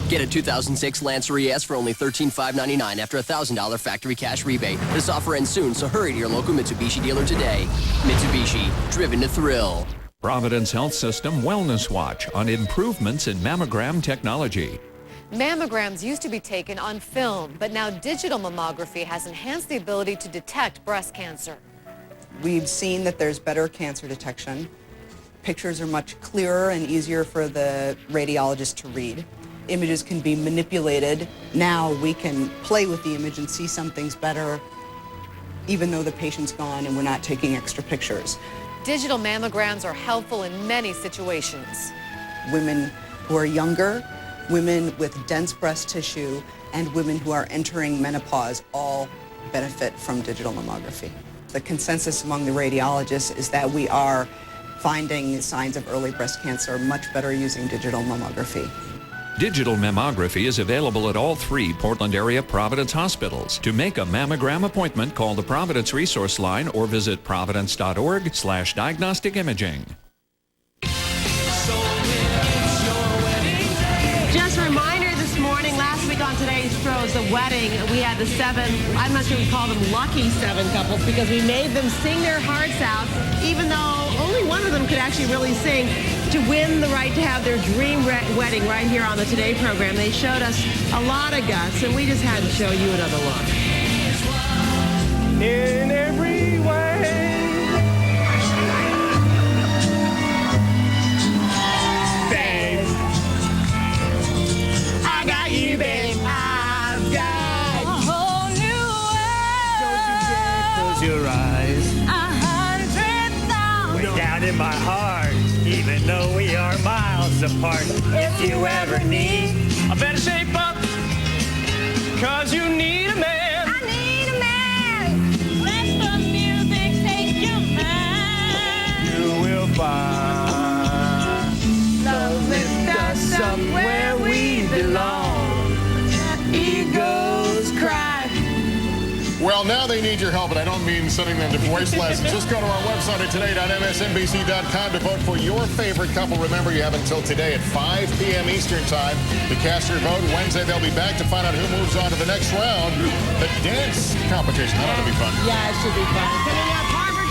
Speaker 4: Get a 2006 Lancer ES for only $13,599 after a $1,000 factory cash rebate. This offer ends soon, so hurry to your local Mitsubishi dealer today. Mitsubishi, driven to thrill.
Speaker 6: Providence Health System Wellness Watch on improvements in mammogram technology.
Speaker 8: Mammograms used to be taken on film, but now digital mammography has enhanced the ability to detect breast cancer.
Speaker 15: We've seen that there's better cancer detection. Pictures are much clearer and easier for the radiologist to read. Images can be manipulated. Now we can play with the image and see some things better, even though the patient's gone and we're not taking extra pictures.
Speaker 8: Digital mammograms are helpful in many situations.
Speaker 15: Women who are younger, women with dense breast tissue, and women who are entering menopause all benefit from digital mammography. The consensus among the radiologists is that we are finding signs of early breast cancer much better using digital mammography.
Speaker 6: Digital mammography is available at all 3 Portland area Providence hospitals. To make a mammogram appointment, call the Providence Resource Line or visit providence.org/diagnostic imaging.
Speaker 34: Just a reminder this morning, last week on today's show was the wedding. We had the 7, I'm not sure we call them lucky 7 couples because we made them sing their hearts out, even though only one of them could actually really sing, to win the right to have their dream wedding right here on the Today program. They showed us a lot of guts, and we just had to show you another look.
Speaker 16: In every way. Babe, I got you, babe. I've got a whole new world. Don't you dare close your eyes. 100,000. Way down in my heart, even though we are miles apart. If you ever need, I better shape up, 'cause you need a man. I need a man. Let the music take your mind. You will find love lift us up where we belong. Egos cry.
Speaker 7: Well, now they need your help, and I don't mean sending them to voice lessons. Just go to our website at today.msnbc.com to vote for your favorite couple. Remember, you have until today at 5 p.m. Eastern Time to cast your vote. Wednesday, they'll be back to find out who moves on to the next round, the dance competition. That ought to be fun.
Speaker 34: Yeah, it should be fun. Coming up, Harvard,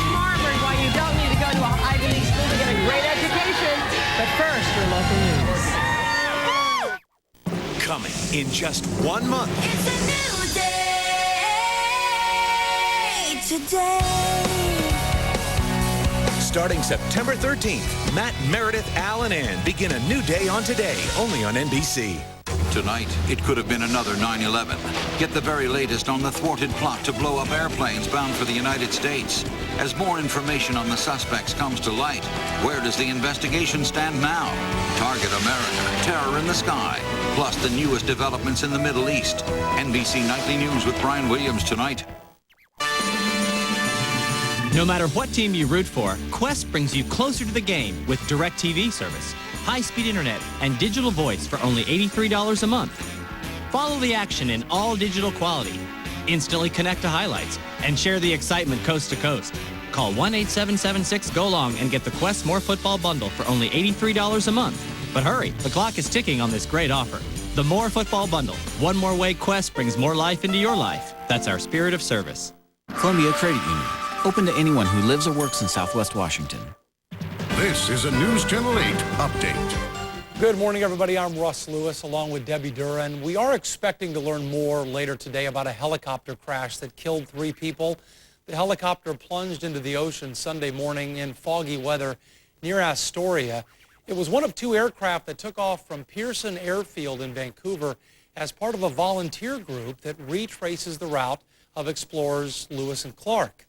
Speaker 34: why you don't need to go to an Ivy League school to get a great education. But first, your local news.
Speaker 19: Coming in just 1 month.
Speaker 3: It's a new day today.
Speaker 19: Starting September 13th, Matt, Meredith, Al, and Ann begin a new day on Today, only on NBC.
Speaker 23: Tonight, it could have been another 9/11. Get the very latest on the thwarted plot to blow up airplanes bound for the United States. As more information on the suspects comes to light, where does the investigation stand now? Target America, terror in the sky, plus the newest developments in the Middle East. NBC Nightly News with Brian Williams tonight.
Speaker 25: No matter what team you root for, Quest brings you closer to the game with DirecTV service, high-speed internet, and digital voice for only $83 a month. Follow the action in all digital quality. Instantly connect to highlights and share the excitement coast to coast. Call 1-8776-GO-LONG and get the Quest More Football Bundle for only $83 a month. But hurry, the clock is ticking on this great offer. The More Football Bundle. One more way Quest brings more life into your life. That's our spirit of service.
Speaker 27: Columbia Credit Union. Open to anyone who lives or works in Southwest Washington.
Speaker 14: This is a News Channel 8 update.
Speaker 28: Good morning, everybody. I'm Russ Lewis, along with Debbie Duran. We are expecting to learn more later today about a helicopter crash that killed 3 people. The helicopter plunged into the ocean Sunday morning in foggy weather near Astoria. It was one of 2 aircraft that took off from Pearson Airfield in Vancouver as part of a volunteer group that retraces the route of explorers Lewis and Clark.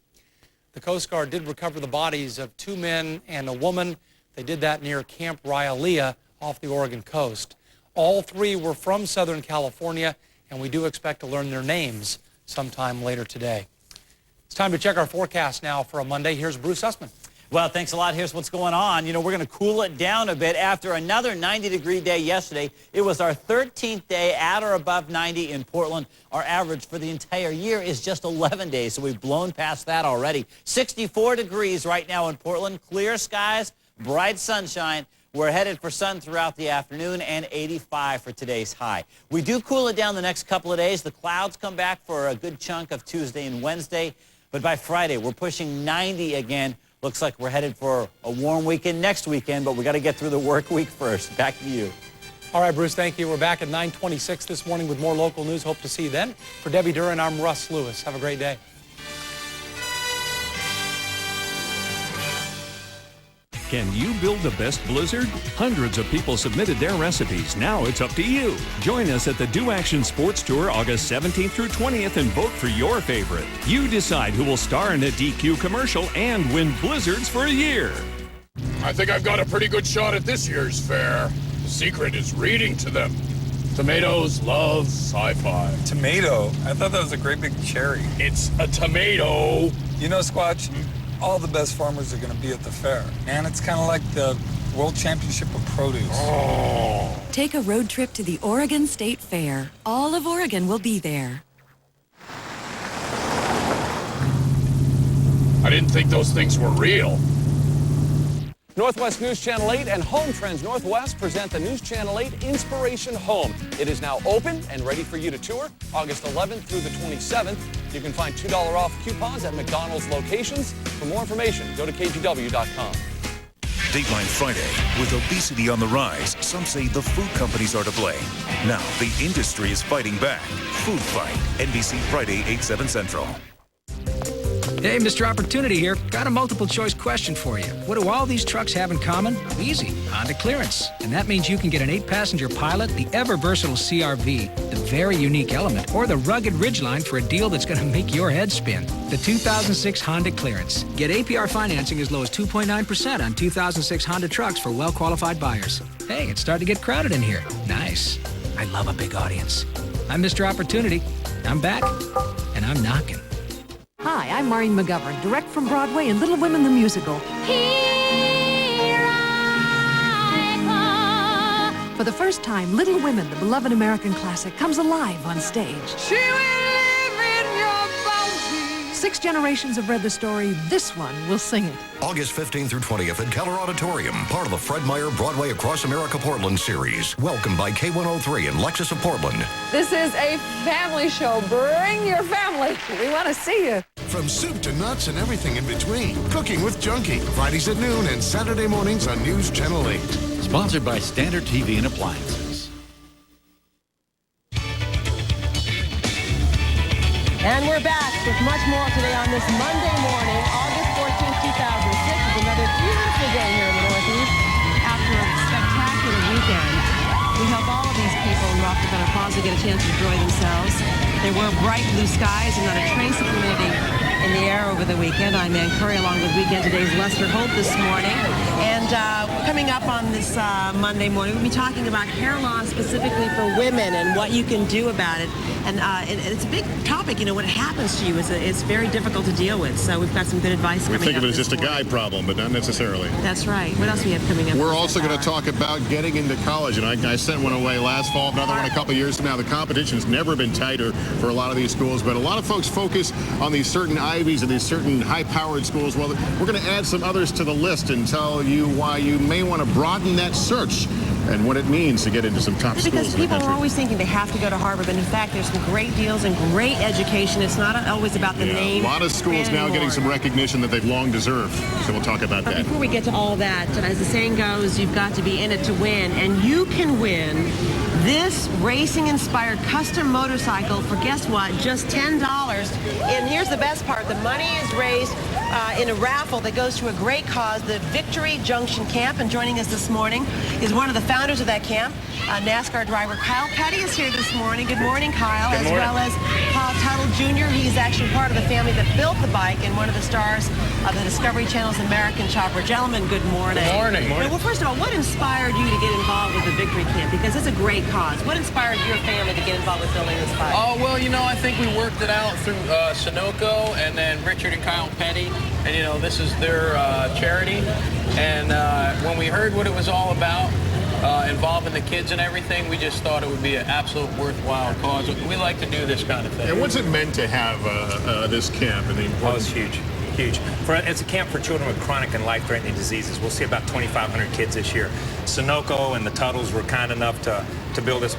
Speaker 28: The Coast Guard did recover the bodies of 2 men and a woman. They did that near Camp Raialea off the Oregon coast. All 3 were from Southern California, and we do expect to learn their names sometime later today. It's time to check our forecast now for a Monday. Here's Bruce Sussman.
Speaker 29: Well, thanks a lot. Here's what's going on. You know, we're going to cool it down a bit after another 90-degree day yesterday. It was our 13th day at or above 90 in Portland. Our average for the entire year is just 11 days, so we've blown past that already. 64 degrees right now in Portland. Clear skies, bright sunshine. We're headed for sun throughout the afternoon and 85 for today's high. We do cool it down the next couple of days. The clouds come back for a good chunk of Tuesday and Wednesday. But by Friday, we're pushing 90 again. Looks like we're headed for a warm weekend next weekend, but we got to get through the work week first. Back to you.
Speaker 28: All right, Bruce, thank you. We're back at 9:26 this morning with more local news. Hope to see you then. For Debbie Duran, I'm Russ Lewis. Have a great day.
Speaker 6: Can you build the best blizzard? Hundreds of people submitted their recipes. Now it's up to you. Join us at the Do Action Sports Tour August 17th through 20th and vote for your favorite. You decide who will star in a DQ commercial and win blizzards for a year.
Speaker 2: I think I've got a pretty good shot at this year's fair. The secret is reading to them. Tomatoes love sci-fi.
Speaker 1: Tomato? I thought that was a great big cherry.
Speaker 2: It's a tomato.
Speaker 1: You know, Squatch, all the best farmers are going to be at the fair. And it's kind of like the World Championship of Produce.
Speaker 2: Oh.
Speaker 5: Take a road trip to the Oregon State Fair. All of Oregon will be there.
Speaker 2: I didn't think those things were real.
Speaker 9: Northwest News Channel 8 and Home Trends Northwest present the News Channel 8 Inspiration Home. It is now open and ready for you to tour August 11th through the 27th. You can find $2 off coupons at McDonald's locations. For more information, go to kgw.com.
Speaker 19: Dateline Friday. With obesity on the rise, some say the food companies are to blame. Now, the industry is fighting back. Food Fight. NBC Friday, 8/7 Central.
Speaker 11: Hey, Mr. Opportunity here. Got a multiple choice question for you. What do all these trucks have in common? Easy. Honda clearance. And that means you can get an 8-passenger Pilot, the ever-versatile CR-V, the very unique Element, or the rugged Ridgeline for a deal that's going to make your head spin. The 2006 Honda clearance. Get APR financing as low as 2.9% on 2006 Honda trucks for well-qualified buyers. Hey, it's starting to get crowded in here. Nice. I love a big audience. I'm Mr. Opportunity. I'm back, and I'm knocking.
Speaker 12: Hi, I'm Maureen McGovern, direct from Broadway in Little Women the Musical. For the first time, Little Women, the beloved American classic, comes alive on stage. She will live in your bounty. 6 generations have read the story. This one will sing it.
Speaker 20: August 15th through 20th at Keller Auditorium, part of the Fred Meyer Broadway Across America Portland series. Welcomed by K103 and Lexus of Portland.
Speaker 12: This is a family show. Bring your family. We want to see you.
Speaker 14: From soup to nuts and everything in between. Cooking with Junkie. Fridays at noon and Saturday mornings on News Channel 8.
Speaker 21: Sponsored by Standard TV and Appliances.
Speaker 34: And we're back with much more today on this Monday morning, August 14th, 2006. It's another beautiful day here in the Northeast. After a spectacular weekend, we hope all of these people in Rockford Plaza get a chance to enjoy themselves. There were bright blue skies and not a trace of humidity in the air over the weekend. I'm Ann Curry along with Weekend Today's Lester Holt this morning. And coming up on this Monday morning, we'll be talking about hair loss specifically for women and what you can do about it. And it's a big topic, you know, what happens to you is it's very difficult to deal with. So we've got some good advice coming up.
Speaker 7: We think of it as just a guy problem, but not necessarily.
Speaker 34: That's right. What else do we have coming up?
Speaker 7: We're also going to talk about getting into college, and I sent one away last fall, another one a couple years from now. The competition's never been tighter for a lot of these schools, but a lot of folks focus on these certain Ivies and these certain high-powered schools. Well, we're going to add some others to the list and tell you why you may want to broaden that search and what it means to get into some top schools in the country.
Speaker 34: Because people are always thinking they have to go to Harvard, but in fact, there's some great deals and great education. It's not always about the name.
Speaker 7: A lot of schools now getting some recognition that they've long deserved, so we'll talk about that.
Speaker 34: Before we get to all that, as the saying goes, you've got to be in it to win, and you can win this racing-inspired custom motorcycle for, guess what, just $10. And here's the best part. The money is raised in a raffle that goes to a great cause, the Victory Junction Camp. And joining us this morning is one of the founders of that camp, NASCAR driver Kyle Petty is here this morning. Good morning, Kyle. Good morning. As well as Paul Tuttle Jr. He's actually part of the family that built the bike and one of the stars of the Discovery Channel's American Chopper. Gentlemen, good morning.
Speaker 1: Good morning.
Speaker 34: Well, first of all, what inspired you to get involved with the Victory Camp? Because it's a great cause. What inspired your family to get involved with building this bike?
Speaker 22: Oh, well, you know, I think we worked it out through Sunoco and then Richard and Kyle Petty. And, you know, this is their charity. And when we heard what it was all about, involving the kids and everything, we just thought it would be an absolute worthwhile cause. We like to do this kind of thing.
Speaker 7: And what's it meant to have this camp?
Speaker 22: Oh, it's huge.
Speaker 4: Huge. It's a camp for children with chronic and life-threatening diseases. We'll see about 2,500 kids this year. Sunoco and the Tuttles were kind enough to build this